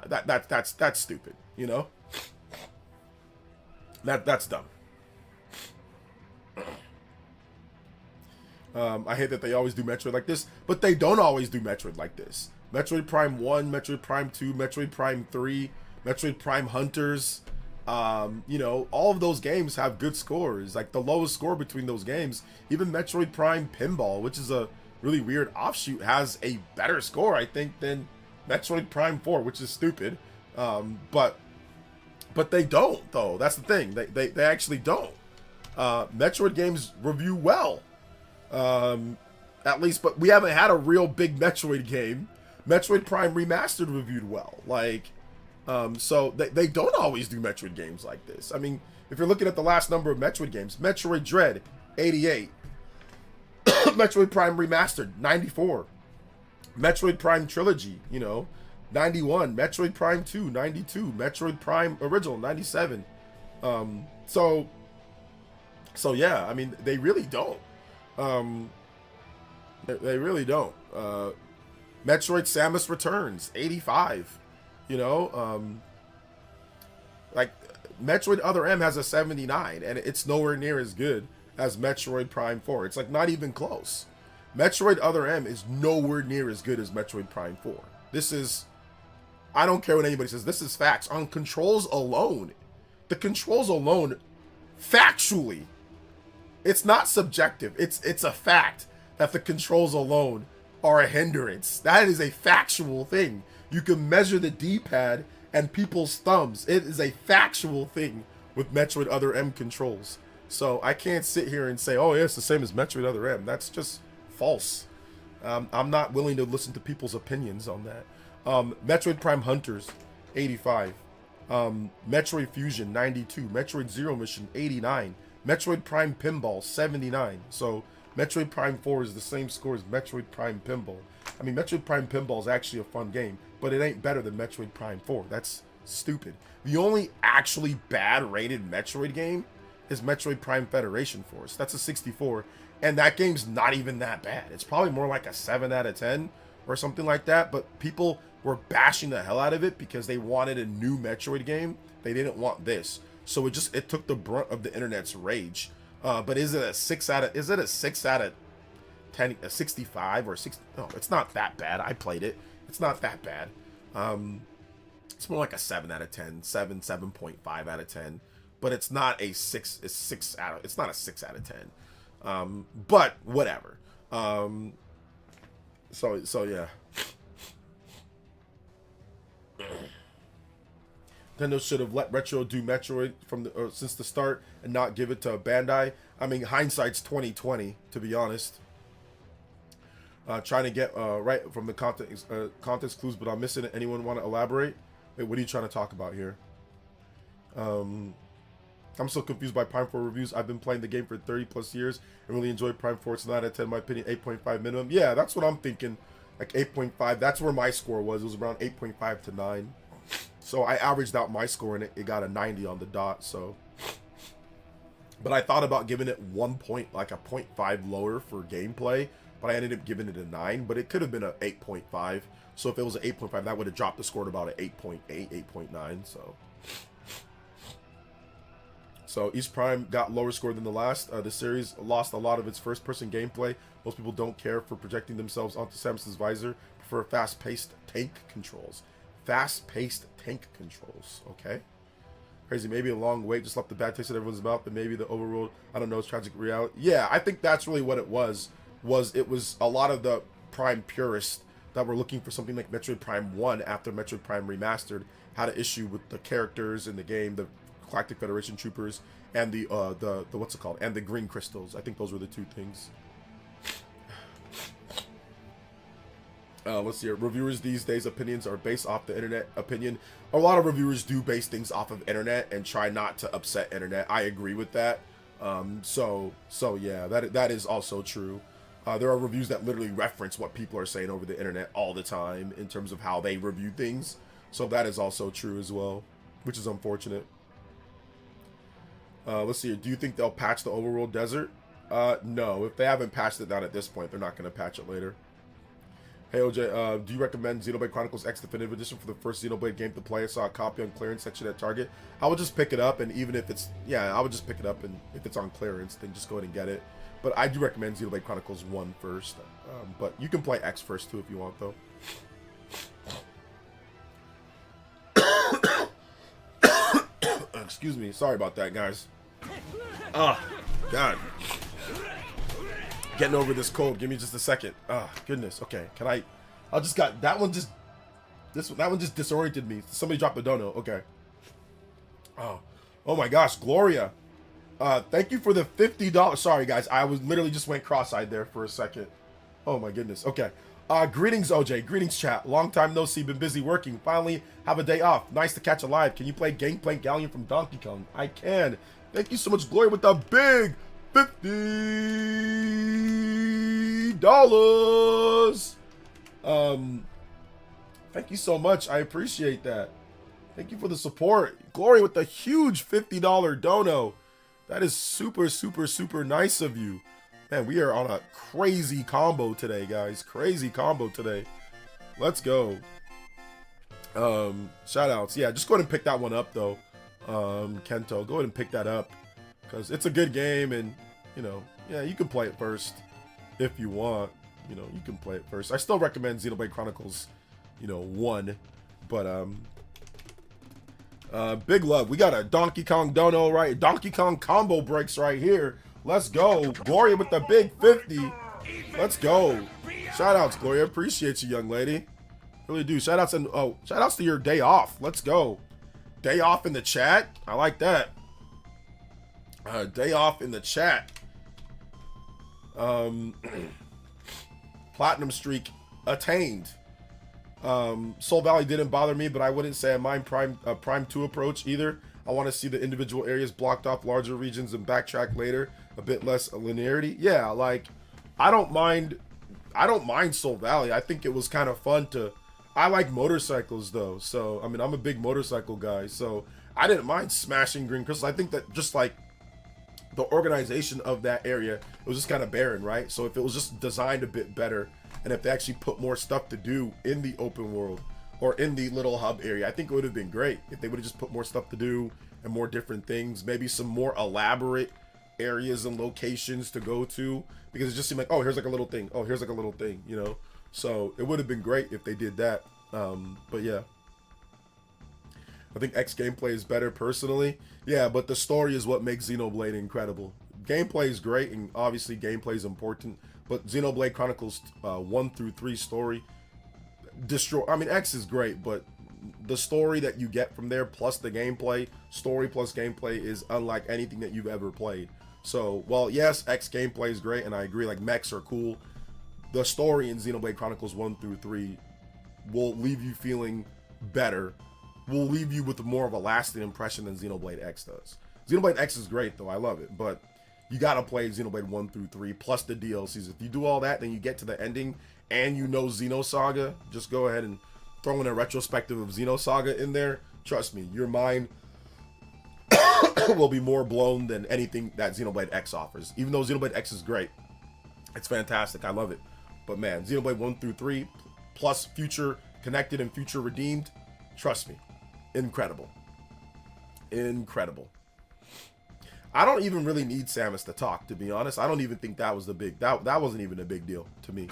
That's stupid, you know? That's dumb. I hate that they always do Metroid like this, but they don't always do Metroid like this. Metroid Prime 1, Metroid Prime 2, Metroid Prime 3, Metroid Prime Hunters, you know, all of those games have good scores. Like the lowest score between those games, even Metroid Prime Pinball, which is a really weird offshoot, has a better score, I think, than Metroid Prime 4, which is stupid. But they don't, though. That's the thing. They actually don't. Metroid games review well. At least, but we haven't had a real big Metroid game. Metroid Prime Remastered reviewed well. Like, so they don't always do Metroid games like this. I mean, if you're looking at the last number of Metroid games, Metroid Dread, 88. Metroid Prime Remastered, 94. Metroid Prime Trilogy, you know, 91. Metroid Prime 2, 92. Metroid Prime Original, 97. So yeah, I mean, they really don't. They really don't. Metroid Samus Returns, 85. You know, like Metroid Other M has a 79, and it's nowhere near as good as Metroid Prime 4. It's like not even close. Metroid Other M is nowhere near as good as Metroid Prime 4. This is, I don't care what anybody says, this is facts. On controls alone, the controls alone, factually, it's not subjective. It's a fact that the controls alone are a hindrance. That is a factual thing. You can measure the D-pad and people's thumbs. It is a factual thing with Metroid Other M controls. So I can't sit here and say, oh yeah, it's the same as Metroid Other M. That's just false. I'm not willing to listen to people's opinions on that. Metroid Prime Hunters, 85. Metroid Fusion, 92. Metroid Zero Mission, 89. Metroid Prime Pinball, 79. So Metroid Prime 4 is the same score as Metroid Prime Pinball. I mean, Metroid Prime Pinball is actually a fun game, but it ain't better than Metroid Prime 4. That's stupid. The only actually bad rated Metroid game is Metroid Prime Federation Force. That's a 64, and that game's not even that bad. It's probably more like a 7 out of 10 or something like that, but people were bashing the hell out of it because they wanted a new Metroid game. They didn't want this. So it took the brunt of the internet's rage. But is it a 6 out of 10, a 65 or 60? No, it's not that bad. I played it. It's not that bad. It's more like a 7 out of 10, 7.5 out of 10. But it's not a 6. It's not a 6 out of 10. But whatever. So yeah. Nintendo should have let Retro do Metroid since the start and not give it to Bandai. I mean, hindsight's 2020, to be honest. Trying to get right from the context clues, but I'm missing it. Anyone want to elaborate? Wait, what are you trying to talk about here? I'm so confused by Prime 4 reviews. I've been playing the game for 30 plus years and really enjoyed Prime 4. It's 9 out of 10 in my opinion, 8.5 minimum. Yeah, that's what I'm thinking. Like 8.5. That's where my score was. It was around 8.5 to 9. So I averaged out my score and it got a 90 on the dot. So, but I thought about giving it 1 point, like a 0.5 lower for gameplay, but I ended up giving it a 9. But it could have been a 8.5. So if it was an 8.5, that would have dropped the score to about an 8.8, 8.9. So each Prime got lower score than the last. The series lost a lot of its first-person gameplay. Most people don't care for projecting themselves onto Samus's visor. Prefer fast-paced tank controls. Fast-paced tank controls. Okay. Crazy. Maybe a long wait just left the bad taste in everyone's mouth, but maybe the overworld, I don't know, it's tragic reality. Yeah, I think that's really what it was. It was a lot of the Prime purists that were looking for something like Metroid Prime 1 after Metroid Prime Remastered had an issue with the characters in the game, the Galactic Federation troopers, and the what's it called, and the green crystals. I think those were the two things. Let's see here. Reviewers these days' opinions are based off the internet opinion. A lot of reviewers do base things off of internet and try not to upset internet. I agree with that. So yeah, that is also true. There are reviews that literally reference what people are saying over the internet all the time in terms of how they review things. So that is also true as well, which is unfortunate. Let's see here. Do you think they'll patch the overworld desert? No. If they haven't patched it down at this point, they're not going to patch it later. Hey OJ, do you recommend Xenoblade Chronicles X Definitive Edition for the first Xenoblade game to play? I saw a copy on clearance section at Target. I would just pick it up, and even if it's, yeah, I would just pick it up, and if it's on clearance, then just go ahead and get it. But I do recommend Xenoblade Chronicles 1 first. But you can play X first too if you want, though. Excuse me. Sorry about that, guys. Oh, God. Getting over this cold. Give me just a second. Ah, goodness. Okay. Can I just got that one just that one just disoriented me. Somebody dropped a dono. Okay. Oh my gosh, Gloria. Thank you for the $50. Sorry guys. I was literally just went cross-eyed there for a second. Oh my goodness. Okay. Greetings OJ. Greetings chat. Long time no see. Been busy working. Finally have a day off. Nice to catch a live. Can you play Gangplank Galleon from Donkey Kong? I can. Thank you so much, Gloria, with the big $50. Thank you so much. I appreciate that. Thank you for the support. Gloria with the huge $50 dono. That is super, super, super nice of you. Man, we are on a crazy combo today, guys. Crazy combo today. Let's go. Shout outs. Yeah, just go ahead and pick that one up though. Kento, go ahead and pick that up. Because it's a good game, and you know, yeah, you can play it first if you want. You know, you can play it first. I still recommend Xenoblade Chronicles, 1. But big love. We got a Donkey Kong dono, right? Donkey Kong combo breaks right here. Let's go. Gloria with the big 50. Let's go. Shout outs, Gloria. Appreciate you, young lady. Really do. Shout outs and shout outs to your day off. Let's go. Day off in the chat. I like that. Day off in the chat. Platinum streak attained. Soul Valley didn't bother me, but I wouldn't say I mind Prime 2 approach either. I want to see the individual areas blocked off, larger regions, and backtrack later. A bit less linearity. Yeah, like I don't mind Soul Valley. I think it was kind of fun to. I like motorcycles though, so I mean I'm a big motorcycle guy, so I didn't mind smashing green crystals. I think that just like the organization of that area, it was just kind of barren, right? So if it was just designed a bit better, and if they actually put more stuff to do in the open world or in the little hub area, I think it would have been great if they would have just put more stuff to do and more different things, maybe some more elaborate areas and locations to go to, because it just seemed like, oh, here's like a little thing, oh, here's like a little thing, so it would have been great if they did that. But yeah, I think X gameplay is better personally. Yeah, but the story is what makes Xenoblade incredible. Gameplay is great, and obviously gameplay is important, but Xenoblade Chronicles 1 through 3 story X is great, but the story that you get from there plus the gameplay, story plus gameplay, is unlike anything that you've ever played. So, well, yes, X gameplay is great, and I agree, like, mechs are cool. The story in Xenoblade Chronicles 1 through 3 will leave you feeling better, will leave you with more of a lasting impression than Xenoblade X does. Xenoblade X is great, though, I love it, but you gotta play Xenoblade 1 through 3, plus the DLCs. If you do all that, then you get to the ending, and Xenosaga, just go ahead and throw in a retrospective of Xenosaga in there. Trust me, your mind will be more blown than anything that Xenoblade X offers. Even though Xenoblade X is great, it's fantastic, I love it. But man, Xenoblade 1 through 3, plus Future Connected and Future Redeemed, trust me, incredible. Incredible. I don't even really need Samus to talk, to be honest. I don't even think that was that wasn't even a big deal to me.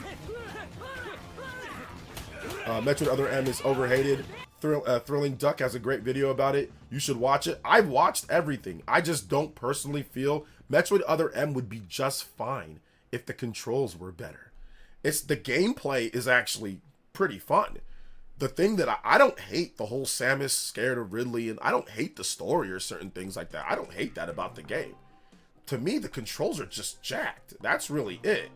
Metroid Other M is overhated. Thrilling Duck has a great video about it. You should watch it. I've watched everything. I just don't personally feel Metroid Other M would be just fine if the controls were better. The gameplay is actually pretty fun. The thing that I don't hate the whole Samus scared of Ridley, and I don't hate the story or certain things like that. I don't hate that about the game. To me, the controls are just jacked. That's really it.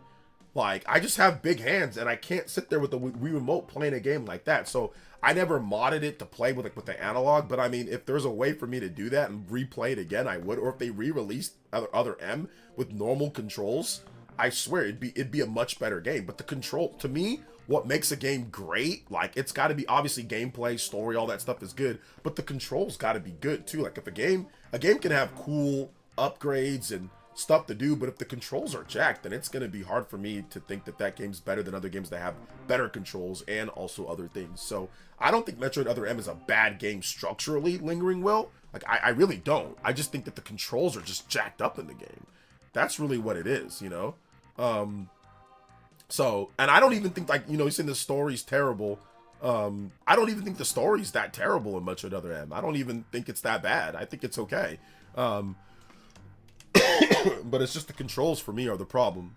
Like, I just have big hands, and I can't sit there with the Wii Remote playing a game like that. So I never modded it to play with the analog. But I mean, if there's a way for me to do that and replay it again, I would. Or if they re-released Other M with normal controls, I swear it'd be a much better game. But the control, to me, what makes a game great, like, it's got to be obviously gameplay, story, all that stuff is good, but the controls got to be good too. Like, if a game can have cool upgrades and stuff to do, but if the controls are jacked, then it's going to be hard for me to think that game's better than other games that have better controls and also other things. So I don't think Metroid Other M is a bad game structurally, Lingering Will. Like, I really don't. I just think that the controls are just jacked up in the game. That's really what it is, you know? So, and I don't even think, like, you know, he's saying the story's terrible. I don't even think the story's that terrible in Metroid Other M. I don't even think it's that bad. I think it's okay. But it's just the controls for me are the problem.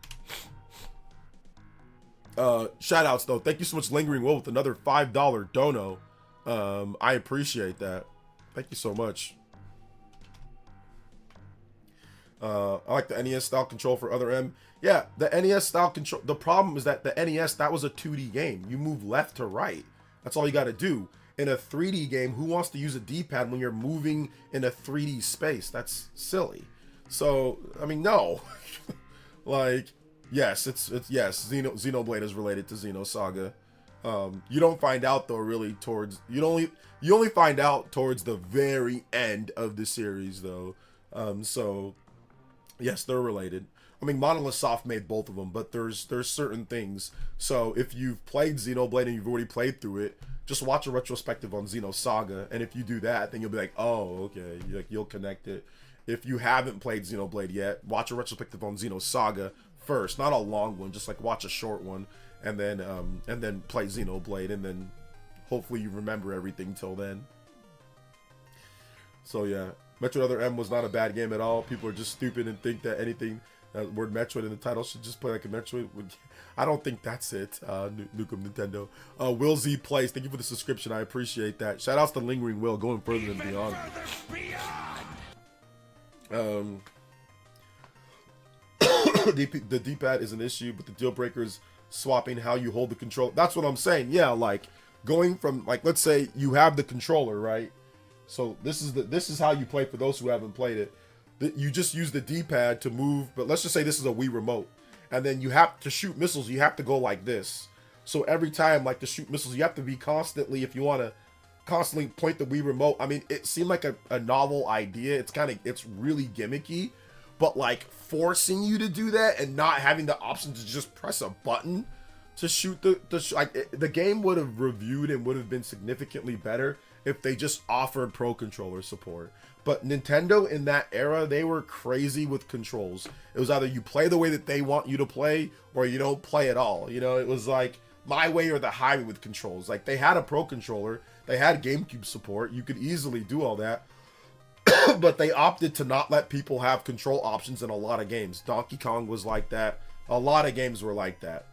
Shout outs though. Thank you so much, Lingering Will, with another $5 dono. I appreciate that. Thank you so much. I like the NES style control for Other M. Yeah, the NES style control. The problem is that the NES, that was a 2D game. You move left to right. That's all you got to do. In a 3D game, who wants to use a D-pad when you're moving in a 3D space? That's silly. So, I mean, no. Like, yes, yes, Xenoblade is related to Xenosaga. You don't find out though really towards you only find out towards the very end of the series though. So yes, they're related. I mean, Monolith Soft made both of them, but there's certain things. So if you've played Xenoblade and you've already played through it, just watch a retrospective on Xenosaga, and if you do that, then you'll be like, oh, okay, you'll connect it. If you haven't played Xenoblade yet, watch a retrospective on Xenosaga first, not a long one, just like watch a short one, and then play Xenoblade, and then hopefully you remember everything till then. So yeah, Metroid Other M was not a bad game at all. People are just stupid and think that anything word Metroid in the title should just play like a Metroid. I don't think that's it. Nukem Nintendo. Will Z Plays, thank you for the subscription. I appreciate that. Shout outs to Lingering Will, going further than beyond. The D-pad is an issue, but the deal breaker is swapping how you hold the control. That's what I'm saying. Yeah, like going from, like, let's say you have the controller, right? So this is how you play for those who haven't played it. You just use the D-pad to move, but let's just say this is a Wii remote, and then you have to shoot missiles. You have to go like this. So every time, like, to shoot missiles, you have to be constantly, if you want to constantly point the Wii remote. I mean, it seemed like a novel idea. It's really gimmicky, but like forcing you to do that and not having the option to just press a button to shoot the game would have reviewed and would have been significantly better if they just offered pro controller support. But Nintendo in that era, they were crazy with controls. It was either you play the way that they want you to play or you don't play at all. You know, it was like my way or the highway with controls. Like, they had a pro controller, they had GameCube support, you could easily do all that. But they opted to not let people have control options in a lot of games. Donkey Kong was like that. A lot of games were like that,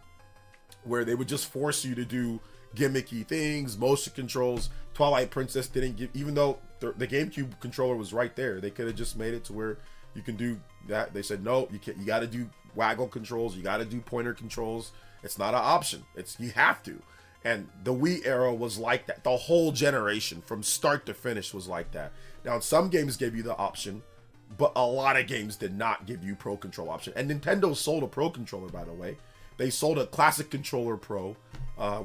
where they would just force you to do gimmicky things, motion controls. Twilight Princess didn't give, even though the GameCube controller was right there, they could have just made it to where you can do that. They said, no, you can't. You got to do waggle controls. You got to do pointer controls. It's not an option. You have to. And the Wii era was like that. The whole generation from start to finish was like that. Now, some games gave you the option, but a lot of games did not give you pro control option. And Nintendo sold a pro controller, by the way. They sold a classic controller pro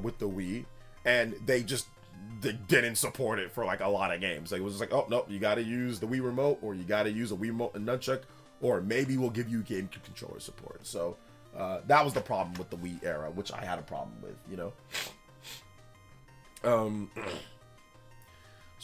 with the Wii, and they didn't support it for like a lot of games. Like, it was just like, oh no, you got to use the Wii remote, or you got to use a Wii remote and nunchuck, or maybe we'll give you GameCube controller support. So that was the problem with the Wii era, which I had a problem with, you know.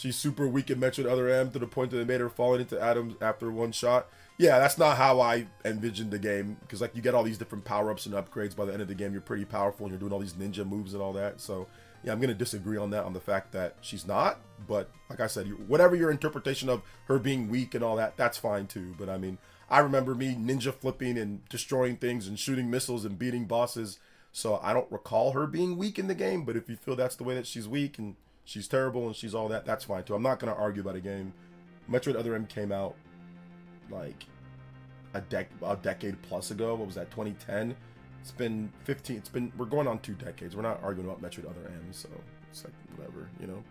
she's super weak in Metroid Other M to the point that they made her falling into atoms after one shot. Yeah, that's not how I envisioned the game, because like you get all these different power-ups and upgrades by the end of the game. You're pretty powerful and you're doing all these ninja moves and all that. So yeah, I'm gonna disagree on that, on the fact that she's not. But like I said, whatever your interpretation of her being weak and all that, that's fine too. But I mean, I remember me ninja flipping and destroying things and shooting missiles and beating bosses. So I don't recall her being weak in the game. But if you feel that's the way that she's weak and she's terrible and she's all that, that's fine too. I'm not gonna argue about a game. Metroid Other M came out like a decade plus ago. What was that, 2010? It's been 15, we're going on 2 decades. We're not arguing about Metroid Other M, so it's like whatever, you know.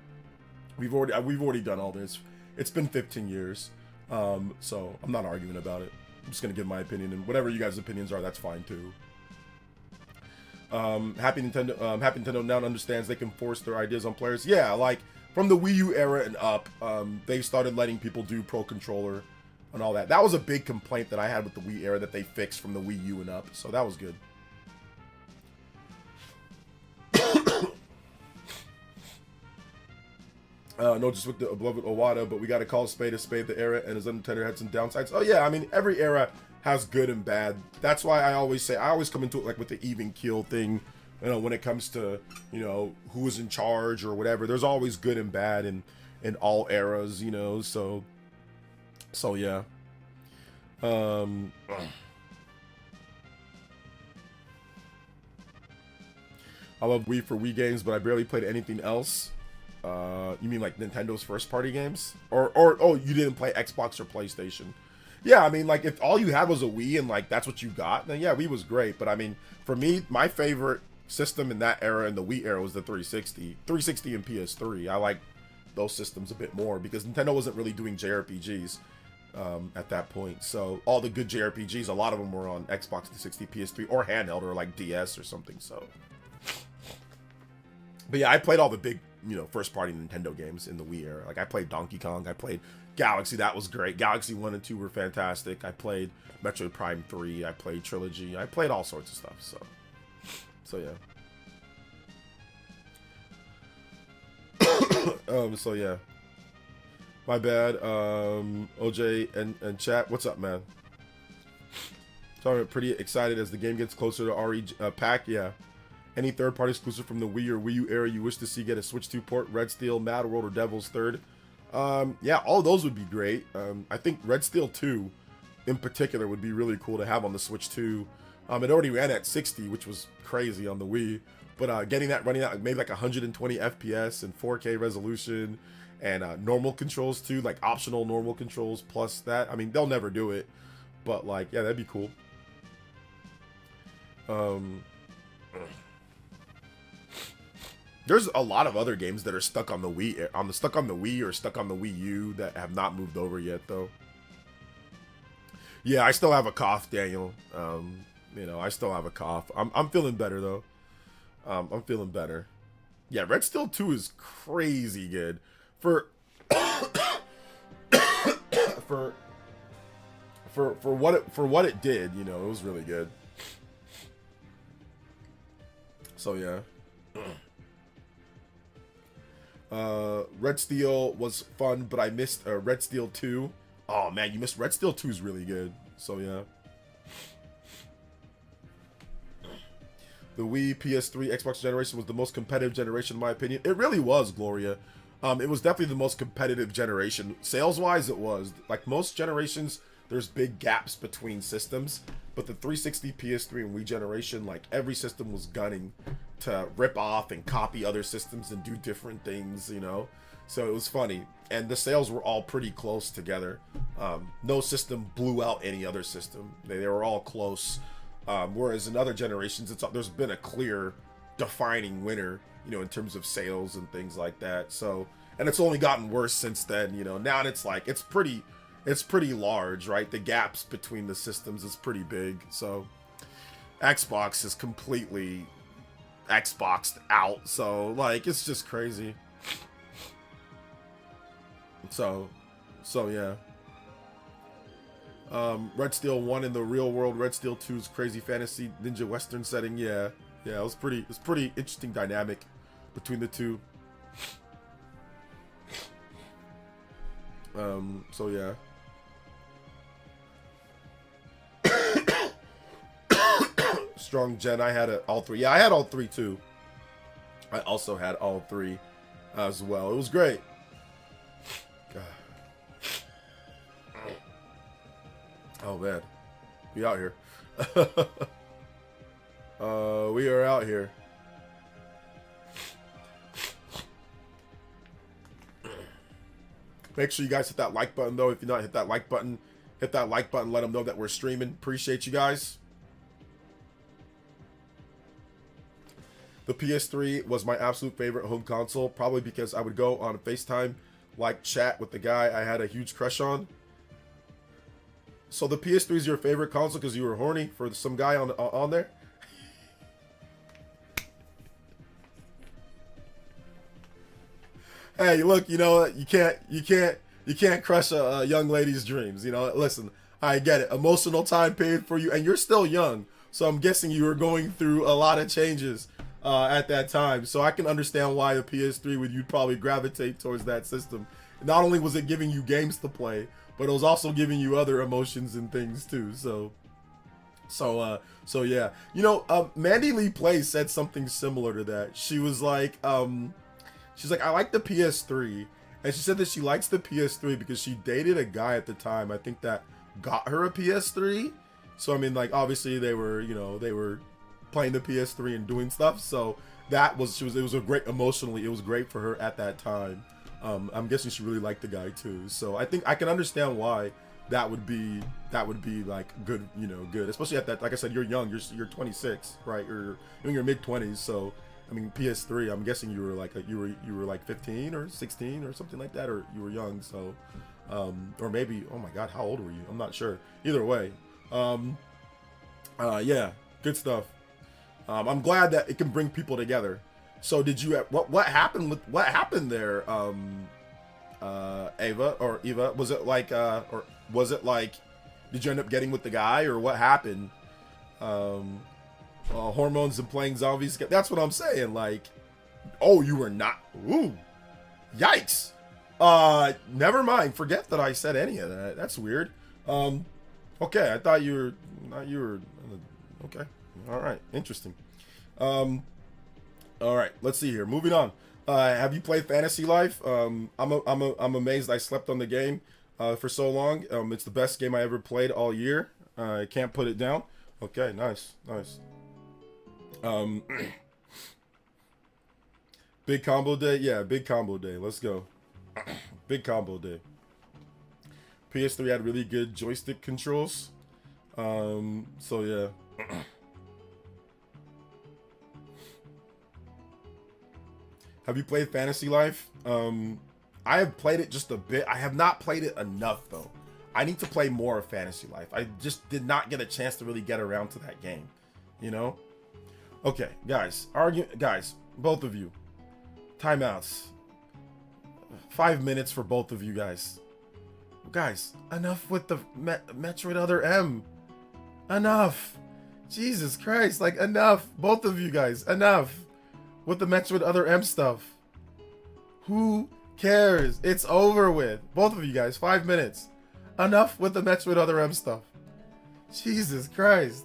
We've already done all this. It's been 15 years. So I'm not arguing about it. I'm just gonna give my opinion, and whatever you guys' opinions are, that's fine too. Happy Nintendo now understands they can force their ideas on players. Yeah, like from the Wii U era and up, they started letting people do Pro Controller and all that. That was a big complaint that I had with the Wii era that they fixed from the Wii U and up. So that was good. No, just with the beloved Owada, but we got to call a spade. The era and his Nintendo had some downsides. Oh yeah, I mean every era has good and bad. That's why I always say, I always come into it like with the even keel thing. You know, when it comes to, you know, who is in charge or whatever, there's always good and bad in all eras, you know. So yeah. I love Wii for Wii games, but I barely played anything else. You mean like Nintendo's first party games? Or oh, you didn't play Xbox or PlayStation? Yeah, I mean, like, if all you had was a Wii and like that's what you got, then yeah, Wii was great. But I mean, for me, my favorite system in that era, in the Wii era, was the 360 and PS3. I like those systems a bit more because Nintendo wasn't really doing JRPGs at that point. So all the good JRPGs, a lot of them were on Xbox 360, PS3, or handheld, or like DS or something. So, but yeah, I played all the big, you know, first party Nintendo games in the Wii era. Like I played Donkey Kong, I played Galaxy, that was great. Galaxy 1 and 2 were fantastic. I played Metroid Prime 3, I played Trilogy, I played all sorts of stuff. So yeah. So yeah. My bad. OJ and chat, what's up, man? So I'm pretty excited as the game gets closer to RE pack. Yeah. Any third-party exclusive from the Wii or Wii U era you wish to see get a Switch 2 port? Red Steel, Mad World, or Devil's Third? Yeah, all those would be great. I think Red Steel 2 in particular would be really cool to have on the Switch 2. It already ran at 60, which was crazy on the Wii. But getting that running at maybe like 120 FPS and 4K resolution and normal controls too, like optional normal controls plus that. I mean, they'll never do it, but like, yeah, that'd be cool. There's a lot of other games that are stuck on the Wii, stuck on the Wii or stuck on the Wii U that have not moved over yet, though. Yeah, I still have a cough, Daniel. You know, I still have a cough. I'm feeling better though. I'm feeling better. Yeah, Red Steel 2 is crazy good for what it did. You know, it was really good. So yeah. Red Steel was fun, but I missed Red Steel 2. Oh man, you missed Red Steel 2 is really good. So yeah. The Wii, PS3, Xbox generation was the most competitive generation in my opinion. It really was, Gloria. It was definitely the most competitive generation. Sales-wise, it was. Like most generations, there's big gaps between systems. But the 360, PS3, and Wii generation, like every system was gunning to rip off and copy other systems and do different things, you know? So it was funny. And the sales were all pretty close together. No system blew out any other system. They were all close. Whereas in other generations, there's been a clear defining winner, you know, in terms of sales and things like that. So, and it's only gotten worse since then, you know. Now it's like, it's pretty large, right? The gaps between the systems is pretty big. So Xbox is completely Xboxed out. So like, it's just crazy. So yeah. Red Steel 1 in the real world, Red Steel 2's crazy fantasy ninja western setting. Yeah, it was pretty interesting dynamic between the two. So yeah. Strong Gen, I had all three. Yeah, I had all three too. I also had all three as well. It was great. God. Oh man, we out here. We are out here. Make sure you guys hit that like button though. If you're not, hit that like button. Hit that like button. Let them know that we're streaming. Appreciate you guys. The PS3 was my absolute favorite home console, probably because I would go on FaceTime, like chat with the guy I had a huge crush on. So the PS3 is your favorite console because you were horny for some guy on there? Hey, look, you know you can't crush a young lady's dreams. You know, listen, I get it. Emotional time period for you, and you're still young, so I'm guessing you were going through a lot of changes at that time. So I can understand why the PS3 you'd probably gravitate towards that system. Not only was it giving you games to play, but it was also giving you other emotions and things too. So yeah. You know, Mandy Lee Play said something similar to that. She was like, she's like, I like the PS3. And she said that she likes the PS3 because she dated a guy at the time, I think, that got her a PS3. So, I mean, like, obviously they were, you know, they were playing the PS3 and doing stuff. So it was a great, emotionally, it was great for her at that time. I'm guessing she really liked the guy too. So I think I can understand why that would be like good, you know, good. Especially at that, like I said, you're young, you're 26, right? You're in your mid 20s. So I mean, PS3, I'm guessing you were like you were like 15 or 16 or something like that, or you were young. So or maybe, oh my God, how old were you? I'm not sure. Either way, yeah, good stuff. I'm glad that it can bring people together. So did you, what happened there, Ava or Eva? Was it like, or was it like, did you end up getting with the guy, or what happened? Hormones and playing zombies. That's what I'm saying. Like, oh, you were not. Ooh, yikes. Never mind. Forget that I said any of that. That's weird. Okay, I thought you were. Okay, all right, interesting. All right, let's see here. Moving on. Have you played Fantasy Life? I'm amazed I slept on the game for so long. It's the best game I ever played all year. I can't put it down. Okay, nice. Big combo day? Yeah, big combo day. Let's go. Big combo day. PS3 had really good joystick controls. So yeah. Have you played Fantasy Life? I have played it just a bit. I have not played it enough though. I need to play more of Fantasy Life. I just did not get a chance to really get around to that game, you know? Okay, guys, both of you. Timeouts. 5 minutes for both of you guys. Guys, enough with the Metroid Other M. Enough. Jesus Christ, like enough. Both of you guys, enough with the Metroid Other M stuff. Who cares? It's over with. Both of you guys, 5 minutes. Enough with the Metroid Other M stuff. Jesus Christ.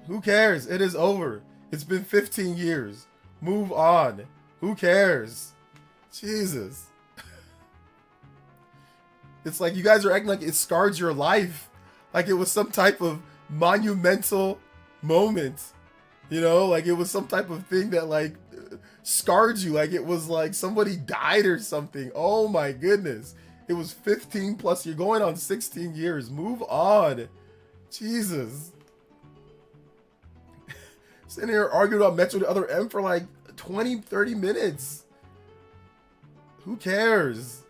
Who cares? It is over. It's been 15 years. Move on. Who cares? Jesus. It's like you guys are acting like it scarred your life. Like it was some type of monumental moment. You know, like it was some type of thing that like scarred you. Like it was like somebody died or something. Oh my goodness. It was 15 plus. You're going on 16 years. Move on. Jesus. Sitting here arguing about Metroid Other M for like 20, 30 minutes. Who cares?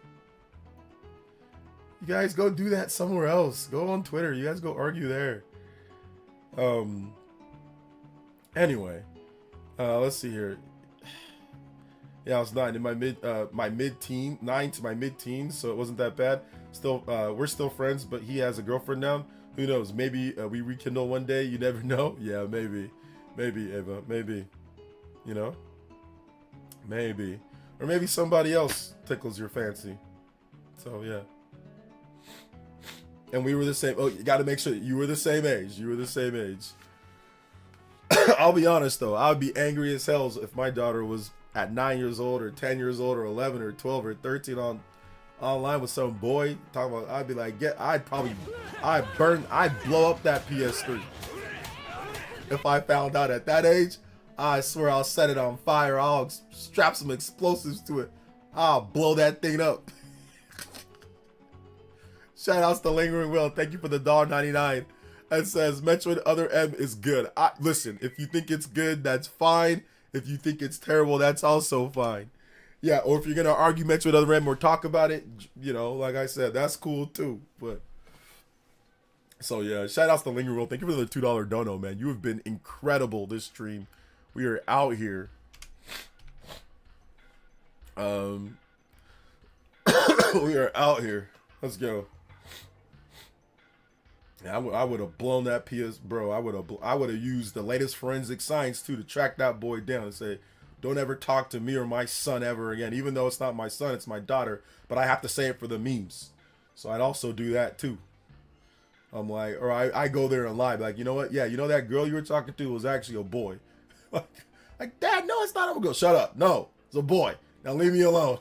You guys go do that somewhere else. Go on Twitter. You guys go argue there. Anyway, let's see here. Yeah, I was 9 in my mid-teen, 9 to my mid-teens, so it wasn't that bad. Still, we're still friends, but he has a girlfriend now. Who knows? Maybe we rekindle one day. You never know. Yeah, maybe, Ava, maybe. You know, maybe, or maybe somebody else tickles your fancy. So yeah. And we were the same. Oh, you got to make sure you were the same age. You were the same age. I'll be honest though, I would be angry as hell if my daughter was at 9 years old or 10 years old or 11 or 12 or 13 online with some boy talking about. I'd be like, I'd blow up that PS3 if I found out at that age. I swear I'll set it on fire. I'll strap some explosives to it. I'll blow that thing up. Shout outs to Lingering Will. Thank you for the $1.99. It says Metroid Other M is good. Listen, if you think it's good, that's fine. If you think it's terrible, that's also fine. Yeah, or if you're gonna argue Metroid Other M or talk about it, you know, like I said, that's cool too. But so yeah, shout outs to Lingering Will. Thank you for the $2 dono, man. You have been incredible this stream. We are out here. We are out here. Let's go. Yeah, I would have blown that PS, bro. I would have used the latest forensic science too to track that boy down and say, don't ever talk to me or my son ever again. Even though it's not my son, it's my daughter. But I have to say it for the memes. So I'd also do that too. I'm like, or I go there and lie, like, you know what? Yeah, you know that girl you were talking to was actually a boy. Like, Dad, no, it's not. I'm gonna go. Shut up. No, it's a boy. Now leave me alone.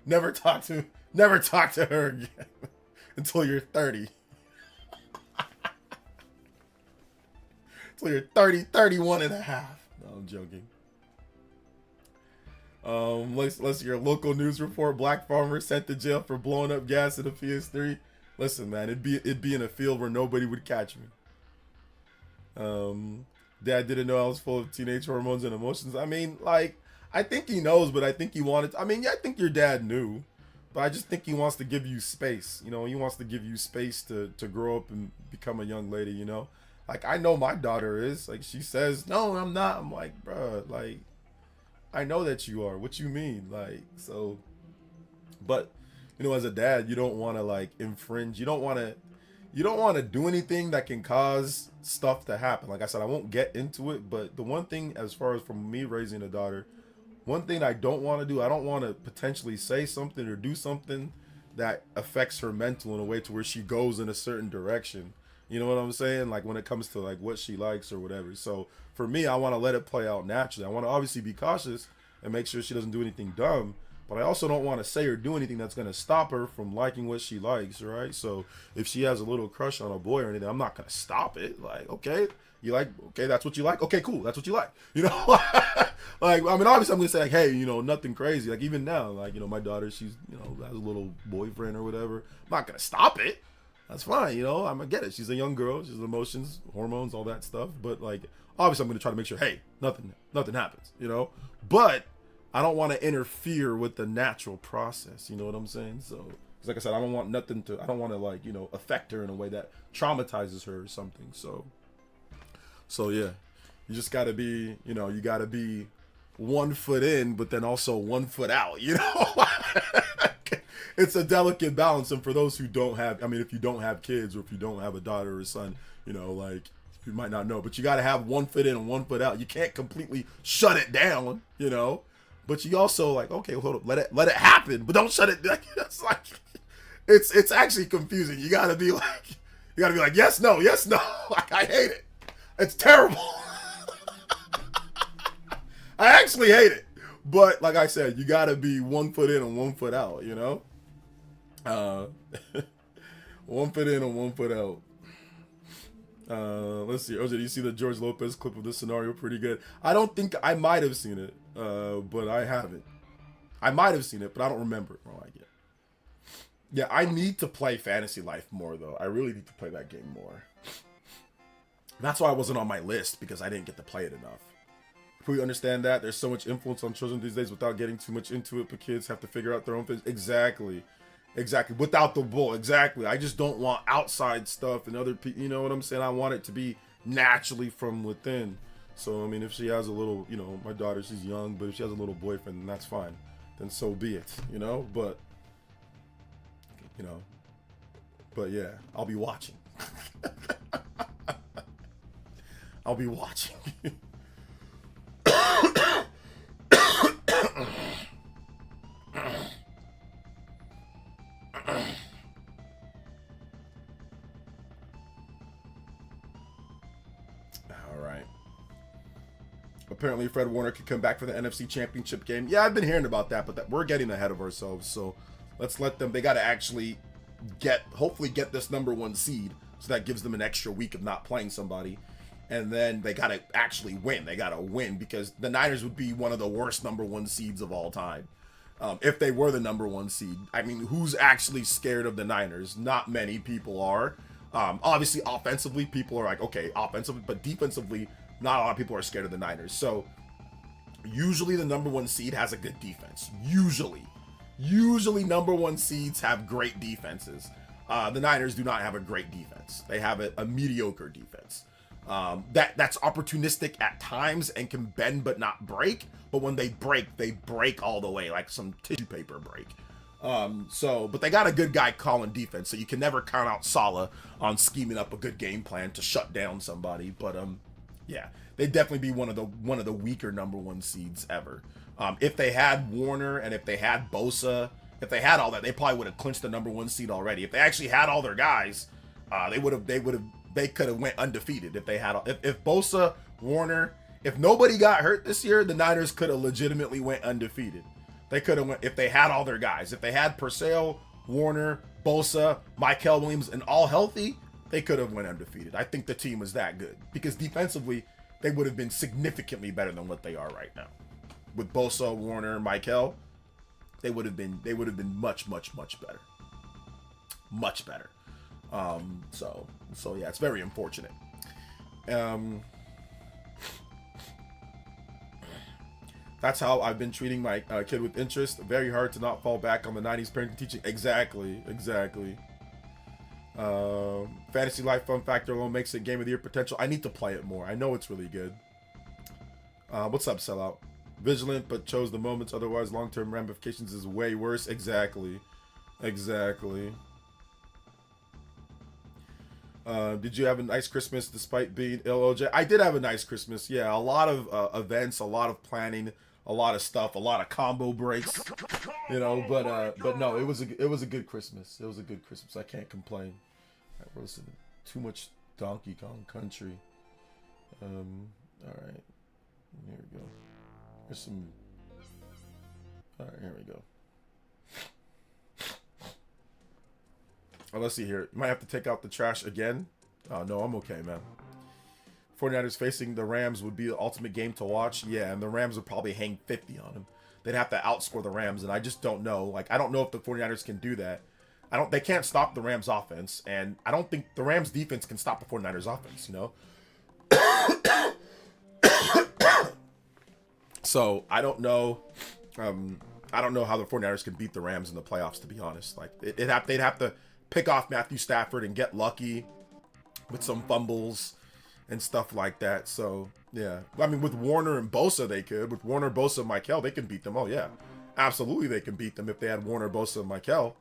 Never talk to her again until you're 30. Until you're 30, 31 and a half. No, I'm joking. Let's see your local news report. Black farmer sent to jail for blowing up gas in a PS3. Listen, man, it'd be in a field where nobody would catch me. Dad didn't know I was full of teenage hormones and emotions. I mean, like, I think he knows, but I think he wanted. I mean, yeah, I think your dad knew, but I just think he wants to give you space. You know, he wants to give you space to grow up and become a young lady. You know, like I know my daughter is. Like she says, no, I'm not. I'm like, bruh, like I know that you are. What you mean, like so? But you know, as a dad, you don't want to like infringe. You don't want to do anything that can cause stuff to happen. Like I said, I won't get into it, but the one thing as far as from me raising a daughter, one thing I don't want to do, I don't want to potentially say something or do something that affects her mental in a way to where she goes in a certain direction. You know what I'm saying? Like when it comes to like what she likes or whatever. So for me, I want to let it play out naturally. I want to obviously be cautious and make sure she doesn't do anything dumb. But I also don't want to say or do anything that's going to stop her from liking what she likes, right? So if she has a little crush on a boy or anything, I'm not going to stop it. Like, okay, you like, okay, that's what you like. Okay, cool. That's what you like. You know, like, I mean, obviously I'm going to say like, hey, you know, nothing crazy. Like even now, like, you know, my daughter, she's, you know, has a little boyfriend or whatever. I'm not going to stop it. That's fine. You know, I'm going to get it. She's a young girl. She's emotions, hormones, all that stuff. But like, obviously I'm going to try to make sure, hey, nothing happens, you know, but I don't want to interfere with the natural process. You know what I'm saying? So, cause like I said, I don't want to like, you know, affect her in a way that traumatizes her or something. So yeah, you just gotta be, you know, you gotta be 1 foot in, but then also 1 foot out, you know, it's a delicate balance. And for those who don't have, I mean, if you don't have kids or if you don't have a daughter or a son, you know, like you might not know, but you gotta have 1 foot in and 1 foot out. You can't completely shut it down, you know. But you also like, okay, hold up, let it happen, but don't shut it down. It's like, it's actually confusing. You gotta be like, yes, no. Like, I hate it. It's terrible. I actually hate it. But like I said, you gotta be 1 foot in and 1 foot out, you know? 1 foot in and 1 foot out. Let's see. Oh, did you see the George Lopez clip of this scenario? Pretty good. I don't think I might have seen it, but I haven't. I might have seen it, but I don't remember it more like it. Yeah, I need to play Fantasy Life more, though. I really need to play that game more. That's why I wasn't on my list, because I didn't get to play it enough. We understand that there's so much influence on children these days without getting too much into it, but kids have to figure out their own things. Exactly. Without the bull. Exactly. I just don't want outside stuff and other people. You know what I'm saying? I want it to be naturally from within. So, I mean, if she has a little, you know, my daughter, she's young, but if she has a little boyfriend, then that's fine. Then so be it, you know? But, you know, but yeah, I'll be watching. I'll be watching. Apparently, Fred Warner could come back for the NFC Championship game. Yeah, I've been hearing about that, but we're getting ahead of ourselves. So let's let them. They got to actually hopefully get this #1 seed. So that gives them an extra week of not playing somebody. And then they got to actually win. They got to win because the Niners would be one of the worst #1 seeds of all time. If they were the #1 seed. I mean, who's actually scared of the Niners? Not many people are. Obviously, offensively, people are like, okay, offensively, but defensively, not a lot of people are scared of the Niners. So usually the #1 seed has a good defense. Usually #1 seeds have great defenses. The Niners do not have a great defense. They have a mediocre defense. That's opportunistic at times and can bend but not break. But when they break all the way, like some tissue paper break. But they got a good guy calling defense, so you can never count out Saleh on scheming up a good game plan to shut down somebody. But yeah, they'd definitely be one of the weaker #1 seeds ever. If they had Warner and if they had Bosa, if they had all that, they probably would have clinched the #1 seed already. If they actually had all their guys, they could have went undefeated if they had if Bosa, Warner, if nobody got hurt this year, the Niners could have legitimately went undefeated. They could have went if they had all their guys. If they had Purcell, Warner, Bosa, Michael Williams, and all healthy, they could have went undefeated. I think the team was that good because defensively they would have been significantly better than what they are right now. With Bosa, Warner, Michael, they would have been much better. Much better. So yeah, it's very unfortunate. That's how I've been treating my kid with interest. Very hard to not fall back on the 90s parenting teaching. Exactly. Fantasy Life Fun Factor alone makes it game of the year potential. I need to play it more. I know it's really good. What's up, Sellout? Vigilant, but chose the moments. Otherwise, long-term ramifications is way worse. Exactly. Did you have a nice Christmas despite being ill, OJ? I did have a nice Christmas. Yeah, a lot of events, a lot of planning, a lot of stuff, a lot of combo breaks. You know, but no, it was a good Christmas. It was a good Christmas. I can't complain. I roasted too much Donkey Kong Country. All right, here we go. There's some. All right, here we go. Oh, let's see here. Might have to take out the trash again. No, I'm okay, man. 49ers facing the Rams would be the ultimate game to watch. Yeah, and the Rams would probably hang 50 on them. They'd have to outscore the Rams, and I just don't know. Like, I don't know if the 49ers can do that. They can't stop the Rams offense, and I don't think the Rams defense can stop the 49ers offense, you know? So, I don't know. I don't know how the 49ers can beat the Rams in the playoffs, to be honest. Like, they'd have to pick off Matthew Stafford and get lucky with some fumbles and stuff like that. So, yeah. I mean, with Warner and Bosa, they could. With Warner, Bosa, and Michael, they can beat them. Oh, yeah. Absolutely, they can beat them if they had Warner, Bosa, and Michael.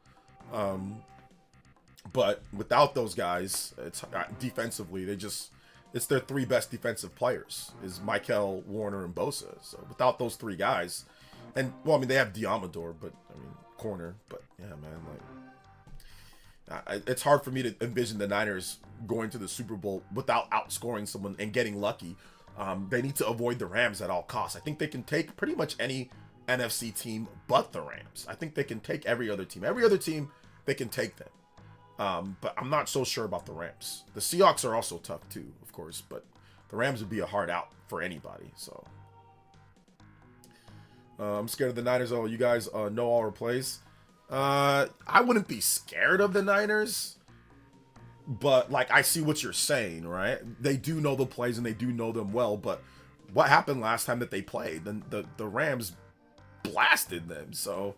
But without those guys, it's defensively, it's their three best defensive players, is Michael, Warner, and Bosa. So, without those three guys, and, well, I mean, they have Diamador, but, I mean, corner. But, yeah, man, like, it's hard for me to envision the Niners going to the Super Bowl without outscoring someone and getting lucky. They need to avoid the Rams at all costs. I think they can take pretty much any NFC team but the Rams. I think they can take every other team. Every other team, they can take them. But I'm not so sure about the Rams. The Seahawks are also tough too, of course, but the Rams would be a hard out for anybody. So I'm scared of the Niners. Oh, you guys know all our plays. I wouldn't be scared of the Niners, but like I see what you're saying, right? They do know the plays and they do know them well, but what happened last time that they played? The Rams blasted them. So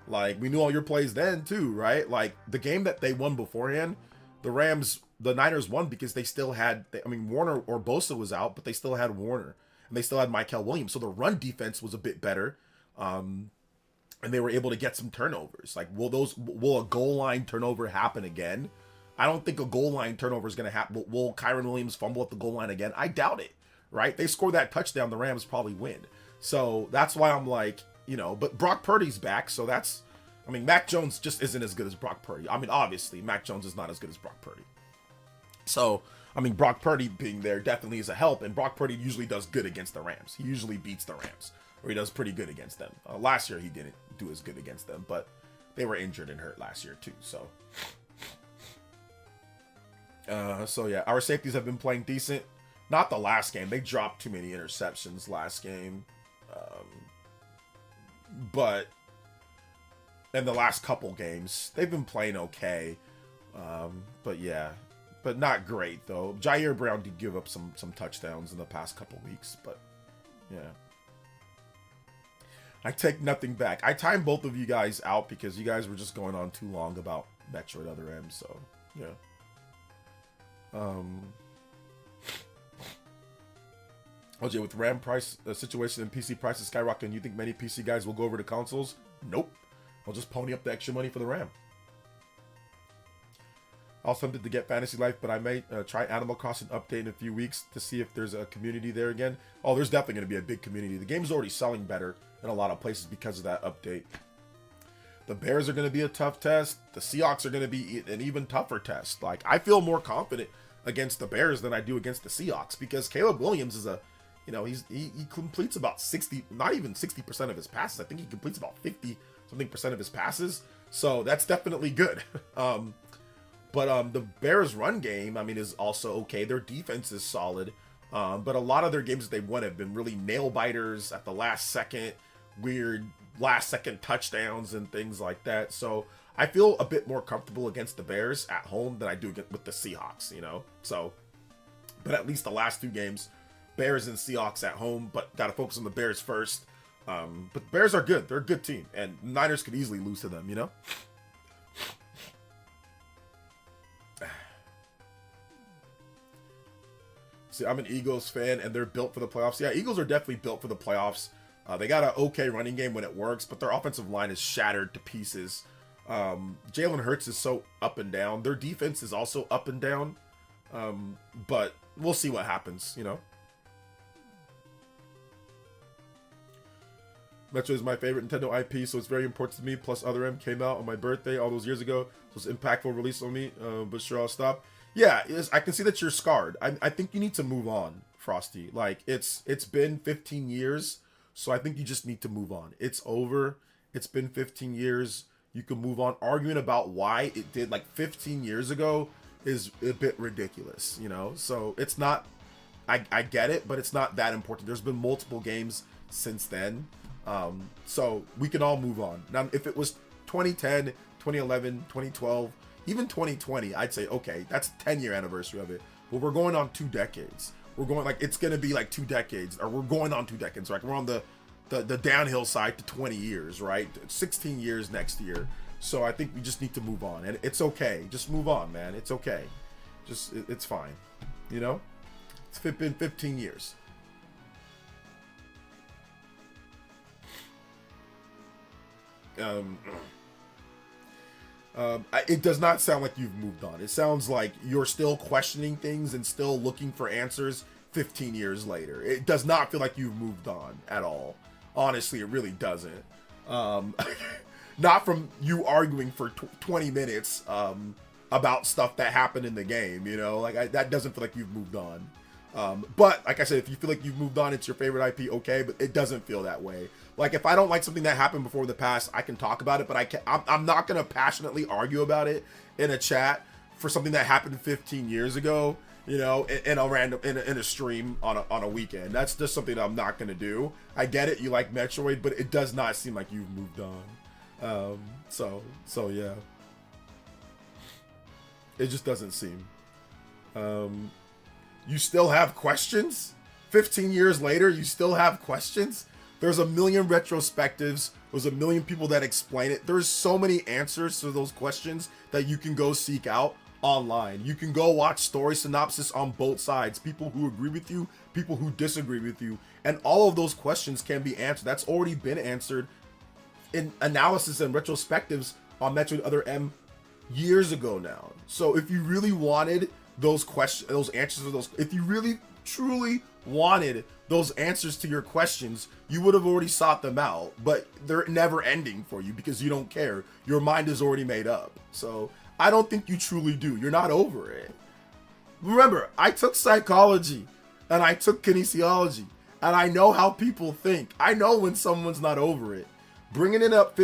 like we knew all your plays then too, right? Like the game that they won beforehand, the Niners won because they still had, Warner or Bosa was out, but they still had Warner and they still had Michael Williams. So the run defense was a bit better. And they were able to get some turnovers. Like, will a goal line turnover happen again? I don't think a goal line turnover is going to happen. Will Kyron Williams fumble at the goal line again? I doubt it, right? They score that touchdown, the Rams probably win. So that's why I'm like, but Brock Purdy's back. So Mac Jones just isn't as good as Brock Purdy. I mean, obviously, Mac Jones is not as good as Brock Purdy. So, I mean, Brock Purdy being there definitely is a help, and Brock Purdy usually does good against the Rams. He usually beats the Rams, or he does pretty good against them. Last year, he didn't do as good against them, but they were injured and hurt last year, too, so. So, yeah, our safeties have been playing decent. Not the last game. They dropped too many interceptions last game. But in the last couple games, they've been playing okay. But yeah, but not great though. Jair Brown did give up some touchdowns in the past couple weeks, but yeah. I take nothing back. I timed both of you guys out because you guys were just going on too long about Metroid Other M, so yeah. OJ, with RAM price situation and PC prices skyrocketing, you think many PC guys will go over to consoles? Nope. I'll just pony up the extra money for the RAM. I was tempted to get Fantasy Life, but I may try Animal Crossing update in a few weeks to see if there's a community there again. Oh, there's definitely going to be a big community. The game's already selling better in a lot of places because of that update. The Bears are going to be a tough test. The Seahawks are going to be an even tougher test. Like, I feel more confident against the Bears than I do against the Seahawks because Caleb Williams is a, you know, he completes about 60, not even 60% of his passes. I think he completes about 50-something% of his passes. So that's definitely good. But the Bears' run game, I mean, is also okay. Their defense is solid. But a lot of their games that they've won have been really nail-biters at the last second, weird last-second touchdowns and things like that. So I feel a bit more comfortable against the Bears at home than I do with the Seahawks, you know? So, but at least the last two games, Bears and Seahawks at home, but got to focus on the Bears first. But the Bears are good. They're a good team. And Niners could easily lose to them, you know? See, I'm an Eagles fan, and they're built for the playoffs. Yeah, Eagles are definitely built for the playoffs. They got an okay running game when it works, but their offensive line is shattered to pieces. Jalen Hurts is so up and down. Their defense is also up and down. But we'll see what happens, you know? Metroid is my favorite Nintendo IP, so it's very important to me. Plus, Other M came out on my birthday all those years ago, so it's an impactful release on me. But sure, I'll stop. Yeah, I can see that you're scarred. I think you need to move on, Frosty. Like, it's been 15 years, so I think you just need to move on. It's over. It's been 15 years. You can move on. Arguing about why it did like 15 years ago is a bit ridiculous, you know? So it's not, I get it, but it's not that important. There's been multiple games since then. So we can all move on. Now, if it was 2010, 2011, 2012, even 2020, I'd say, okay, that's 10-year anniversary of it. But we're going on 2 decades. We're going, like, it's going to be like 2 decades, or we're going on 2 decades. Like, we're on the downhill side to 20 years, right? 16 years next year. So I think we just need to move on. And it's okay. Just move on, man. It's okay. It's fine. You know? It's been 15 years. It does not sound like you've moved on. It sounds like you're still questioning things and still looking for answers 15 years later. It does not feel like you've moved on at all. Honestly, it really doesn't. Not from you arguing for 20 minutes about stuff that happened in the game, you know? Like, that doesn't feel like you've moved on. But, like I said, if you feel like you've moved on, it's your favorite IP, okay, but it doesn't feel that way. Like, if I don't like something that happened before the past, I can talk about it, but I'm not going to passionately argue about it in a chat for something that happened 15 years ago, you know, in a stream on a weekend. That's just something that I'm not going to do. I get it, you like Metroid, but it does not seem like you've moved on. So yeah. It just doesn't seem. You still have questions? 15 years later, you still have questions? There's a million retrospectives. There's a million people that explain it. There's so many answers to those questions that you can go seek out online. You can go watch story synopsis on both sides. People who agree with you, people who disagree with you. And all of those questions can be answered. That's already been answered in analysis and retrospectives on Metroid Other M years ago now. So if you really wanted those questions, those answers to those, if you really truly wanted those answers to your questions, you would have already sought them out, but they're never ending for you because you don't care. Your mind is already made up. So I don't think you truly do. You're not over it. Remember, I took psychology and I took kinesiology, and I know how people think. I know when someone's not over it. Bringing it up,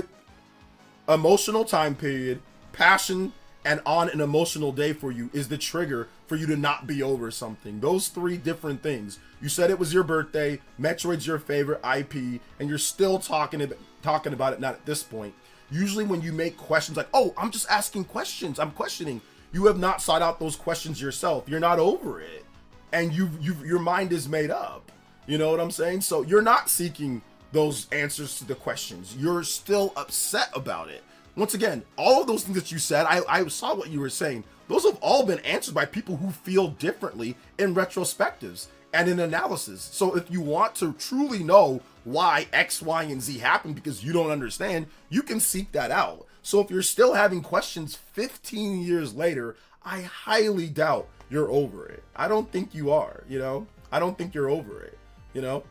emotional time period, passion, and on an emotional day for you is the trigger for you to not be over something. Those three different things. You said it was your birthday, Metroid's your favorite IP, and you're still talking about it not at this point. Usually when you make questions like, oh, I'm just asking questions, I'm questioning, you have not sought out those questions yourself. You're not over it. And your mind is made up. You know what I'm saying? So you're not seeking those answers to the questions. You're still upset about it. Once again, all of those things that you said, I saw what you were saying. Those have all been answered by people who feel differently in retrospectives and in analysis. So if you want to truly know why X, Y, and Z happened because you don't understand, you can seek that out. So if you're still having questions 15 years later, I highly doubt you're over it. I don't think you are, you know? I don't think you're over it, you know?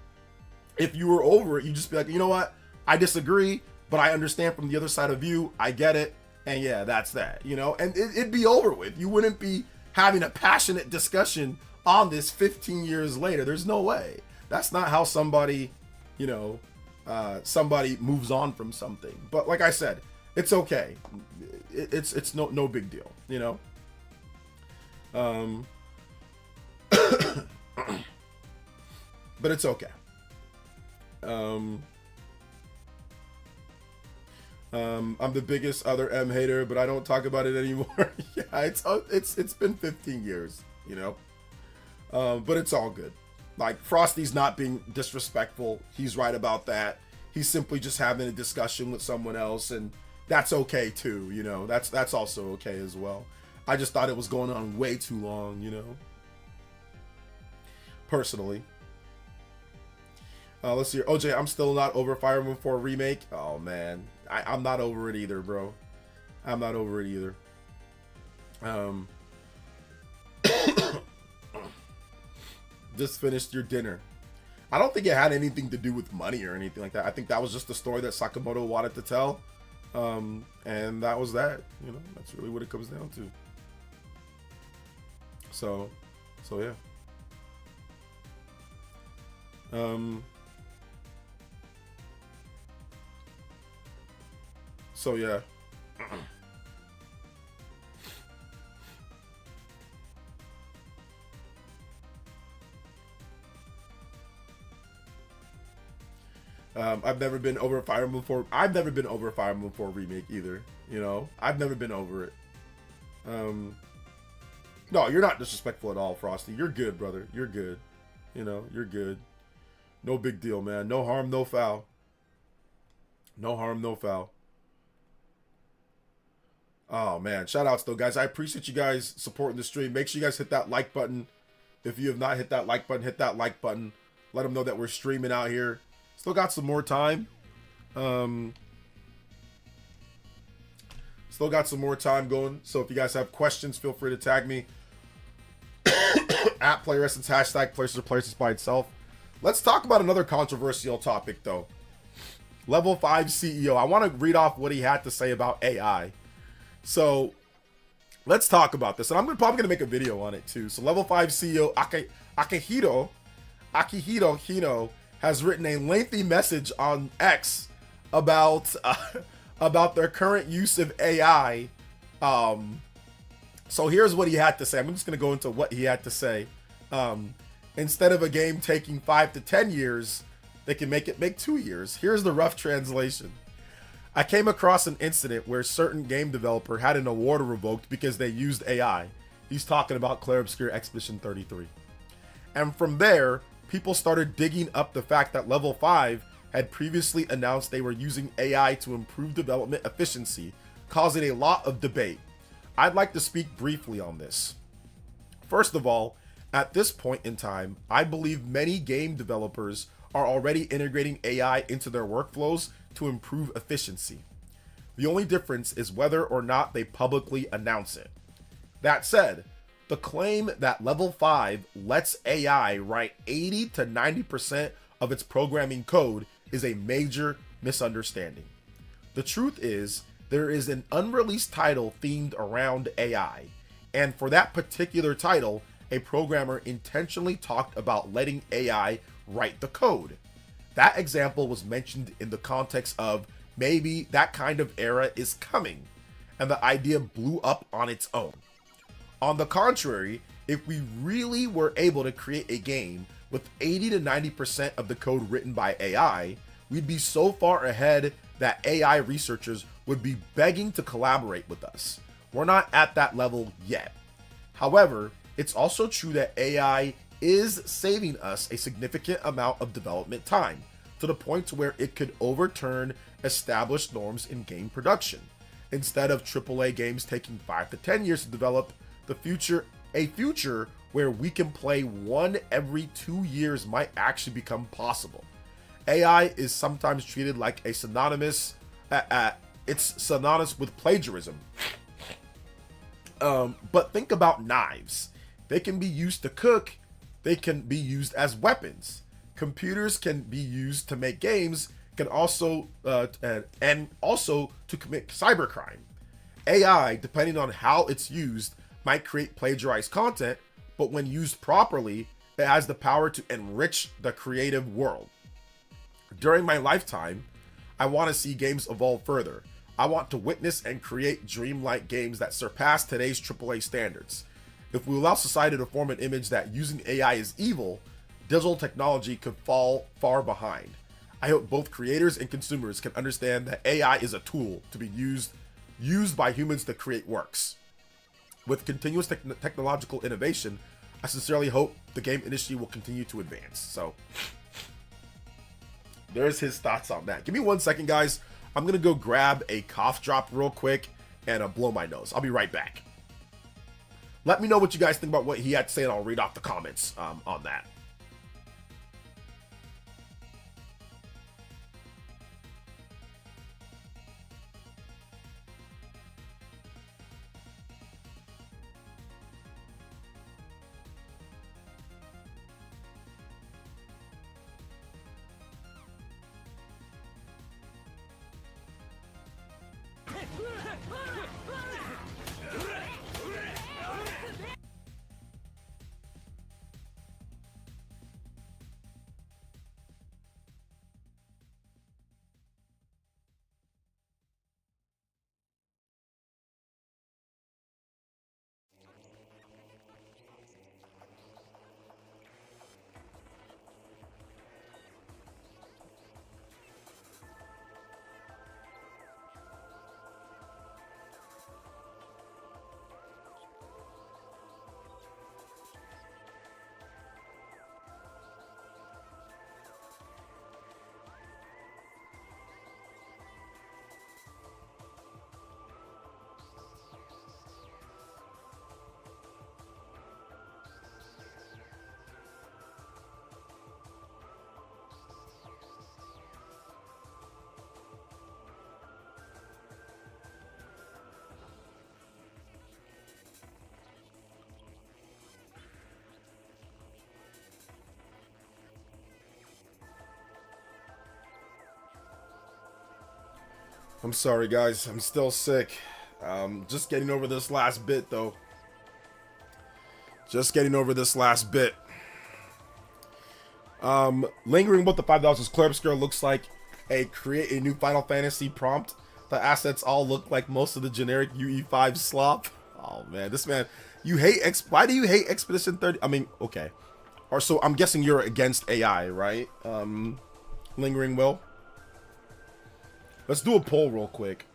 If you were over it, you just be like, you know what? I disagree, but I understand from the other side of you. I get it. And yeah, that's that, you know? And it'd be over with. You wouldn't be having a passionate discussion on this 15 years later. There's no way. That's not how somebody, you know, somebody moves on from something. But like I said, it's okay. It's no big deal, you know? But it's okay. I'm the biggest other M hater, but I don't talk about it anymore. Yeah, it's been 15 years, you know. But it's all good. Like, Frosty's not being disrespectful. He's right about that. He's simply just having a discussion with someone else, and that's okay too, you know. That's also okay as well. I just thought it was going on way too long, you know. Personally. Let's see here. OJ, I'm still not over Fire Emblem 4 Remake. Oh, man. I'm not over it either, bro. I'm not over it either. Just finished your dinner. I don't think it had anything to do with money or anything like that. I think that was just the story that Sakamoto wanted to tell. And that was that. You know, that's really what it comes down to. So yeah. So yeah. I've never been over Fire Emblem 4. I've never been over Fire Emblem 4 Remake either. You know, I've never been over it. No, you're not disrespectful at all, Frosty. You're good, brother. You're good. You know, you're good. No big deal, man. No harm, no foul. No harm, no foul. Oh, man. Shout outs, though, guys. I appreciate you guys supporting the stream. Make sure you guys hit that like button. If you have not hit that like button, hit that like button. Let them know that we're streaming out here. Still got some more time. Still got some more time going. So if you guys have questions, feel free to tag me. At PlayerEssence, hashtag PlayerEssence by itself. Let's talk about another controversial topic, though. Level 5 CEO. I want to read off what he had to say about AI. So let's talk about this. And I'm probably going to make a video on it, too. So Level 5 CEO Akihito Hino has written a lengthy message on X about their current use of AI. So here's what he had to say. I'm just going to go into what he had to say. Instead of a game taking 5 to 10 years, they can make 2 years. Here's the rough translation. I came across an incident where a certain game developer had an award revoked because they used AI. He's talking about Clair Obscur Expedition 33. And from there, people started digging up the fact that Level 5 had previously announced they were using AI to improve development efficiency, causing a lot of debate. I'd like to speak briefly on this. First of all, at this point in time, I believe many game developers are already integrating AI into their workflows to improve efficiency. The only difference is whether or not they publicly announce it. That said, the claim that Level 5 lets AI write 80 to 90% of its programming code is a major misunderstanding. The truth is, there is an unreleased title themed around AI, and for that particular title, a programmer intentionally talked about letting AI write the code. That example was mentioned in the context of maybe that kind of era is coming, and the idea blew up on its own. On the contrary, if we really were able to create a game with 80 to 90% of the code written by AI, we'd be so far ahead that AI researchers would be begging to collaborate with us. We're not at that level yet. However, it's also true that AI is saving us a significant amount of development time, to the point to where it could overturn established norms in game production. Instead of AAA games taking 5 to 10 years to develop, a future where we can play one every 2 years might actually become possible. AI is sometimes treated like a it's synonymous with plagiarism. But think about knives. They can be used to cook. They can be used as weapons. Computers can be used to make games, can also and also to commit cybercrime. AI, depending on how it's used, might create plagiarized content, but when used properly, it has the power to enrich the creative world. During my lifetime, I want to see games evolve further. I want to witness and create dreamlike games that surpass today's AAA standards. If we allow society to form an image that using AI is evil, digital technology could fall far behind. I hope both creators and consumers can understand that AI is a tool to be used by humans to create works. With continuous technological innovation, I sincerely hope the game industry will continue to advance. So there's his thoughts on that. Give me 1 second, guys. I'm gonna go grab a cough drop real quick and blow my nose. I'll be right back. Let me know what you guys think about what he had to say, and I'll read off the comments on that. I'm sorry, guys. I'm still sick. Just getting over this last bit, though. Just getting over this last bit. Lingering with the $5 Club Scale looks like create a new Final Fantasy prompt. The assets all look like most of the generic UE5 slop. Oh man, this man, you hate why do you hate Expedition 30? I mean, okay. Or so I'm guessing you're against AI, right? Lingering Will. Let's do a poll real quick.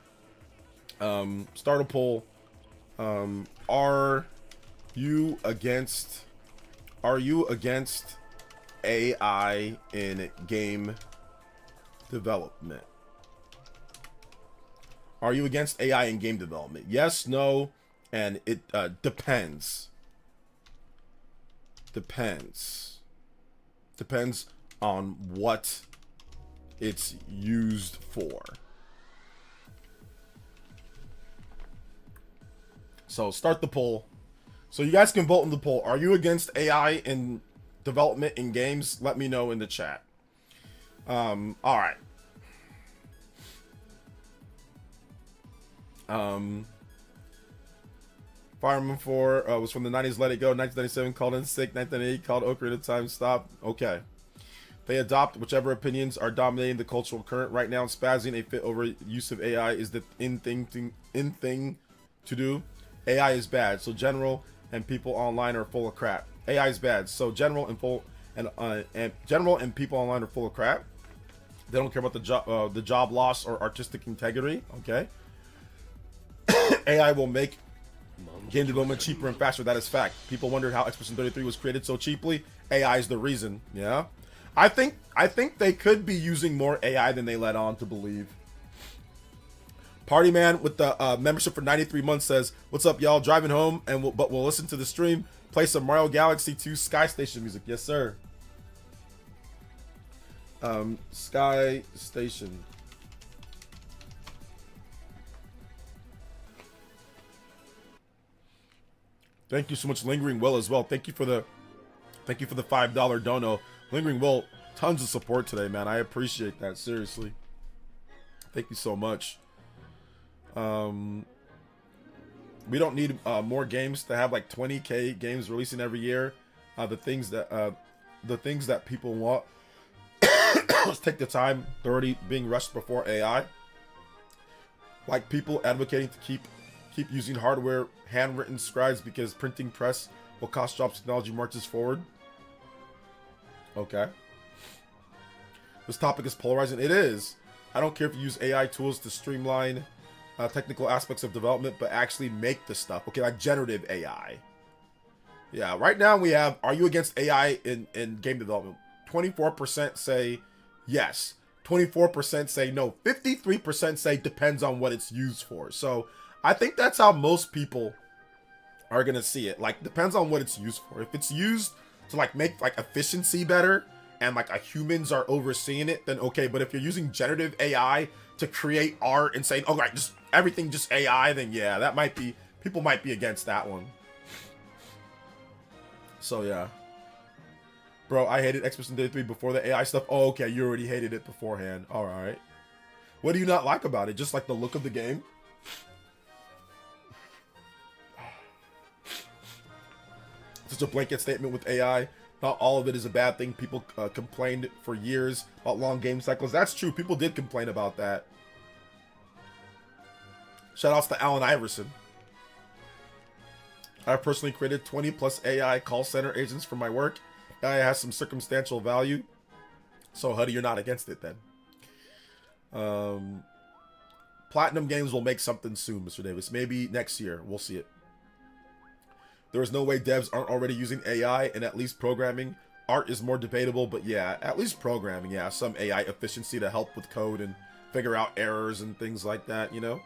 Start a poll. Are you against AI in game development? Are you against AI in game development? Yes, no, and it depends. Depends on what it's used for. So start the poll. So you guys can vote in the poll. Are you against AI in development in games? Let me know in the chat. All right. Fireman 4 was from the 90s, Let It Go. 1997, Called In Sick. 1998, Called Ocarina of Time, Stop. Okay. They adopt whichever opinions are dominating the cultural current right now. Spazzing a fit over use of AI is the in thing to do. AI is bad, so general and people online are full of crap. AI is bad, so general and people online are full of crap. They don't care about the job loss or artistic integrity. Okay. AI will make game development cheaper and faster. That is fact. People wondered how Expedition 33 was created so cheaply. AI is the reason. Yeah. I think they could be using more AI than they let on to believe. Party Man with the membership for 93 months says, "What's up, y'all? Driving home, and we'll listen to the stream. Play some Mario Galaxy 2 Sky Station music." Yes, sir. Sky Station. Thank you so much, Lingering Will, as well. Thank you for the $5 dono. Lingering Will, tons of support today, man. I appreciate that, seriously. Thank you so much. We don't need more games to have like 20K games releasing every year. The things that people want. Let's take the time. They're already being rushed before AI. Like people advocating to keep using hardware, handwritten scribes because printing press will cost jobs. Technology marches forward. Okay. This topic is polarizing. It is. I don't care if you use AI tools to streamline technical aspects of development, but actually make the stuff. Okay, like generative AI. Yeah, right now we have, are you against AI in game development? 24% say yes. 24% say no. 53% say depends on what it's used for. So I think that's how most people are going to see it. Like, depends on what it's used for. If it's used to like make like efficiency better and like humans are overseeing it, then okay. But if you're using generative AI to create art and saying, oh, right, just everything just AI, then yeah, that might be, people might be against that one. So yeah. Bro, I hated Expedition 33 before the AI stuff. Oh, okay, you already hated it beforehand. All right. What do you not like about it? Just like the look of the game? Such a blanket statement with AI. Not all of it is a bad thing. People complained for years about long game cycles. That's true. People did complain about that. Shoutouts to Allen Iverson. I've personally created 20 plus AI call center agents for my work. AI has some circumstantial value. So, Huddy, you're not against it then. Platinum Games will make something soon, Mr. Davis. Maybe next year. We'll see it. There is no way devs aren't already using AI and at least programming. Art is more debatable, but yeah, at least programming, yeah. Some AI efficiency to help with code and figure out errors and things like that, you know?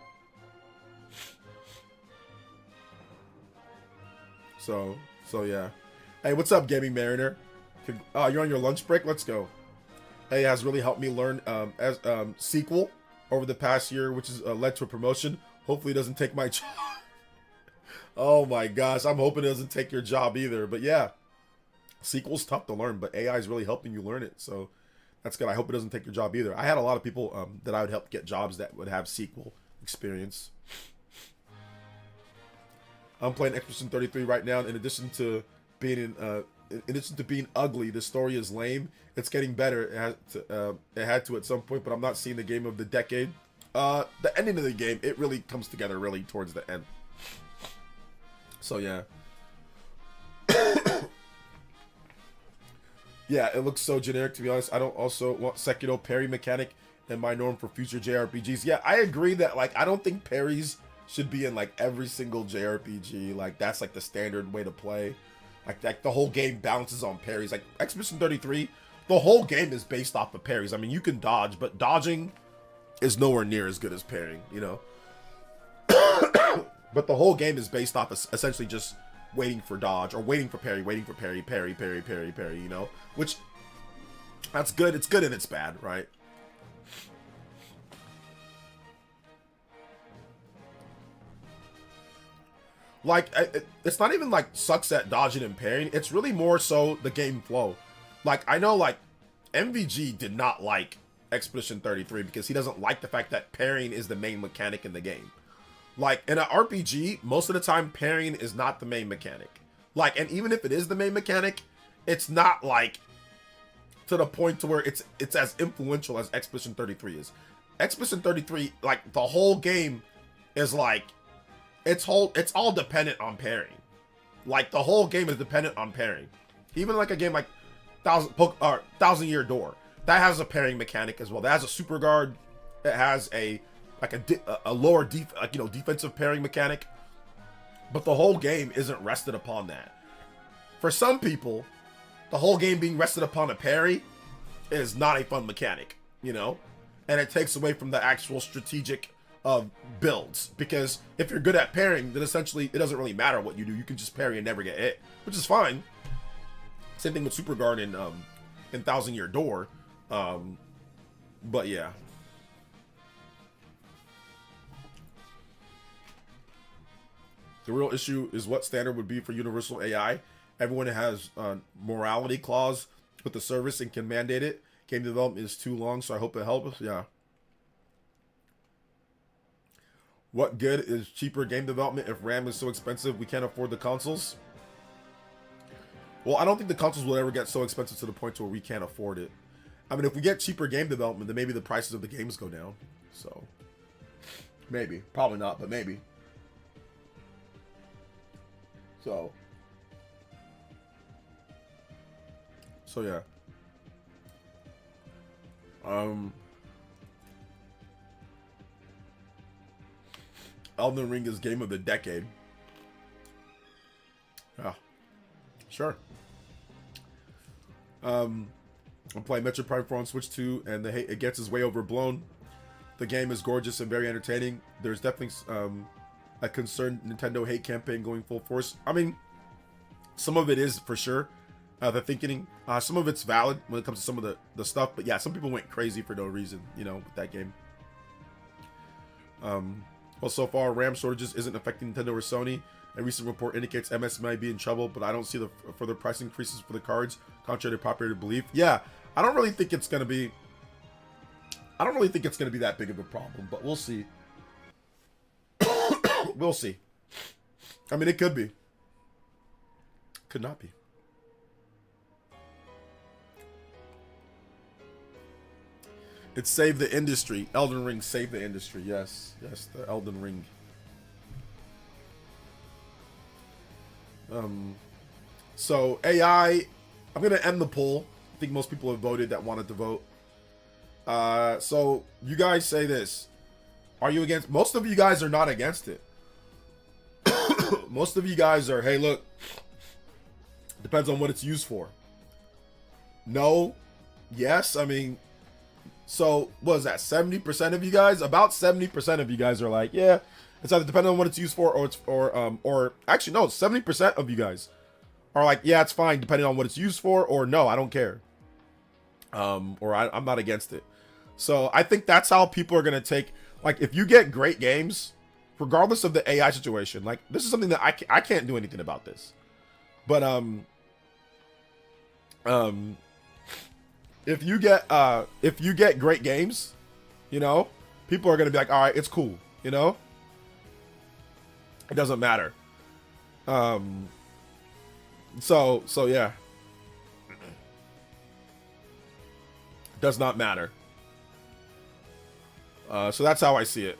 So yeah. Hey, what's up, Gaming Mariner? You're on your lunch break? Let's go. Hey, it has really helped me learn as SQL over the past year, which has led to a promotion. Hopefully it doesn't take my job. Oh my gosh, I'm hoping it doesn't take your job either. But yeah, SQL's tough to learn, but AI is really helping you learn it. So that's good. I hope it doesn't take your job either. I had a lot of people that I would help get jobs that would have SQL experience. I'm playing Expedition 33 right now. In addition to being being ugly, the story is lame. It's getting better. It had to at some point, but I'm not seeing the game of the decade. The ending of the game, it really comes together really towards the end. So yeah. Yeah, it looks so generic, to be honest. I don't also want Sekiro parry mechanic in my norm for future JRPGs. Yeah, I agree that, like, I don't think parries should be in, like, every single JRPG. Like, that's, like, the standard way to play. Like the whole game bounces on parries. Like, Expedition 33, the whole game is based off of parries. I mean, you can dodge, but dodging is nowhere near as good as parrying, you know? But the whole game is based off of essentially just waiting for dodge or waiting for parry, parry, you know? Which, that's good. It's good and it's bad, right? Like, it's not even like sucks at dodging and parrying. It's really more so the game flow. Like, I know, like, MVG did not like Expedition 33 because he doesn't like the fact that parrying is the main mechanic in the game. Like in an RPG, most of the time parrying is not the main mechanic. Like, and even if it is the main mechanic, it's not like to the point to where it's as influential as Expedition 33 is. Expedition 33, like the whole game is like it's all dependent on parrying. Like the whole game is dependent on parrying. Even like a game like Thousand Year Door, that has a parrying mechanic as well. That has a super guard. It has a lower defensive parrying mechanic. But the whole game isn't rested upon that. For some people, the whole game being rested upon a parry is not a fun mechanic, you know? And it takes away from the actual strategic builds. Because if you're good at parrying, then essentially it doesn't really matter what you do. You can just parry and never get hit, which is fine. Same thing with Super Guard in Thousand Year Door. But yeah. The real issue is what standard would be for universal AI. Everyone has morality clause with the service and can mandate it. Game development is too long, so I hope it helps. Yeah. What good is cheaper game development if RAM is so expensive we can't afford the consoles? Well, I don't think the consoles will ever get so expensive to the point where we can't afford it. I mean, if we get cheaper game development, then maybe the prices of the games go down. So, maybe. Probably not, but maybe. So yeah. Elden Ring is game of the decade. Yeah. Sure. I'm playing Metroid Prime 4 on Switch 2, and the hate it gets is way overblown. The game is gorgeous and very entertaining. There's definitely a concerned Nintendo hate campaign going full force. I mean, some of it is for sure. The thinking, some of it's valid when it comes to some of the stuff, but yeah, some people went crazy for no reason, you know, with that game. Well, so far, RAM shortages isn't affecting Nintendo or Sony. A recent report indicates MS might be in trouble, but I don't see the further price increases for the cards, contrary to popular belief. Yeah, I don't really think it's gonna be that big of a problem, but we'll see. We'll see. I mean, it could be. Could not be. It saved the industry. Elden Ring saved the industry. Yes. Yes, the Elden Ring. So, AI, I'm going to end the poll. I think most people have voted that wanted to vote. So, you guys say this. Are you against? Most of you guys are not against it. Most of you guys are, hey, look, depends on what it's used for. No, yes, I mean, so what is that? 70% of you guys, about 70% of you guys are like, yeah, it's either depending on what it's used for, or actually no, 70% of you guys are like, yeah, it's fine depending on what it's used for, or no, I don't care, or I'm not against it. So I think that's how people are gonna take. Like, if you get great games, regardless of the AI situation, like, this is something that I can't do anything about this. But, if you get great games, you know, people are going to be like, all right, it's cool. You know, it doesn't matter. So yeah, it does not matter. So that's how I see it.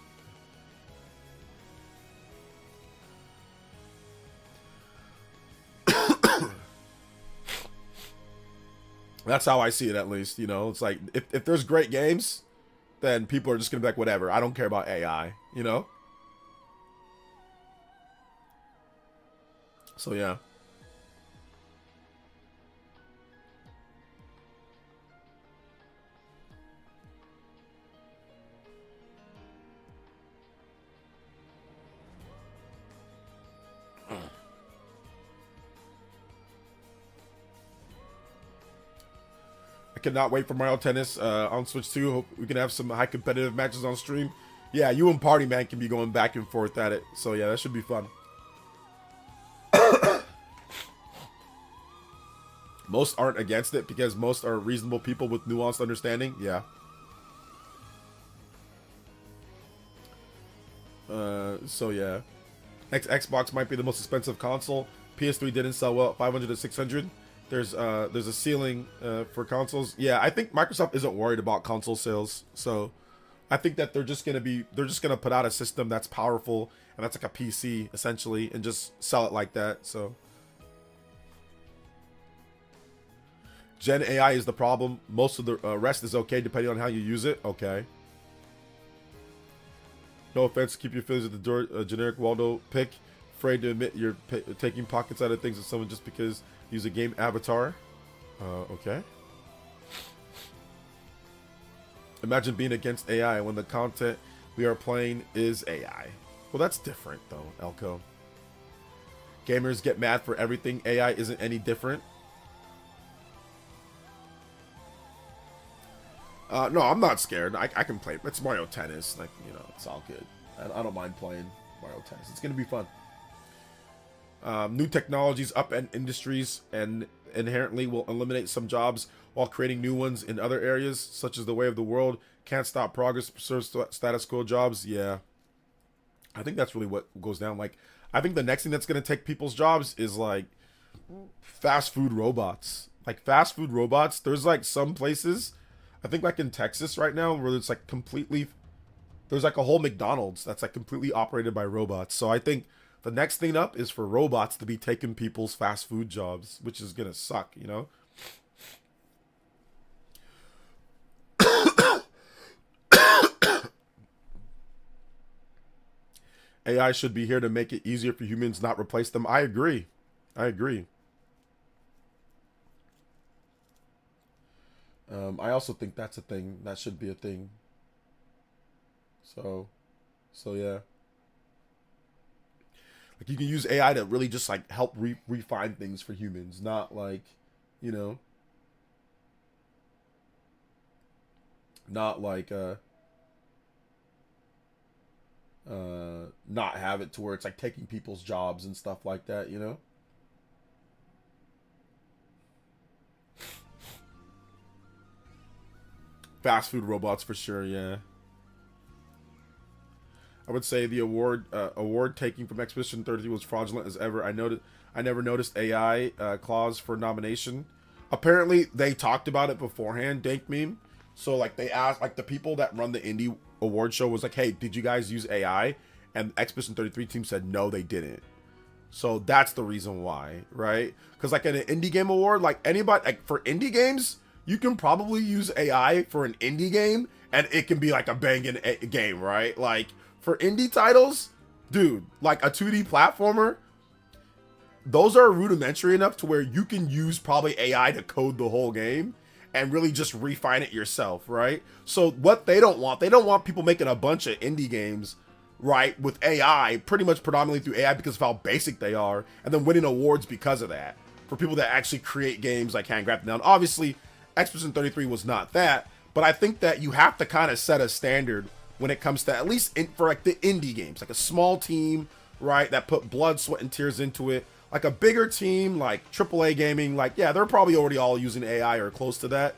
That's how I see it, at least. You know, it's like, if there's great games, then people are just gonna be like, whatever, I don't care about AI, you know? So yeah. Cannot wait for Mario Tennis on Switch 2. Hope we can have some high competitive matches on stream. Yeah, you and Party Man can be going back and forth at it. So yeah, that should be fun. Most aren't against it because most are reasonable people with nuanced understanding. Yeah. So yeah, Xbox might be the most expensive console. PS3 didn't sell well, 500 to 600. There's a ceiling for consoles. Yeah, I think Microsoft isn't worried about console sales. So I think that they're just gonna put out a system that's powerful and that's like a PC essentially, and just sell it like that. So Gen AI is the problem. Most of the rest is okay depending on how you use it. Okay. No offense, keep your feelings at the door. Generic Waldo pick. Afraid to admit you're taking pockets out of things with someone just because you use a game avatar. Okay. Imagine being against AI when the content we are playing is AI. Well, that's different though, Elko. Gamers get mad for everything. AI isn't any different. No, I'm not scared. I can play. It's Mario Tennis. Like, you know, it's all good. I don't mind playing Mario Tennis. It's going to be fun. New technologies upend industries and inherently will eliminate some jobs while creating new ones in other areas, such as the way of the world. Can't stop progress, preserves status quo jobs. Yeah. I think that's really what goes down. Like, I think the next thing that's going to take people's jobs is, like, fast food robots. Like, fast food robots, there's, like, some places, I think, like, in Texas right now, where it's, like, completely, there's, like, a whole McDonald's that's, like, completely operated by robots. So I think the next thing up is for robots to be taking people's fast food jobs, which is going to suck, you know? AI should be here to make it easier for humans, not replace them. I agree. I agree. I also think that's a thing. That should be a thing. So yeah. Like, you can use AI to really just, like, help refine things for humans, not, like, you know, not like not have it to where it's like taking people's jobs and stuff like that, you know? Fast food robots for sure, yeah. I would say the award taking from Expedition 33 was fraudulent as ever. I never noticed AI clause for nomination. Apparently they talked about it beforehand, Dank Meme. So, like, they asked, like, the people that run the indie award show was like, hey, did you guys use AI? And Expedition 33 team said no, they didn't. So that's the reason why, right? Because, like, in an indie game award, like, anybody, like, for indie games, you can probably use AI for an indie game and it can be like a banging game, right? Like, for indie titles, dude, like a 2D platformer, those are rudimentary enough to where you can use probably AI to code the whole game and really just refine it yourself, right? So what they don't want people making a bunch of indie games, right, with AI, pretty much predominantly through AI because of how basic they are, and then winning awards because of that. For people that actually create games like handcrafted. Now, obviously, Expedition 33 was not that, but I think that you have to kind of set a standard when it comes to, at least for like the indie games, like a small team, right, that put blood, sweat, and tears into it. Like a bigger team, like AAA gaming, like, yeah, they're probably already all using AI or close to that.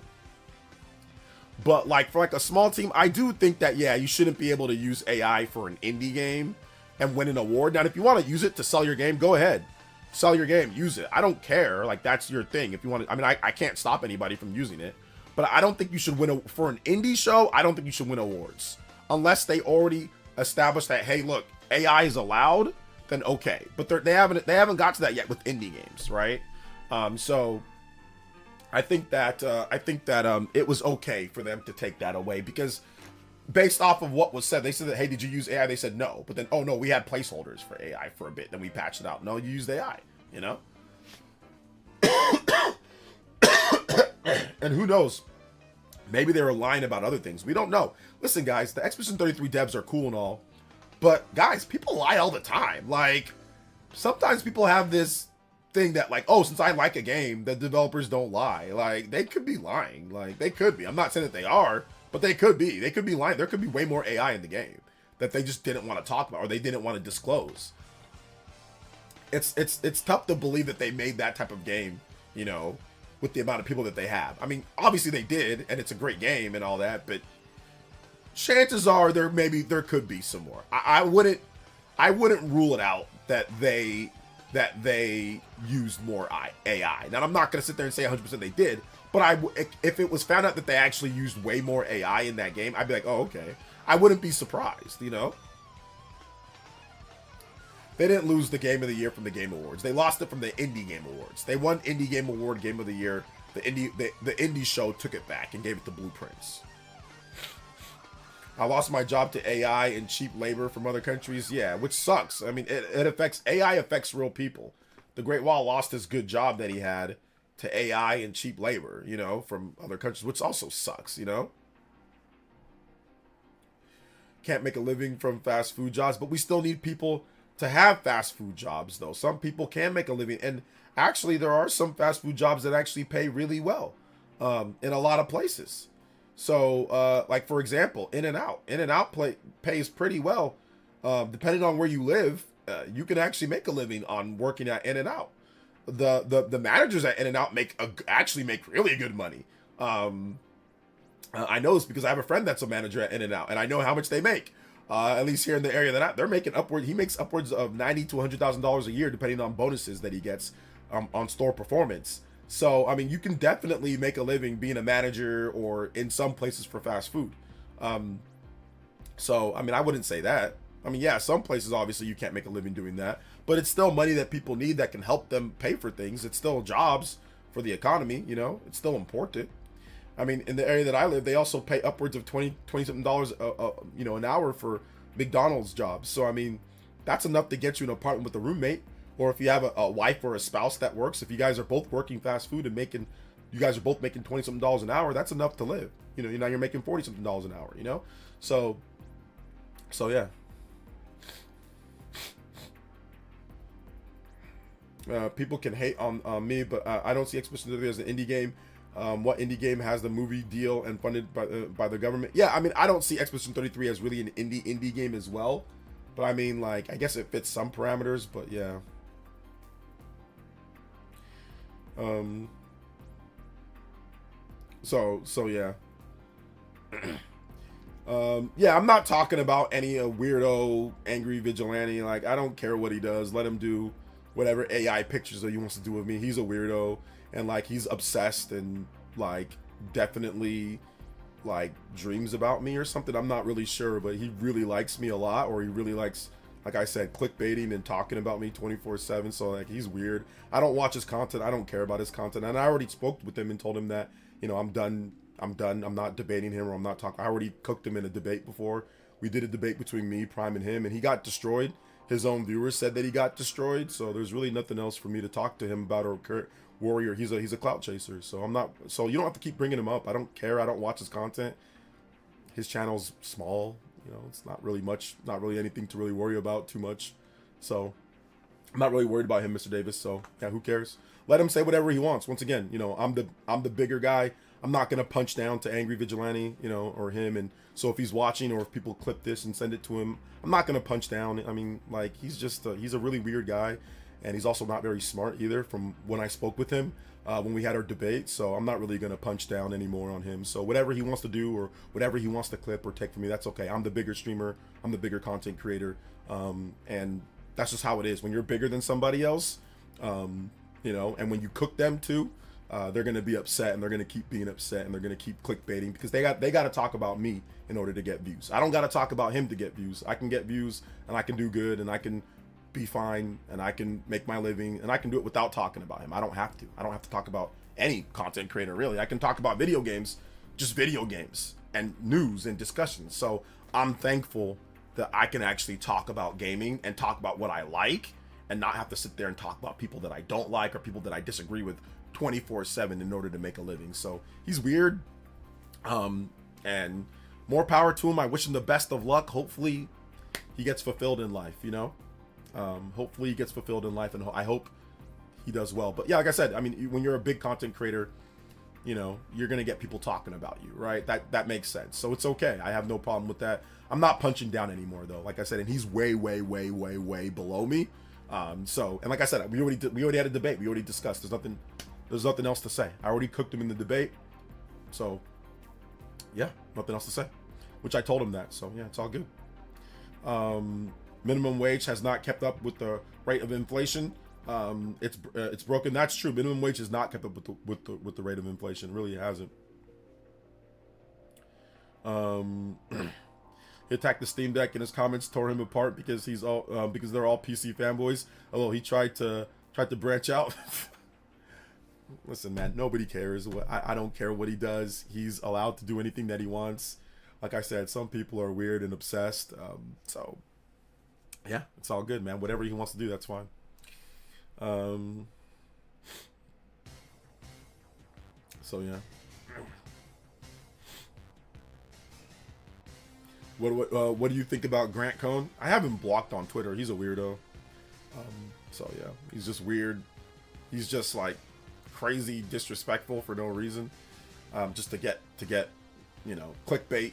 But like for like a small team, I do think that, yeah, you shouldn't be able to use AI for an indie game and win an award. Now, if you want to use it to sell your game, go ahead. Sell your game, use it. I don't care. Like, that's your thing. If you want to, I mean, I can't stop anybody from using it. But I don't think you should win for an indie show. I don't think you should win awards. Unless they already established that, hey, look, AI is allowed, then okay. But they haven't got to that yet with indie games, right? So I think that it was okay for them to take that away because based off of what was said, they said that, hey, did you use AI? They said no. But then, oh no, we had placeholders for AI for a bit. Then we patched it out. No, you used AI, you know? And who knows? Maybe they were lying about other things. We don't know. Listen, guys, the Expedition 33 devs are cool and all. But, guys, people lie all the time. Like, sometimes people have this thing that, like, oh, since I like a game, the developers don't lie. Like, they could be lying. Like, they could be. I'm not saying that they are, but they could be. They could be lying. There could be way more AI in the game that they just didn't want to talk about or they didn't want to disclose. It's tough to believe that they made that type of game, you know, with the amount of people that they have. I mean, obviously they did, and it's a great game and all that, but chances are there could be some more. I wouldn't I wouldn't rule it out that they used more AI. Now I'm not gonna sit there and say 100% they did, but if it was found out that they actually used way more AI in that game, I'd be like, oh, okay. I wouldn't be surprised, you know. They didn't lose the Game of the Year from the Game Awards. They lost it from the Indie Game Awards. They won Indie Game Award, Game of the Year. The indie show took it back and gave it to Blueprints. I lost my job to AI and cheap labor from other countries. Yeah, which sucks. I mean, AI affects real people. The Great Wall lost his good job that he had to AI and cheap labor, you know, from other countries, which also sucks, you know. Can't make a living from fast food jobs, but we still need people to have fast food jobs, though. Some people can make a living, and actually there are some fast food jobs that actually pay really well in a lot of places. So like, for example, In-N-Out pays pretty well. Depending on where you live, you can actually make a living on working at In-N-Out. The managers at In-N-Out actually make really good money. I know this because I have a friend that's a manager at In-N-Out, and I know how much they make. At least here in the area that they're making he makes upwards of $90,000 to $100,000 a year, depending on bonuses that he gets on store performance. So, I mean, you can definitely make a living being a manager or in some places for fast food. So, I mean, I wouldn't say that. I mean, yeah, some places, obviously, you can't make a living doing that. But it's still money that people need that can help them pay for things. It's still jobs for the economy, you know. It's still important. I mean, in the area that I live, they also pay upwards of $20-something an hour for McDonald's jobs. So, I mean, that's enough to get you an apartment with a roommate. Or if you have a wife or a spouse that works, if you guys are both working fast food and you guys are both making $20-something an hour, that's enough to live. You know, now you're making $40-something an hour, you know? So yeah. People can hate on me, but I don't see Expedition 33 as an indie game. What indie game has the movie deal and funded by the government? Yeah, I mean, I don't see Expedition 33 as really an indie game as well. But I mean, like, I guess it fits some parameters, but yeah. So yeah. Yeah, I'm not talking about any weirdo, angry vigilante. Like, I don't care what he does. Let him do whatever AI pictures that he wants to do with me. He's a weirdo, and like, he's obsessed and like definitely like dreams about me or something. I'm not really sure, but he really likes me a lot, or he really likes, like I said, clickbaiting and talking about me 24/7. So like, he's weird. I don't watch his content. I don't care about his content. And I already spoke with him and told him that, you know, I'm done. I'm not debating him, or I'm not talking. I already cooked him in a debate before. We did a debate between me, Prime, and him, and he got destroyed. His own viewers said that he got destroyed. So there's really nothing else for me to talk to him about, or warrior. He's a clout chaser. So I'm not. So you don't have to keep bringing him up. I don't care. I don't watch his content. His channel's small. You know, it's not really much. Not really anything to really worry about too much. So I'm not really worried about him, Mr. Davis. So yeah, who cares? Let him say whatever he wants. Once again, you know, I'm the bigger guy. I'm not gonna punch down to Angry Vigilante, you know, or him. And so if he's watching, or if people clip this and send it to him, I'm not gonna punch down. I mean, like, he's just he's a really weird guy, and he's also not very smart either. From when I spoke with him when we had our debate, so I'm not really gonna punch down anymore on him. So whatever he wants to do, or whatever he wants to clip or take from me, that's okay. I'm the bigger streamer. I'm the bigger content creator, and that's just how it is. When you're bigger than somebody else, you know, and when you cook them too. They're gonna be upset, and they're gonna keep being upset, and they're gonna keep clickbaiting, because they got to talk about me in order to get views. I don't got to talk about him to get views. I can get views, and I can do good, and I can be fine, and I can make my living, and I can do it without talking about him. I don't have to talk about any content creator, really. I can talk about video games, just video games, and news and discussions. So I'm thankful that I can actually talk about gaming and talk about what I like, and not have to sit there and talk about people that I don't like, or people that I disagree with 24/7 in order to make a living. So he's weird, and more power to him. I wish him the best of luck. Hopefully he gets fulfilled in life, you know. Hopefully he gets fulfilled in life, and I hope he does well. But yeah, like I said, I mean, when you're a big content creator, you know, you're gonna get people talking about you, right? That makes sense. So it's okay. I have no problem with that. I'm not punching down anymore, though, like I said, and he's way below me. So, and like I said, we already had a debate. We already discussed. There's nothing else to say. I already cooked him in the debate. So, yeah, nothing else to say. Which I told him that. So, yeah, it's all good. minimum wage has not kept up with the rate of inflation. It's broken. That's true. Minimum wage has not kept up with the rate of inflation. It really hasn't. He attacked the Steam Deck in his comments, tore him apart because he's all because they're all PC fanboys. Although he tried to branch out. Listen, man, nobody cares. I don't care what he does. He's allowed to do anything that he wants. Like I said, some people are weird and obsessed. So yeah, it's all good, man. Whatever he wants to do, that's fine. So yeah. What do you think about Grant Cohn? I have him blocked on Twitter. He's a weirdo. So yeah, he's just weird. He's just like crazy disrespectful for no reason. Just to get clickbait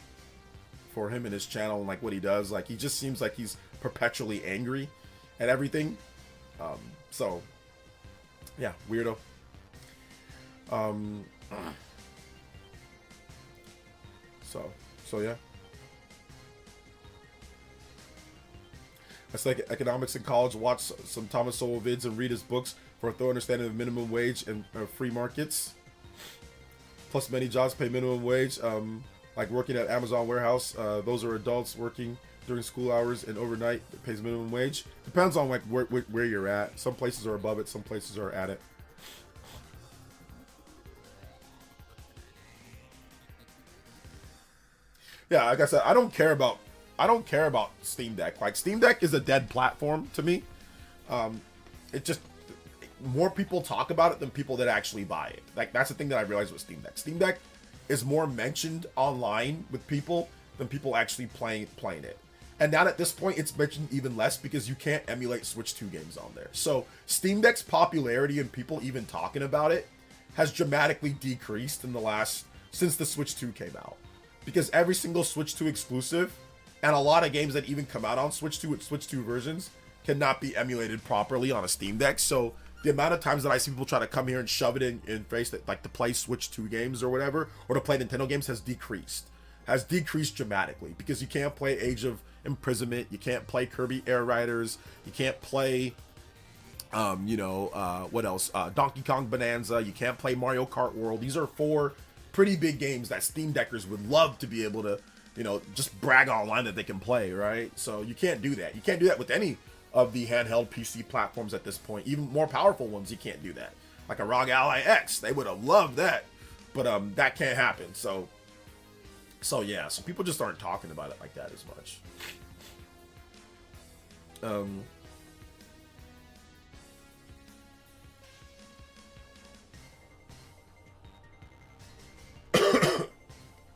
for him and his channel and like what he does. Like he just seems like he's perpetually angry at everything. So yeah, weirdo. So yeah. I studied economics in college, watch some Thomas Sowell vids and read his books for a thorough understanding of minimum wage and free markets. Plus many jobs pay minimum wage, like working at Amazon warehouse. Those are adults working during school hours and overnight. It pays minimum wage. Depends on like where you're at. Some places are above it, some places are at it. Yeah, like I said, I don't care about Steam Deck. Like Steam Deck is a dead platform to me. It just more people talk about it than people that actually buy it. Like that's the thing that I realized with Steam Deck. Steam Deck is more mentioned online with people than people actually playing it. And now at this point, it's mentioned even less because you can't emulate Switch 2 games on there. So Steam Deck's popularity and people even talking about it has dramatically decreased since the Switch 2 came out. Because every single Switch 2 exclusive and a lot of games that even come out on Switch 2 with Switch 2 versions cannot be emulated properly on a Steam Deck. So the amount of times that I see people try to come here and shove it in face that like to play Switch 2 games or whatever, or to play Nintendo games has decreased dramatically because you can't play Age of Imprisonment, you can't play Kirby Air Riders, you can't play what else? Donkey Kong Bonanza, you can't play Mario Kart World. These are 4 pretty big games that Steam Deckers would love to be able to, just brag online that they can play, right? So you can't do that. You can't do that with any of the handheld PC platforms at this point. Even more powerful ones, you can't do that. Like a ROG Ally X, they would have loved that, but that can't happen. So yeah, so people just aren't talking about it like that as much.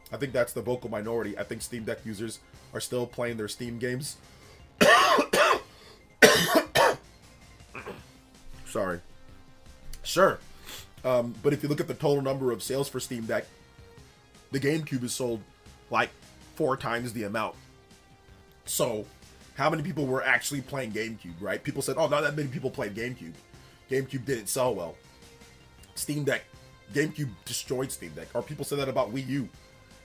I think that's the vocal minority. I think Steam Deck users are still playing their Steam games. Sorry. Sure. But if you look at the total number of sales for Steam Deck, the GameCube is sold like 4 times the amount. So how many people were actually playing GameCube, right? People said, oh, not that many people played GameCube. GameCube didn't sell well. Steam Deck, GameCube destroyed Steam Deck. Or people said that about Wii U.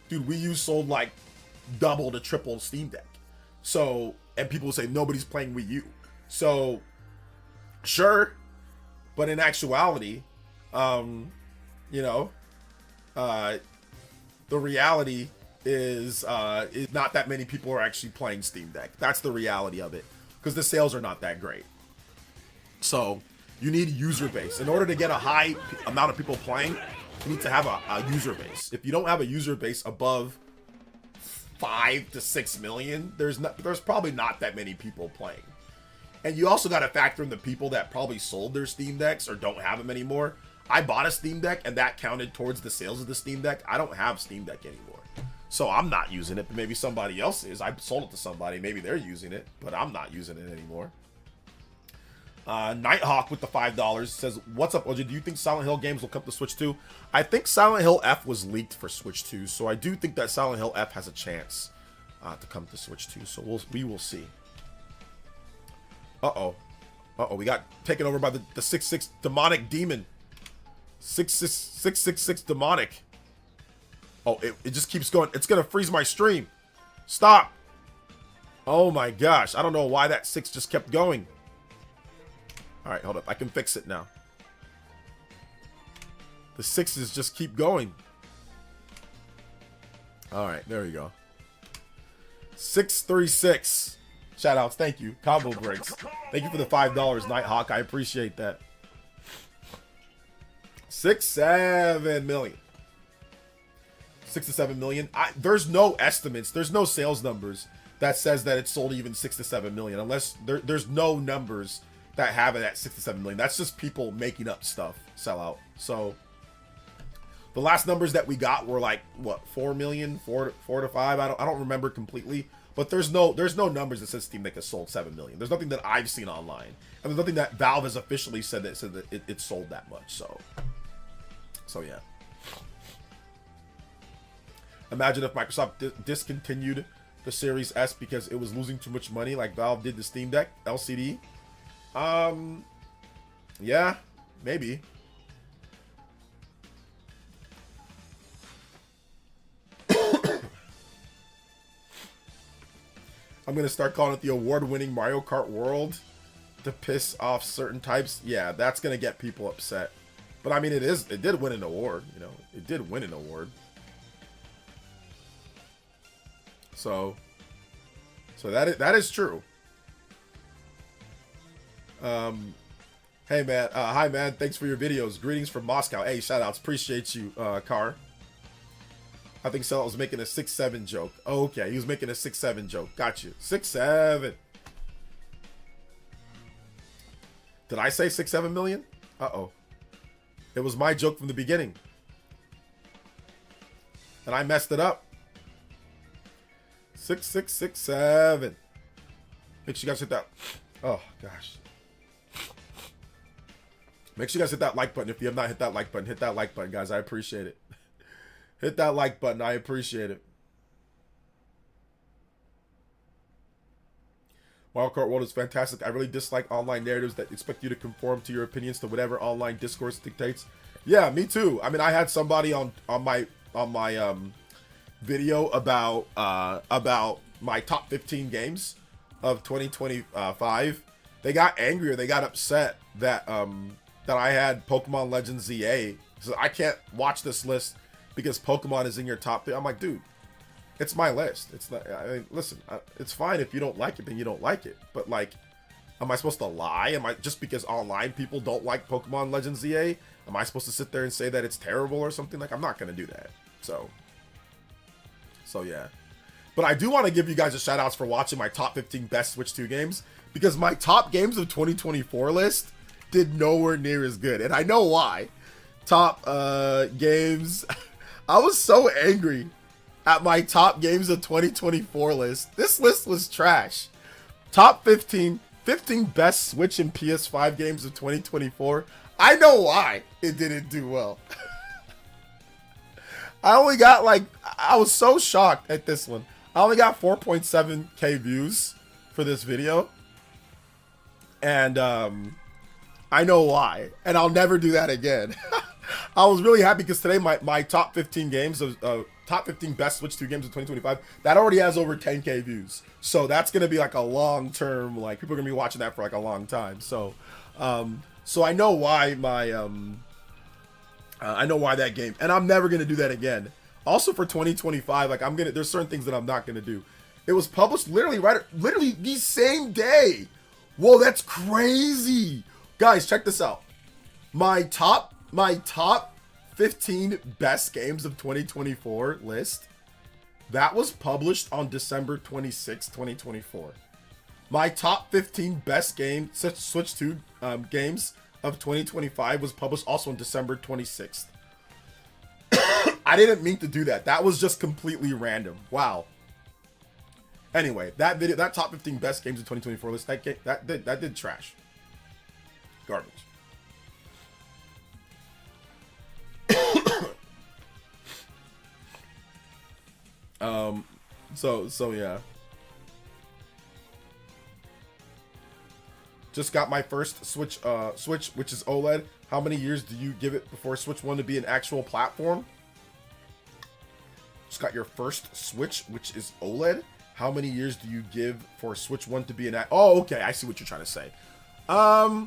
Dude, Wii U sold like double to triple Steam Deck. So, and people say nobody's playing Wii U. So, sure, but in actuality, the reality is not that many people are actually playing Steam Deck. That's the reality of it, because the sales are not that great. So, you need a user base. In order to get a high amount of people playing, you need to have a user base. If you don't have a user base above 5 to 6 million, there's probably not that many people playing. And you also got to factor in the people that probably sold their Steam Decks or don't have them anymore. I bought a Steam Deck and that counted towards the sales of the Steam Deck. I don't have Steam Deck anymore, so I'm not using it, but maybe somebody else is. I sold it to somebody, maybe they're using it, but I'm not using it anymore. Nighthawk with the $5 says, what's up, OJ? Do you think Silent Hill games will come to Switch 2? I think Silent Hill F was leaked for Switch 2, so I do think that Silent Hill F has a chance to come to Switch 2, so we will see. We got taken over by the 666 demonic demon. 666 demonic. Oh, it just keeps going. It's gonna freeze my stream. Stop. Oh my gosh. I don't know why that 6 just kept going. All right, hold up. I can fix it now. The 6s just keep going. All right, there we go. 636. Shout outs. Thank you. Combo breaks. Thank you for the $5, Nighthawk. I appreciate that. 7 million. 6 to 7 million. There's no estimates. There's no sales numbers that says that it's sold even 6 to 7 million, unless there's no numbers that have it at 6 to 7 million. That's just people making up stuff. Sell out. So the last numbers that we got were like what, 4 million, 4 to 5. I don't remember completely, but there's no numbers that says Steam Deck has sold 7 million. There's nothing that I've seen online, and there's nothing that Valve has officially said that it sold that much. So yeah. Imagine if Microsoft discontinued the Series S because it was losing too much money, like Valve did the Steam Deck LCD. Yeah, maybe. I'm gonna start calling it the award-winning Mario Kart World to piss off certain types. Yeah, that's gonna get people upset. But I mean, it did win an award. You know, it did win an award. So that is true. Hey man, hi man, thanks for your videos. Greetings from Moscow. Hey, shout outs, appreciate you, Car. I think Sellout was making a 6-7 joke. Oh, okay, he was making a 6-7 joke. Got you. 6-7. Did I say 6-7 million? Uh-oh. It was my joke from the beginning. And I messed it up. 6667. Make sure you guys hit that. Oh, gosh. Make sure you guys hit that like button. If you have not hit that like button, hit that like button, guys. I appreciate it. Hit that like button. I appreciate it. Mario Kart World is fantastic. I really dislike online narratives that expect you to conform to your opinions to whatever online discourse dictates. Yeah, me too. I mean, I had somebody on my video about my top 15 games of 2025. They got angry, or they got upset that that I had Pokemon Legends ZA. So I can't watch this list because Pokemon is in your top 3. I'm like, dude, it's my list. It's not. I mean, listen, it's fine if you don't like it, then you don't like it. But like, am I supposed to lie? Am I, just because online people don't like Pokemon Legends ZA, am I supposed to sit there and say that it's terrible or something? Like, I'm not gonna do that. So yeah. But I do want to give you guys a shout outs for watching my top 15 best Switch 2 games, because my top games of 2024 list did nowhere near as good, and I know why. Top games. I was so angry at my top games of 2024 list. This list was trash. Top 15 best Switch and PS5 games of 2024. I know why it didn't do well. I only got I was so shocked at this one. I only got 4.7k views for this video. And I know why. And I'll never do that again. I was really happy because today my top 15 games of top 15 best Switch 2 games of 2025, that already has over 10k views. So that's gonna be like a long term, like people are gonna be watching that for like a long time. So so I know why I know why that game, and I'm never gonna do that again. Also for 2025, like there's certain things that I'm not gonna do. It was published literally the same day. Whoa, that's crazy. Guys, check this out. My top 15 best games of 2024 list, that was published on December 26, 2024. My top 15 best Switch 2 games of 2025 was published also on December 26th. I didn't mean to do that. That was just completely random. Wow. Anyway, that top 15 best games of 2024 list, that did trash. Garbage. So yeah. Just got my first Switch, which is OLED. How many years do you give it before Switch 1 to be an actual platform? Just got your first Switch, which is OLED. How many years do you give for Switch 1 to be an... Oh, okay. I see what you're trying to say. I'd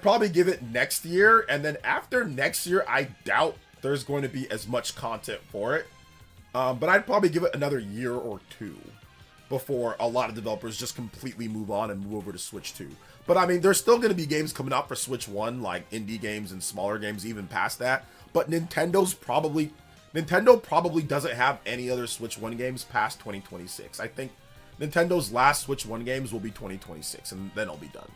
probably give it next year. And then after next year, I doubt there's going to be as much content for it. But I'd probably give it another year or two before a lot of developers just completely move on and move over to Switch 2. But I mean, there's still going to be games coming out for Switch 1, like indie games and smaller games even past that. But Nintendo probably doesn't have any other Switch 1 games past 2026. I think Nintendo's last Switch 1 games will be 2026, and then it'll be done.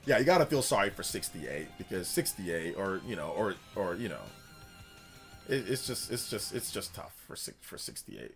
Yeah, you gotta feel sorry for 68, because 68, or you know, it's just tough for 68.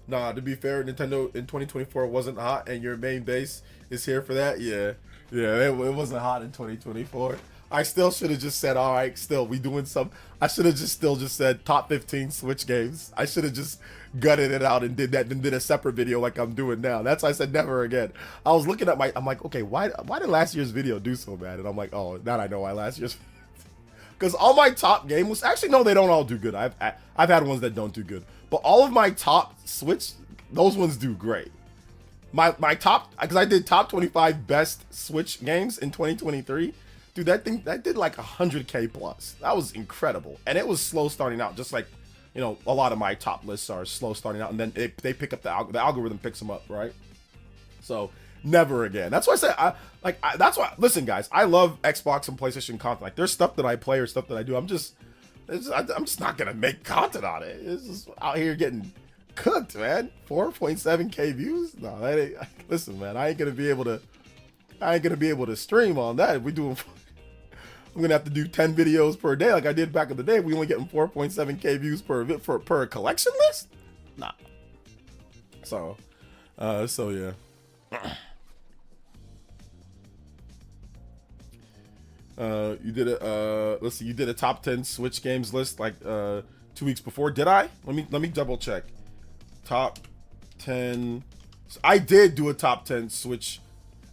Nah, to be fair, Nintendo in 2024 wasn't hot, and your main base is here for that. Yeah, it wasn't hot in 2024. I still should have just said, all right, still, we doing some. I should have just said top 15 Switch games. I should have just gutted it out and did that, and did a separate video like I'm doing now. That's why I said never again. I was looking at I'm like, okay, why did last year's video do so bad? And I'm like, oh, now I know why last year's. Because all my top games, actually, no, they don't all do good. I've had ones that don't do good. But all of my top Switch, those ones do great. My top, because I did top 25 best Switch games in 2023. Dude, that did like 100K plus. That was incredible. And it was slow starting out, just like, you know, a lot of my top lists are slow starting out. And then they pick up the algorithm picks them up, right? So never again. That's why I say, that's why, listen guys, I love Xbox and PlayStation content. Like there's stuff that I play or stuff that I do. I'm just not going to make content on it. It's just out here getting cooked, man. 4.7K views. No, that ain't, listen, man, I ain't going to be able to stream on that. If we doing, I'm going to have to do 10 videos per day. Like I did back in the day. We only getting 4.7K views per collection list. Nah. So yeah. You did a let's see, you did a top 10 Switch games list like 2 weeks before. Did I? Let me double check. Top 10. I did do a top 10 Switch.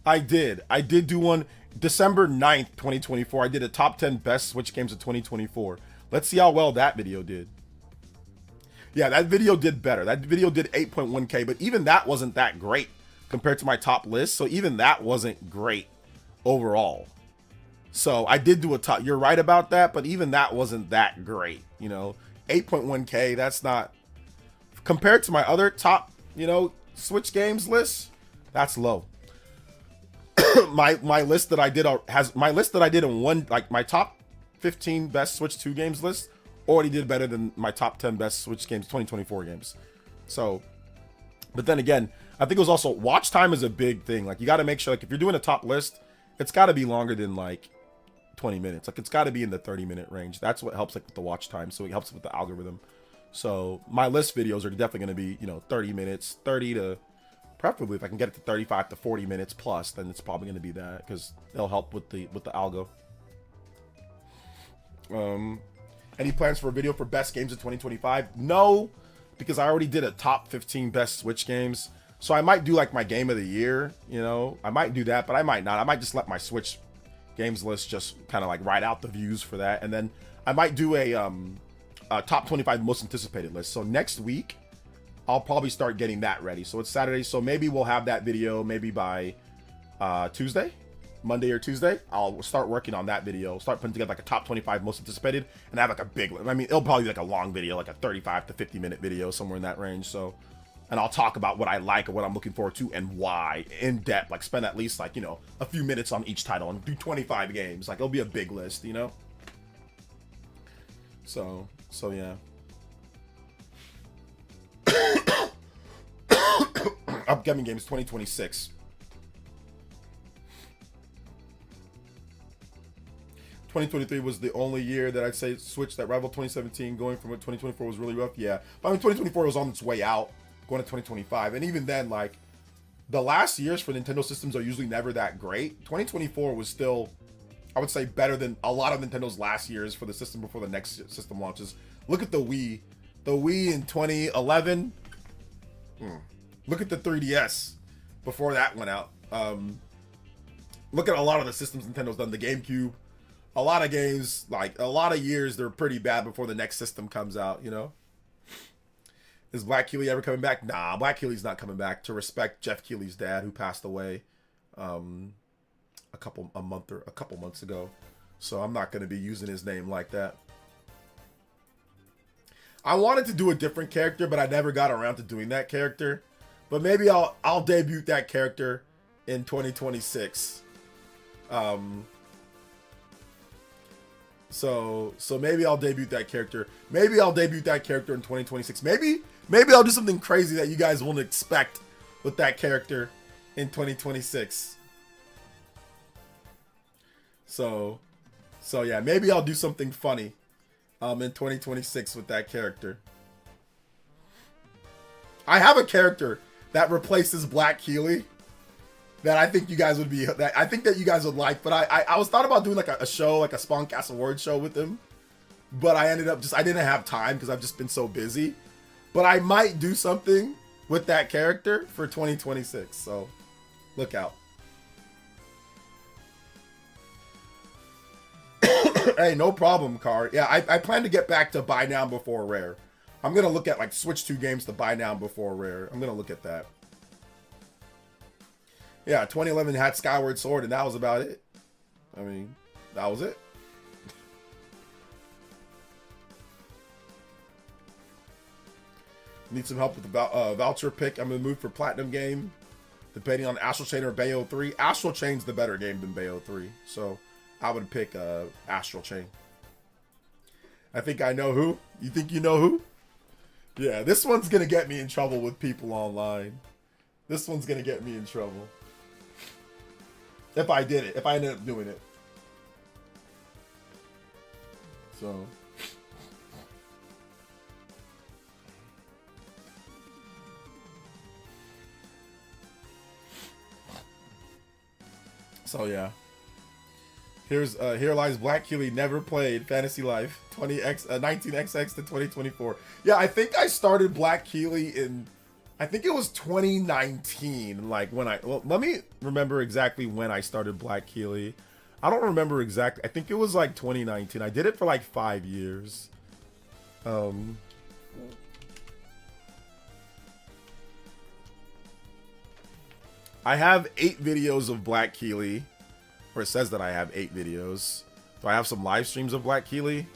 I did do one December 9th, 2024. I did a top 10 best Switch games of 2024. Let's see how well that video did. Yeah, that video did better. That video did 8.1K, but even that wasn't that great compared to my top list. So even that wasn't great overall. So I did do a top. You're right about that, but even that wasn't that great. You know, 8.1K. That's not compared to my other top, you know, Switch games list. That's low. my list that I did in one, like my top 15 best Switch 2 games list already did better than my top 10 best Switch games 2024 games. So, but then again, I think it was also watch time is a big thing. Like you got to make sure, like if you're doing a top list, it's got to be longer than like 20 minutes. Like it's got to be in the 30-minute range. That's what helps like with the watch time. So it helps with the algorithm. So my list videos are definitely going to be, you know, 30 minutes, 30 to preferably if I can get it to 35 to 40 minutes plus, then it's probably going to be that because they'll help with the algo. Any plans for a video for best games of 2025? No, because I already did a top 15 best Switch games. So I might do like my game of the year, you know, I might do that, but I might not. I might just let my Switch games list just kind of like write out the views for that. And then I might do a top 25 most anticipated list. So next week, I'll probably start getting that ready. So it's Saturday. So maybe we'll have that video maybe by Tuesday, Monday or Tuesday. I'll start working on that video, start putting together like a top 25 most anticipated and have like a big, I mean, it'll probably be like a long video, like a 35 to 50 minute video, somewhere in that range. So, and I'll talk about what I like or what I'm looking forward to and why in depth, like spend at least like, you know, a few minutes on each title and do 25 games. Like it'll be a big list, you know? So yeah. Upcoming games 2026. 2023 was the only year that I'd say Switch that rivaled 2017. Going from what 2024 was really rough. Yeah, but I mean 2024 was on its way out, going to 2025, and even then, like the last years for Nintendo systems are usually never that great. 2024 was still, I would say, better than a lot of Nintendo's last years for the system before the next system launches. Look at the Wii. the Wii in 2011. Look at the 3DS before that went out. Look at a lot of the systems Nintendo's done. The GameCube, a lot of games, like a lot of years, they're pretty bad before the next system comes out, you know? Is Black Keely ever coming back? Nah, Black Keely's not coming back, to respect Jeff Keely's dad, who passed away a couple months ago. So I'm not going to be using his name like that. I wanted to do a different character, but I never got around to doing that character. But maybe I'll debut that character in 2026. So maybe I'll debut that character. Maybe I'll debut that character in 2026. Maybe I'll do something crazy that you guys won't expect with that character in 2026. So yeah, maybe I'll do something funny in 2026 with that character. I have a character that replaces Black Keely that I think you guys would be, that I think that you guys would like, but I was thought about doing like a show, like a Spawncast Awards show with him, but I ended up I didn't have time because I've just been so busy. But I might do something with that character for 2026, so look out. Hey, no problem, Car. Yeah, I plan to get back to buy now before rare. I'm gonna look at like Switch 2 games to buy now before rare. I'm gonna look at that. Yeah, 2011 had Skyward Sword, and that was about it. I mean, that was it. Need some help with the voucher pick. I'm in the mood for Platinum game, debating on Astral Chain or Bayo 3. Astral Chain's the better game than Bayo 3, so I would pick Astral Chain. I think I know who. You think you know who? Yeah, this one's gonna get me in trouble with people online. This one's gonna get me in trouble. If I did it, if I ended up doing it. So yeah. Here lies Black Keely, never played Fantasy Life 19XX to 2024. Yeah, I think I started Black Keely in, I think it was 2019. Like when let me remember exactly when I started Black Keely. I don't remember exactly. I think it was like 2019. I did it for like 5 years. I have 8 videos of Black Keely. Or it says that I have 8 videos. Do I have some live streams of Black Keely?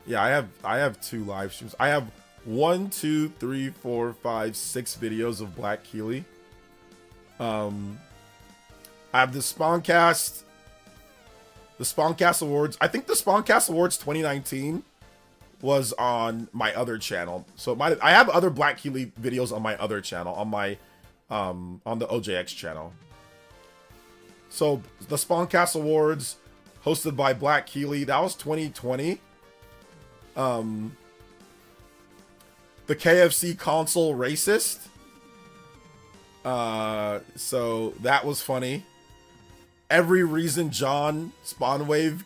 Yeah, I have 2 live streams. I have 1, 2, 3, 4, 5, 6 videos of Black Keely. I have the Spawncast Awards. I think the Spawncast Awards 2019 was on my other channel. So I have other Black Keely videos on my other channel, on my on the OJX channel. So the Spawncast Awards, hosted by Black Keely, that was 2020. The KFC console racist. So that was funny. Every reason John Spawnwave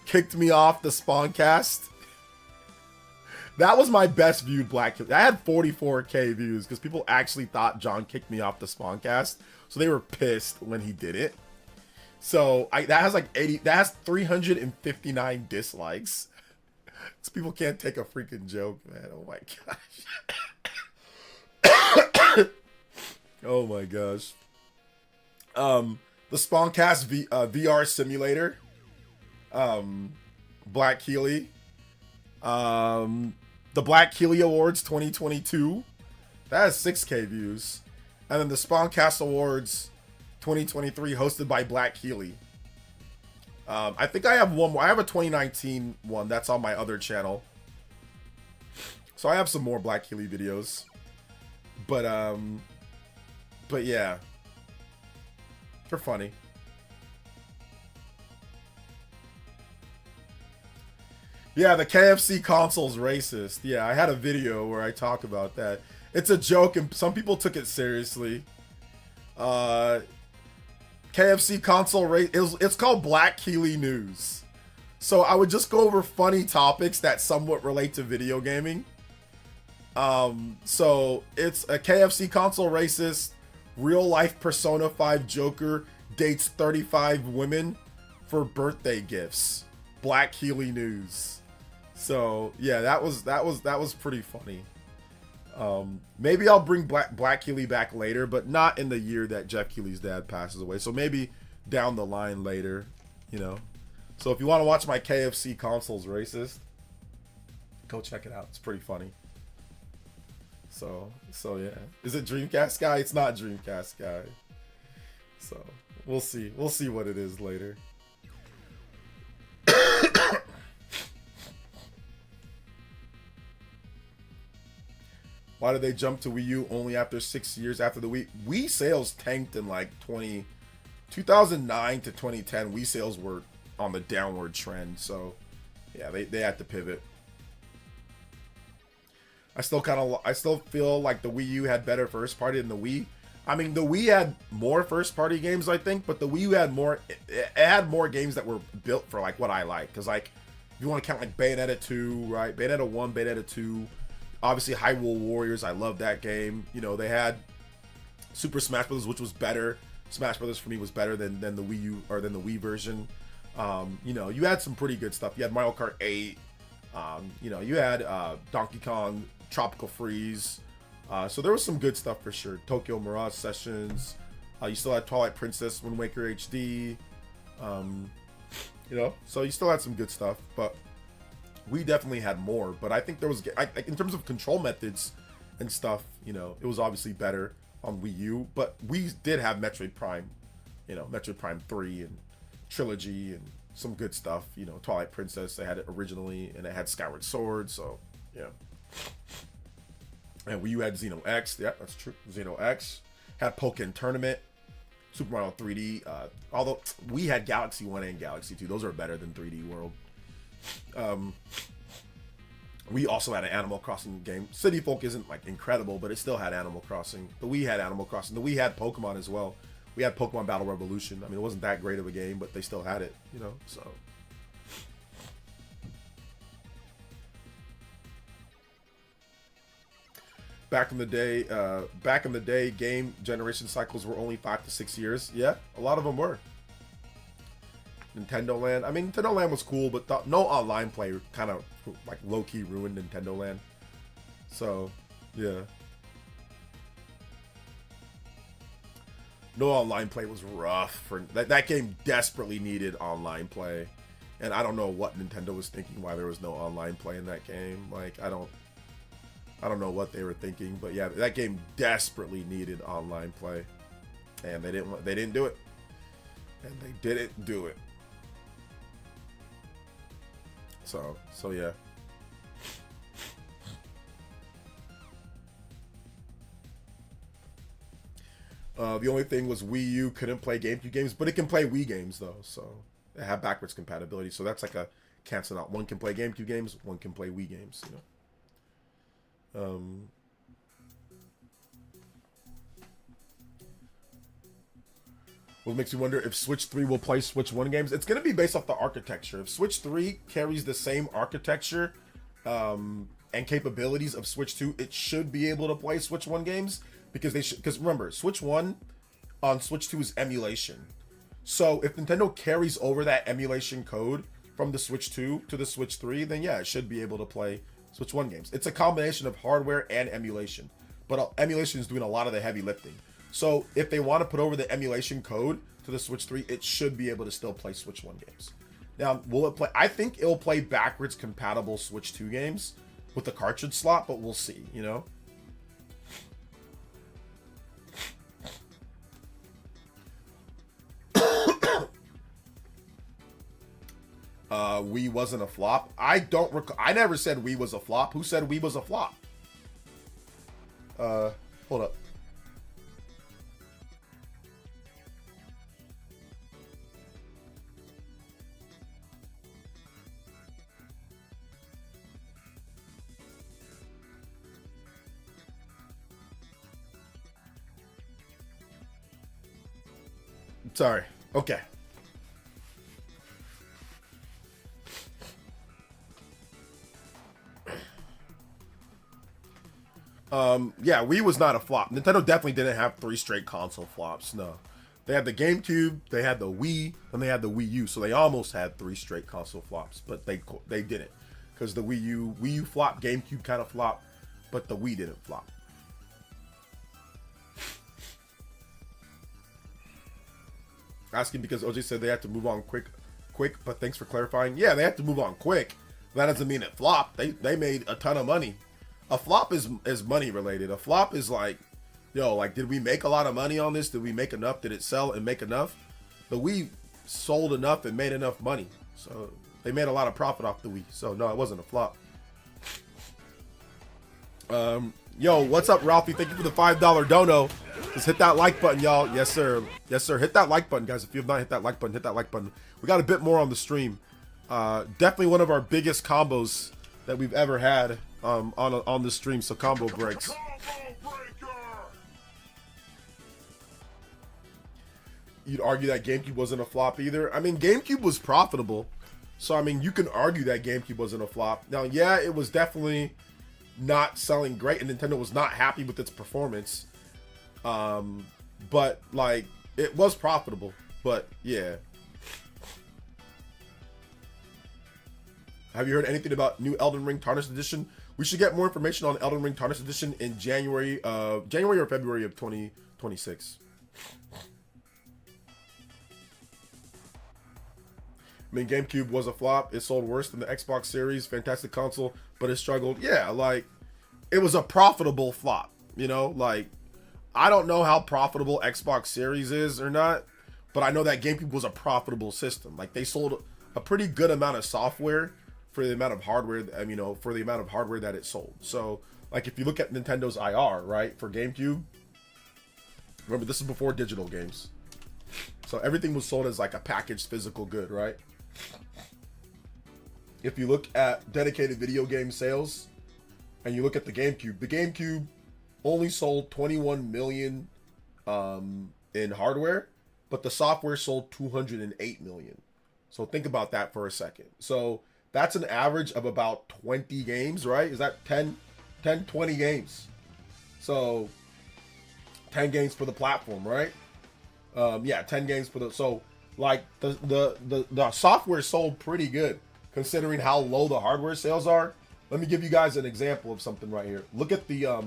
kicked me off the Spawncast. That was my best viewed Black Keely. I had 44k views because people actually thought John kicked me off the Spawncast. So they were pissed when he did it. So that has like 359 dislikes. So people can't take a freaking joke, man. Oh my gosh. Oh my gosh. The Spawncast VR simulator. Black Keely. The Black Keely Awards 2022. That has 6k views. And then the Spawncast Awards 2023, hosted by Black Keely. I think I have one more. I have a 2019 one that's on my other channel. So I have some more Black Keely videos. But yeah. They're funny. Yeah, the KFC console's racist. Yeah, I had a video where I talk about that. It's a joke, and some people took it seriously. KFC console it's called Black Keely News. So I would just go over funny topics that somewhat relate to video gaming. So it's a KFC console racist, real life Persona 5 Joker dates 35 women for birthday gifts. Black Healy news. So yeah, that was pretty funny. Maybe I'll bring Black Healy back later, but not in the year that Jeff Keighley's dad passes away. So maybe down the line later, you know. So if you want to watch my KFC consoles racist, go check it out. It's pretty funny. So yeah. Is it Dreamcast guy? It's not Dreamcast guy. So we'll see. We'll see what it is later. Why did they jump to Wii U only after 6 years after the Wii? Wii sales tanked in like 2009 to 2010. Wii sales were on the downward trend. So yeah, they had to pivot. I still feel like the Wii U had better first party than the Wii. I mean, the Wii had more first party games, I think, but the Wii U had more. It had more games that were built for like what I like. Because like, if you want to count like Bayonetta 2, right? Bayonetta 1, Bayonetta 2. Obviously, Hyrule Warriors. I love that game. You know, they had Super Smash Bros., which was better. Smash Bros. For me was better than the Wii U or than the Wii version. You know, you had some pretty good stuff. You had Mario Kart 8. You know, you had Donkey Kong Tropical Freeze. So there was some good stuff for sure. Tokyo Mirage Sessions. You still had Twilight Princess, Wind Waker HD. You know, so you still had some good stuff, but we definitely had more. But I think there was, in terms of control methods and stuff, you know, it was obviously better on Wii U. But we did have Metroid Prime, you know, Metroid Prime 3 and Trilogy and some good stuff. You know, Twilight Princess, they had it originally, and it had Skyward Sword. So yeah. And Wii U had Xeno X. Yeah, that's true. Xeno X. Had Pokken Tournament. Super Mario 3D. Although we had Galaxy 1 and Galaxy 2. Those are better than 3D World. We also had an Animal Crossing game. City Folk isn't like incredible, but it still had Animal Crossing. But we had Animal Crossing. The Wii had Pokemon as well. We had Pokemon Battle Revolution. I mean, it wasn't that great of a game, but they still had it, you know, so. Back in the day, game generation cycles were only 5 to 6 years. Yeah, a lot of them were. Nintendo Land. I mean, Nintendo Land was cool, but no online play kind of like low-key ruined Nintendo Land. So, yeah. No online play was rough. For that game desperately needed online play. And I don't know what Nintendo was thinking why there was no online play in that game. Like, I don't know what they were thinking, but yeah, that game desperately needed online play. And they didn't do it. And they didn't do it. So yeah. The only thing was Wii U couldn't play GameCube games, but it can play Wii games though, so they have backwards compatibility. So that's like a cancel out. One can play GameCube games, one can play Wii games, you know. What makes you wonder if Switch 3 will play Switch 1 games? It's going to be based off the architecture. If Switch 3 carries the same architecture and capabilities of Switch 2, it should be able to play Switch 1 games because remember, Switch 1 on Switch 2 is emulation. So if Nintendo carries over that emulation code from the Switch 2 to the Switch 3, then yeah, it should be able to play Switch 1 games. It's a combination of hardware and emulation, but emulation is doing a lot of the heavy lifting. So if they want to put over the emulation code to the Switch 3, it should be able to still play Switch 1 games. Now, will it play? I think it'll play backwards compatible Switch 2 games with the cartridge slot, but we'll see, you know? Wii wasn't a flop. I don't recall. I never said Wii was a flop. Who said Wii was a flop? Hold up. Sorry. Okay. Yeah, Wii was not a flop. Nintendo definitely didn't have 3 straight console flops. No, they had the GameCube, they had the Wii, and they had the Wii U. So they almost had 3 straight console flops, but they didn't, because the Wii U flopped, GameCube kind of flopped, but the Wii didn't flop. Asking because OJ said they had to move on quick, but thanks for clarifying. Yeah, they had to move on quick. That doesn't mean it flopped. They made a ton of money. A flop is money related. A flop is like, yo, like, did we make a lot of money on this? Did we make enough? Did it sell and make enough? The Wii sold enough and made enough money. So they made a lot of profit off the Wii. So no, it wasn't a flop. Yo, what's up, Ralphie? Thank you for the $5 dono. Just hit that like button, y'all. Yes, sir. Yes, sir. Hit that like button, guys. If you have not hit that like button, hit that like button. We got a bit more on the stream. Definitely one of our biggest combos that we've ever had on the stream. So combo breaks. You'd argue that GameCube wasn't a flop either. I mean, GameCube was profitable. So, I mean, you can argue that GameCube wasn't a flop. Now, yeah, it was definitely not selling great, and Nintendo was not happy with its performance. But, like, it was profitable. But, yeah. Have you heard anything about new Elden Ring Tarnished Edition? We should get more information on Elden Ring Tarnished Edition in January or February of 2026. I mean, GameCube was a flop. It sold worse than the Xbox Series. Fantastic console, but it struggled. Yeah, like, it was a profitable flop. You know, like, I don't know how profitable Xbox Series is or not, but I know that GameCube was a profitable system. Like, they sold a pretty good amount of software for the amount of hardware, you know, for the amount of hardware that it sold. So, like, if you look at Nintendo's IR, right, for GameCube, remember, this is before digital games. So everything was sold as like a packaged physical good, right? If you look at dedicated video game sales and you look at the GameCube only sold 21 million in hardware, but the software sold 208 million. So think about that for a second. So that's an average of about 20 games, right? Is that 10, 20 games? So 10 games for the platform, right? Yeah, 10 games for the, so like the software sold pretty good considering how low the hardware sales are. Let me give you guys an example of something right here. Look at the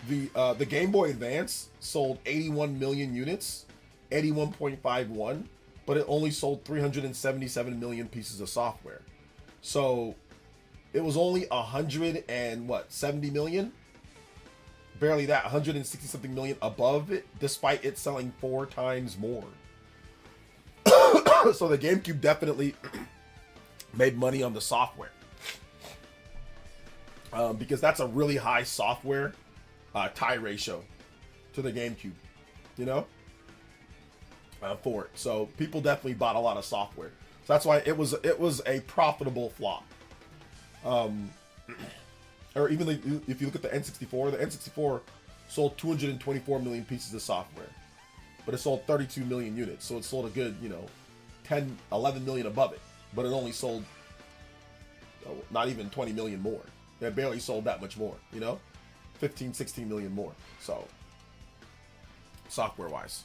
Game Boy Advance sold 81 million units, 81.51, but it only sold 377 million pieces of software. So it was only 70 million? Barely that, 160 something million above it, despite it selling 4 times more. So the GameCube definitely made money on the software. Because that's a really high software tie ratio to the GameCube, you know, for it. So people definitely bought a lot of software. So that's why it was a profitable flop. Or even if you look at the N64 sold 224 million pieces of software, but it sold 32 million units. So it sold a good, 10, 11 million above it, but it only sold not even 20 million more. It barely sold that much more, 15, 16 million more. So software wise.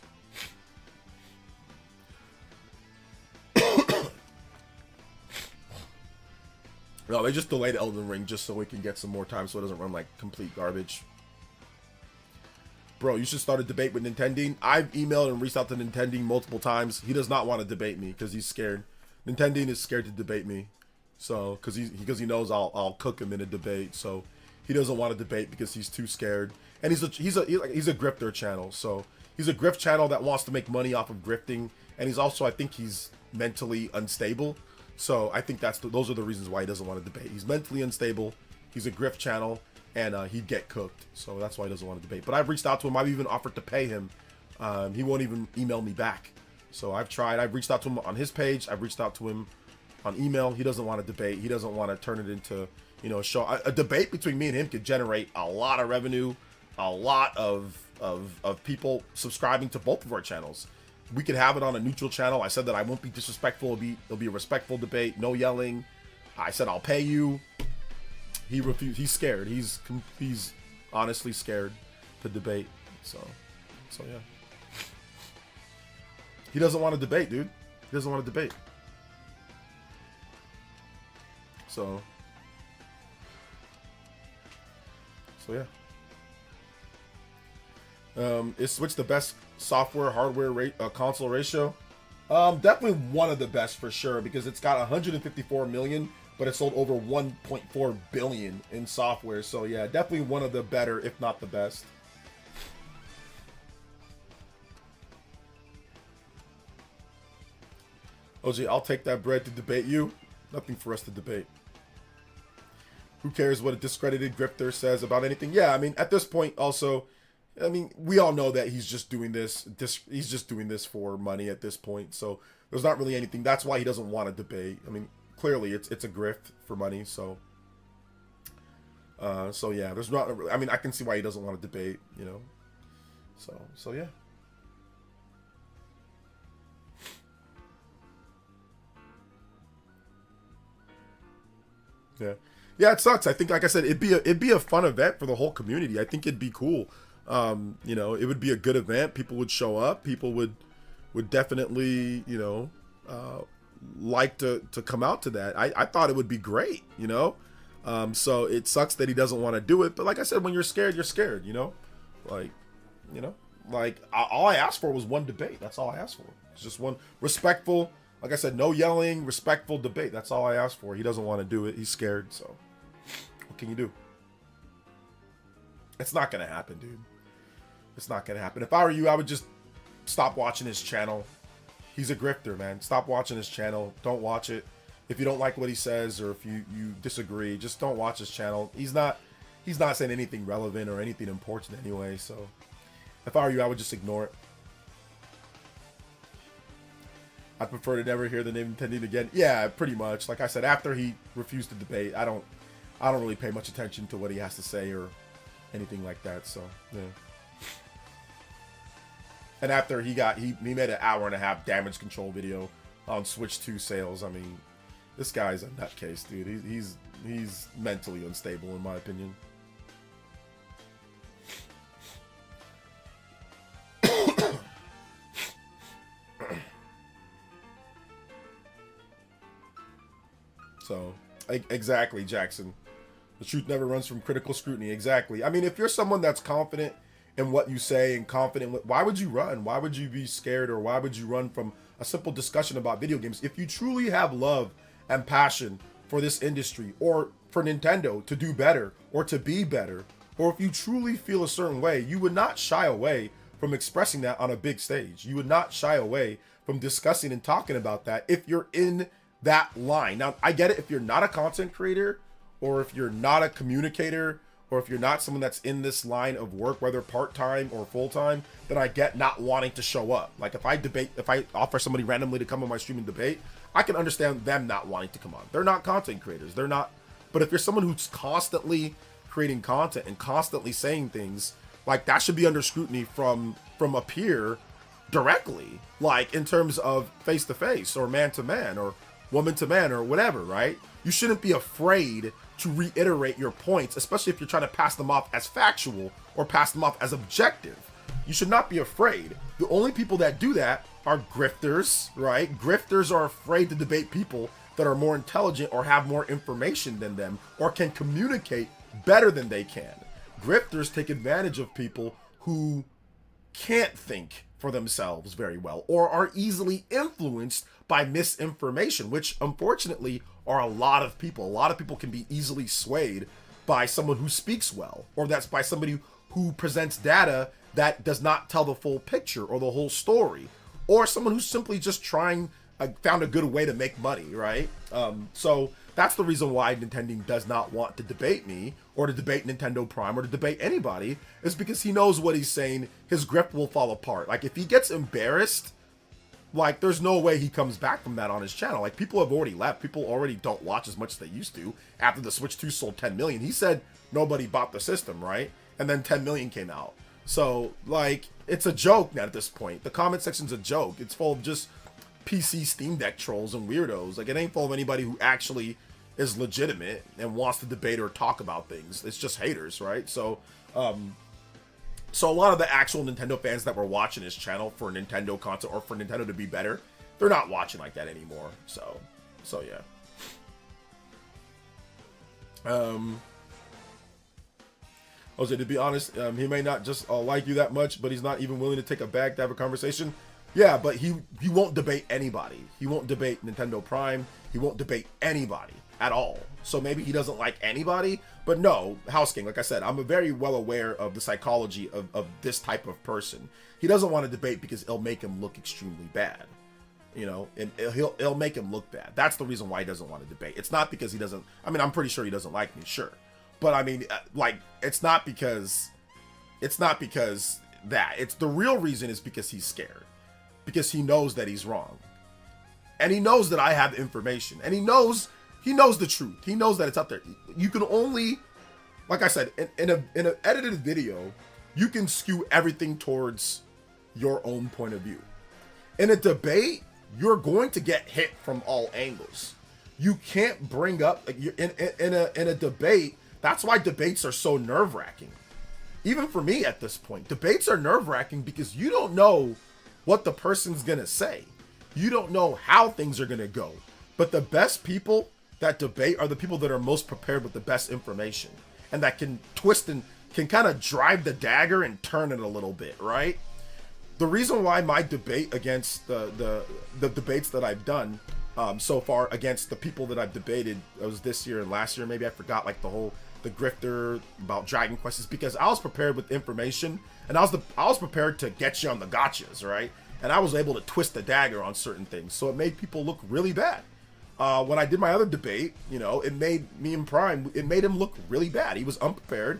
No, they just delayed Elden Ring just so we can get some more time so it doesn't run like complete garbage. Bro, you should start a debate with Nintending. I've emailed and reached out to Nintending multiple times. He does not want to debate me because he's scared. Nintending is scared to debate me. So, because he knows I'll cook him in a debate. So, he doesn't want to debate because he's too scared. And he's a grifter channel. So, he's a grift channel that wants to make money off of grifting. And he's also, I think he's mentally unstable. So I think those are the reasons why he doesn't want to debate. He's mentally unstable. He's a grift channel, and he'd get cooked. So that's why he doesn't want to debate. But I've reached out to him. I've even offered to pay him. He won't even email me back. So I've tried. I've reached out to him on his page. I've reached out to him on email. He doesn't want to debate. He doesn't want to turn it into, a show. A debate between me and him could generate a lot of revenue, a lot of people subscribing to both of our channels. We could have it on a neutral channel. I said that I won't be disrespectful. It'll be a respectful debate. No yelling. I said I'll pay you. He refused. He's scared. He's honestly scared to debate. So yeah. He doesn't want to debate, dude. He doesn't want to debate. So yeah. Is Switch the best software hardware console ratio? Definitely one of the best for sure, because it's got 154 million, but it sold over 1.4 billion in software. So yeah, definitely one of the better, if not the best. OJ, I'll take that bread to debate you. Nothing for us to debate. Who cares what a discredited grifter says about anything? Yeah, I mean, at this point, also, I mean, we all know that he's just doing this. He's just doing this for money at this point. So there's not really anything. That's why he doesn't want to debate. I mean, clearly it's a grift for money. So yeah, there's not. I mean, I can see why he doesn't want to debate. You know. So yeah. Yeah, it sucks. I think, like I said, it'd be a fun event for the whole community. I think it'd be cool. You know, it would be a good event. People would show up. People would definitely, you know, like to come out to that. I thought it would be great, you know. So it sucks that he doesn't want to do it. But like I said, when you're scared, you know. Like, you know, like all I asked for was one debate. That's all I asked for. It's just one respectful. Like I said, no yelling, respectful debate. That's all I asked for. He doesn't want to do it. He's scared. So what can you do? It's not going to happen, dude. It's not going to happen. If I were you, I would just stop watching his channel. He's a grifter, man. Stop watching his channel. Don't watch it. If you don't like what he says, or if you disagree, just don't watch his channel. He's not saying anything relevant or anything important anyway. So if I were you, I would just ignore it. I prefer to never hear the name Nintendo again. Yeah, pretty much. Like I said, after he refused to debate, I don't really pay much attention to what he has to say or anything like that. So yeah. And after he made an 1.5-hour damage control video on Switch 2 sales. I mean, this guy's a nutcase, dude. He's mentally unstable, in my opinion. So, exactly, Jackson. The truth never runs from critical scrutiny. Exactly. I mean, if you're someone that's confident in what you say and confident, why would you run? Why would you be scared, or why would you run from a simple discussion about video games? If you truly have love and passion for this industry, or for Nintendo to do better or to be better, or if you truly feel a certain way, you would not shy away from expressing that on a big stage. You would not shy away from discussing and talking about that if you're in that line. Now, I get it if you're not a content creator, or if you're not a communicator, or if you're not someone that's in this line of work, whether part-time or full-time, then I get not wanting to show up. Like if I offer somebody randomly to come on my stream and debate, I can understand them not wanting to come on. They're not content creators. They're not. But if you're someone who's constantly creating content and constantly saying things, like that should be under scrutiny from a peer directly, like in terms of face-to-face or man-to-man or woman to man or whatever, right? You shouldn't be afraid to reiterate your points, especially if you're trying to pass them off as factual or pass them off as objective. You should not be afraid. The only people that do that are grifters, right? Grifters are afraid to debate people that are more intelligent or have more information than them or can communicate better than they can. Grifters take advantage of people who can't think for themselves very well or are easily influenced by misinformation, which unfortunately are a lot of people. A lot of people can be easily swayed by someone who speaks well, or that's by somebody who presents data that does not tell the full picture or the whole story, or someone who's simply just found a good way to make money, right? So that's the reason why Nintendo does not want to debate me or to debate Nintendo Prime or to debate anybody, is because he knows what he's saying. His grip will fall apart. Like if he gets embarrassed, like there's no way he comes back from that on his channel. Like people have already left. People already don't watch as much as they used to after the Switch 2 sold 10 million. He said nobody bought the system, right? And then 10 million came out. So like it's a joke now at this point. The comment section's a joke. It's full of just PC Steam Deck trolls and weirdos. Like it ain't full of anybody who actually is legitimate and wants to debate or talk about things. It's just haters, right? So So a lot of the actual Nintendo fans that were watching his channel for Nintendo content or for Nintendo to be better, they're not watching like that anymore. So yeah. Jose, to be honest, he may not just like you that much, but he's not even willing to take a bag to have a conversation. Yeah, but he won't debate anybody. He won't debate Nintendo Prime. He won't debate anybody at all. So maybe he doesn't like anybody, but no, House King, like I said, I'm very well aware of the psychology of this type of person. He doesn't want to debate because it'll make him look extremely bad. You know, and it'll make him look bad. That's the reason why he doesn't want to debate. It's not because he doesn't, I mean, I'm pretty sure he doesn't like me, sure. But I mean, like, it's not because that. It's the real reason is because he's scared. Because he knows that he's wrong. And he knows that I have information. And he knows the truth. He knows that it's out there. You can only, like I said, in an edited video, you can skew everything towards your own point of view. In a debate, you're going to get hit from all angles. You can't bring up, like, in a debate. That's why debates are so nerve-wracking. Even for me at this point, debates are nerve-wracking because you don't know what the person's gonna say. You don't know how things are gonna go. But the best people that debate are the people that are most prepared with the best information and that can twist and can kind of drive the dagger and turn it a little bit, right? The reason why my debate against the debates that I've done so far against the people that I've debated, it was this year and last year, maybe I forgot, like the grifter about Dragon Quest, is because I was prepared with information and I was prepared to get you on the gotchas, right? And I was able to twist the dagger on certain things, so it made people look really bad. When I did my other debate, you know, it made me and Prime, it made him look really bad. He was unprepared,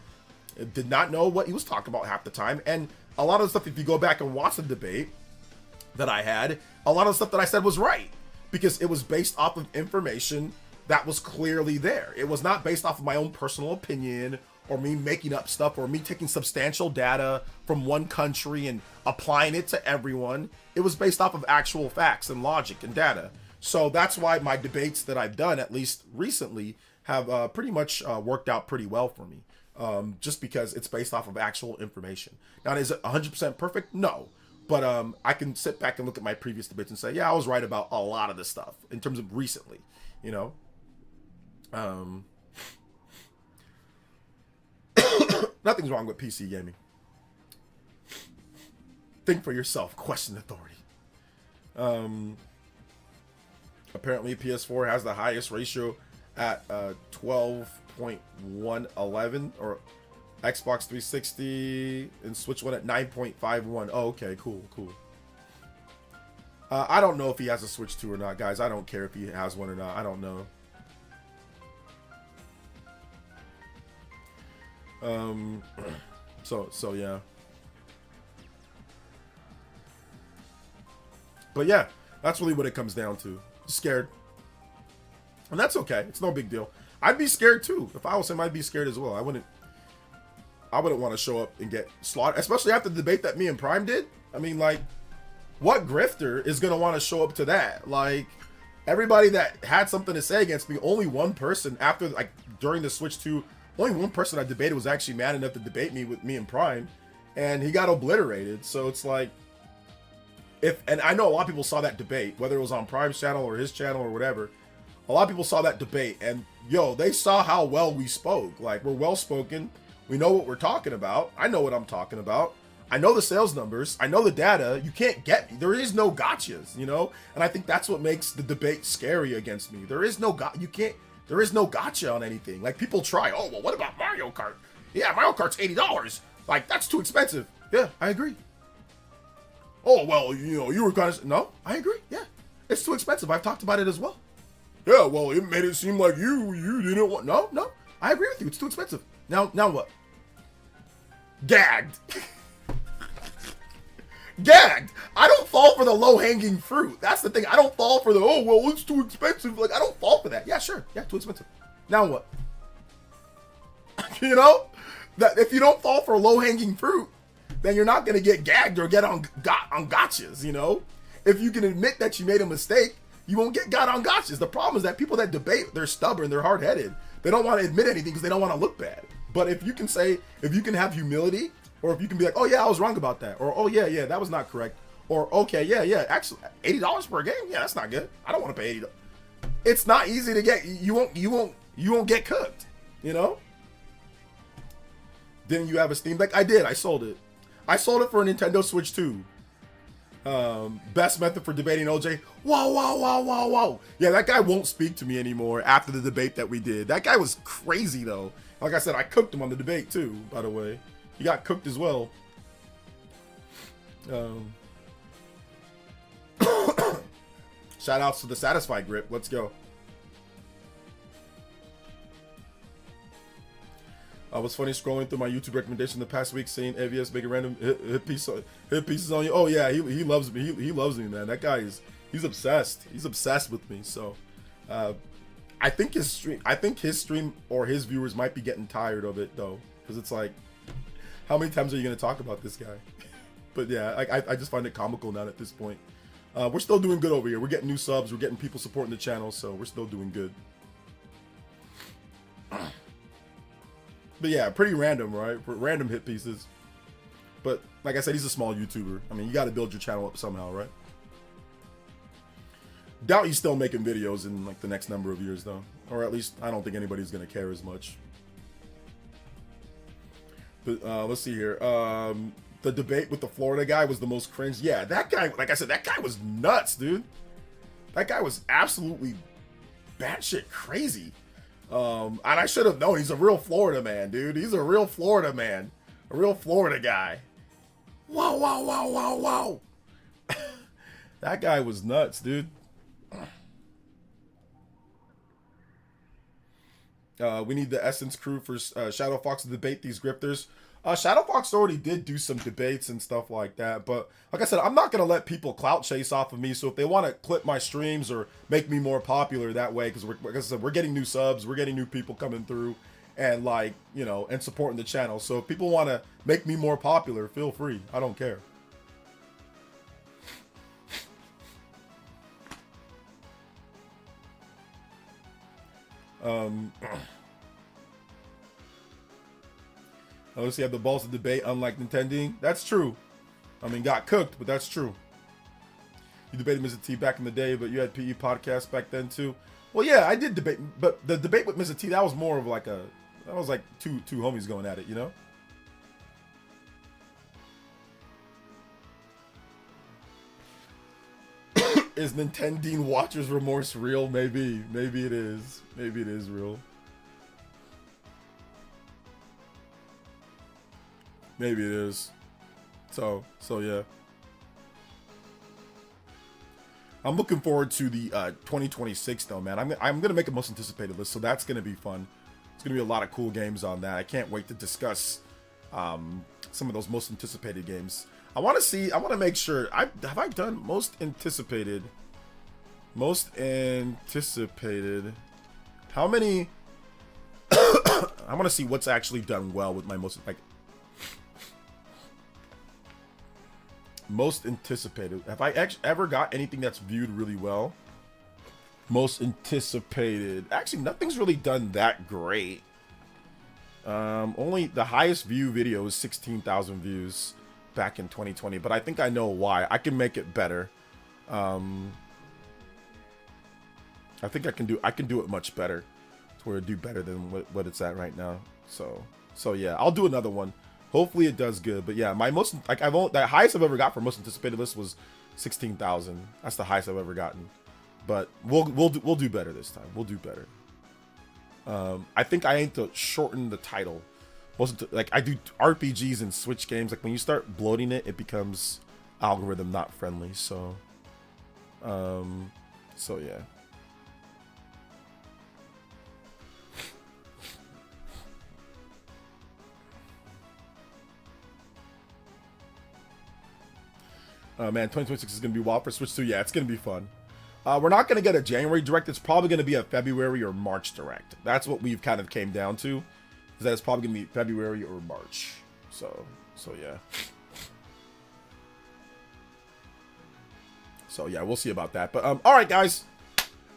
did not know what he was talking about half the time, and a lot of the stuff, if you go back and watch the debate that I had, a lot of the stuff that I said was right because it was based off of information that was clearly there. It was not based off of my own personal opinion or me making up stuff or me taking substantial data from one country and applying it to everyone. It was based off of actual facts and logic and data. So that's why my debates that I've done, at least recently, have pretty much worked out pretty well for me. Just because it's based off of actual information. Now, is it 100% perfect? No. But I can sit back and look at my previous debates and say, yeah, I was right about a lot of this stuff in terms of recently, you know? Nothing's wrong with PC gaming. Think for yourself. Question authority. Apparently, PS4 has the highest ratio at 12.111, or Xbox 360 and Switch One at 9.51. Oh, okay, cool. I don't know if he has a Switch 2 or not, guys. I don't care if he has one or not. I don't know. So yeah. But yeah, that's really what it comes down to. Scared. And that's okay. It's no big deal. I'd be scared too. If I was him, I'd be scared as well. I wouldn't want to show up and get slaughtered, especially after the debate that me and Prime did. I mean, like, what grifter is going to want to show up to that? Like, everybody that had something to say against me, only one person after, like, during the Switch 2, only one person I debated was actually mad enough to debate me with me and Prime, and he got obliterated. So it's like, and I know a lot of people saw that debate, whether it was on Prime's channel or his channel or whatever. A lot of people saw that debate, and yo, they saw how well we spoke. Like, we're well spoken. We know what we're talking about. I know what I'm talking about. I know the sales numbers. I know the data. You can't get me. There is no gotchas, you know? And I think that's what makes the debate scary against me. There is no there is no gotcha on anything. Like, people try, oh, well, what about Mario Kart? Yeah, Mario Kart's $80. Like, that's too expensive. Yeah, I agree. Oh, well, you know, you were kind of, no, I agree. Yeah, it's too expensive. I've talked about it as well. Yeah, well, it made it seem like you didn't want, no, I agree with you. It's too expensive. Now what? Gagged. Gagged. I don't fall for the low-hanging fruit. That's the thing. I don't fall for the, oh, well, it's too expensive. Like, I don't fall for that. Yeah, sure. Yeah, too expensive. Now what? You know? That if you don't fall for low-hanging fruit, then you're not going to get gagged or get on gotchas, you know? If you can admit that you made a mistake, you won't get got on gotchas. The problem is that people that debate, they're stubborn, they're hard-headed. They don't want to admit anything because they don't want to look bad. But if you can have humility, or if you can be like, oh yeah, I was wrong about that, or oh yeah, that was not correct, or okay, yeah, actually $80 per game, yeah, that's not good. I don't want to pay $80. It's not easy to get. You won't get cooked, you know. Didn't you have a Steam Deck? I did. I sold it. I sold it for a Nintendo Switch 2. Best method for debating OJ. Whoa. Yeah, that guy won't speak to me anymore after the debate that we did. That guy was crazy, though. Like I said, I cooked him on the debate, too, by the way. He got cooked as well. Shout outs to the Satisfied Grip. Let's go. I was funny scrolling through my YouTube recommendation the past week, seeing AVS make a random hit pieces on you. Oh yeah, he loves me. He loves me, man. That guy he's obsessed. He's obsessed with me. So, I think his stream or his viewers might be getting tired of it though, because it's like, how many times are you gonna talk about this guy? But yeah, I just find it comical now at this point. We're still doing good over here. We're getting new subs. We're getting people supporting the channel, so we're still doing good. But yeah, pretty random, right? Random hit pieces. But like I said, he's a small YouTuber. I mean, you got to build your channel up somehow, right? Doubt he's still making videos in like the next number of years, though. Or at least I don't think anybody's gonna care as much. But let's see here. The debate with the Florida guy was the most cringe. Yeah, that guy, like I said, that guy was nuts, dude. That guy was absolutely batshit crazy. And I should have known. He's a real Florida man, dude. He's a real Florida man. A real Florida guy. Wow. That guy was nuts, dude. We need the Essence crew for Shadow Fox to debate these grifters. Shadow Fox already did do some debates and stuff like that, but like I said, I'm not gonna let people clout chase off of me. So if they want to clip my streams or make me more popular that way, because like I said, we're getting new subs, we're getting new people coming through, and like, you know, and supporting the channel. So if people want to make me more popular, feel free. I don't care. Unless you have the balls to debate, unlike Nintendo. That's true. I mean, got cooked, but that's true. You debated Mr. T back in the day, but you had PE podcasts back then too. Well, yeah, I did debate, but the debate with Mr. T, that was more of like that was like two homies going at it, you know? Is Nintendo watcher's remorse real? Maybe it is. Maybe it is real. Maybe it is. So yeah. I'm looking forward to the 2026 though, man. I'm gonna make a most anticipated list, so that's gonna be fun. It's gonna be a lot of cool games on that. I can't wait to discuss some of those most anticipated games. I want to make sure. Have I done most anticipated? Most anticipated. How many? I want to see what's actually done well with my most most anticipated. Have I ever got anything that's viewed really well? Most anticipated. Actually, nothing's really done that great. Only the highest view video is 16,000 views back in 2020, but I think I know why. I can make it better. I think I can do it much better to where it do better than what it's at right now. So yeah, I'll do another one. Hopefully it does good. But yeah, my most the highest I've ever got for most anticipated list was 16,000. That's the highest I've ever gotten. But we'll do better this time. We'll do better. I think I need to shorten the title. I do RPGs and Switch games. Like when you start bloating it, it becomes algorithm not friendly. So yeah. Man, 2026 is going to be wild for Switch 2. Yeah, it's going to be fun. We're not going to get a January Direct. It's probably going to be a February or March Direct. That's what we've kind of came down to. Is that it's probably going to be February or March. So yeah. So yeah, we'll see about that. But all right, guys.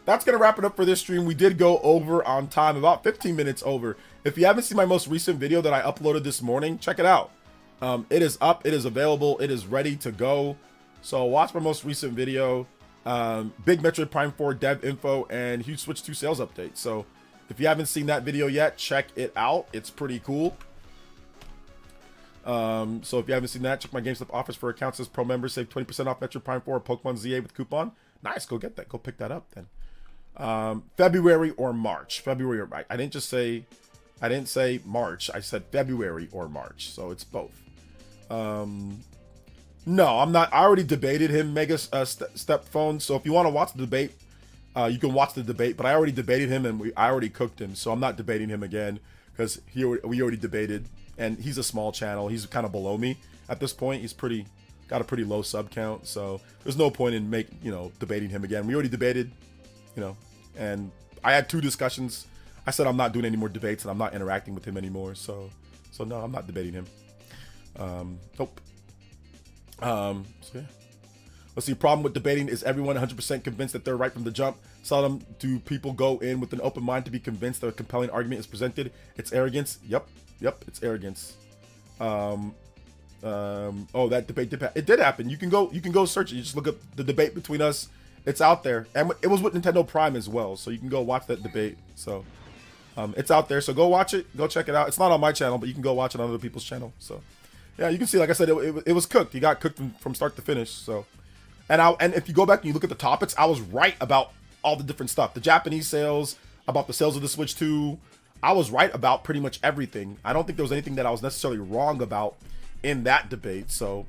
That's going to wrap it up for this stream. We did go over on time, about 15 minutes over. If you haven't seen my most recent video that I uploaded this morning, check it out. It is up, it is available, it is ready to go. So watch my most recent video. Big Metroid Prime 4 dev info and huge Switch 2 sales update. So if you haven't seen that video yet, check it out. It's pretty cool. So if you haven't seen that, check my GameStop offers for accounts as pro members. Save 20% off Metroid Prime 4 or Pokemon ZA with coupon. Nice, go get that. Go pick that up then. February or March. February or I didn't say March. I said February or March. So it's both. No, I'm not. I already debated him, Mega Step Phone. So if you want to watch the debate, you can watch the debate. But I already debated him, and I already cooked him. So I'm not debating him again because we already debated. And he's a small channel. He's kind of below me at this point. He's got a pretty low sub count. So there's no point in debating him again. We already debated, and I had 2 discussions. I said I'm not doing any more debates and I'm not interacting with him anymore. So no, I'm not debating him. Nope. So yeah. Let's see. Problem with debating is everyone 100% convinced that they're right from the jump. Seldom do people go in with an open mind to be convinced that a compelling argument is presented. It's arrogance. Yep, it's arrogance. Oh, that debate it did happen. You can go search it. You just look up the debate between us. It's out there, and it was with Nintendo Prime as well. So you can go watch that debate. So it's out there. So go watch it. Go check it out. It's not on my channel, but you can go watch it on other people's channel. So yeah, you can see, like I said, it was cooked. He got cooked from start to finish. So, and if you go back and you look at the topics, I was right about all the different stuff. The Japanese sales, about the sales of the Switch 2. I was right about pretty much everything. I don't think there was anything that I was necessarily wrong about in that debate. So,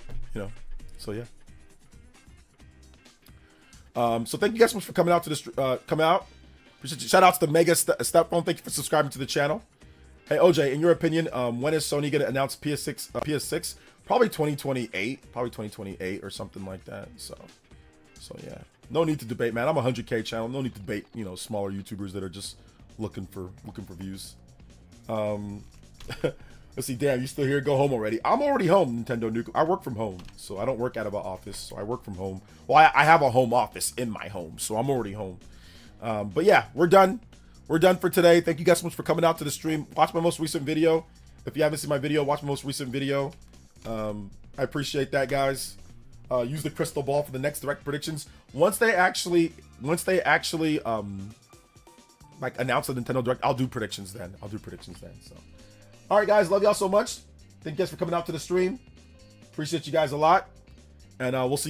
so yeah. So thank you guys so much for coming out to this, Appreciate you. Shout out to the Mega Step Phone. Thank you for subscribing to the channel. Hey OJ, in your opinion, when is Sony gonna announce PS6? Probably 2028 or something like that. So yeah, no need to debate, man. I'm a 100K channel. No need to debate, smaller YouTubers that are just looking for views. Let's see. Damn, you still here? Go home already. I'm already home. Nintendo Nuke. I work from home, so I don't work out of an office. So I work from home. Well, I have a home office in my home, so I'm already home. But yeah, we're done. We're done for today. Thank you guys so much for coming out to the stream. Watch my most recent video. If you haven't seen my video, watch my most recent video. I appreciate that, guys. Use the crystal ball for the next direct predictions. Once they actually like announce the Nintendo Direct, I'll do predictions then. So, all right, guys, love y'all so much. Thank you guys for coming out to the stream. Appreciate you guys a lot, and we'll see you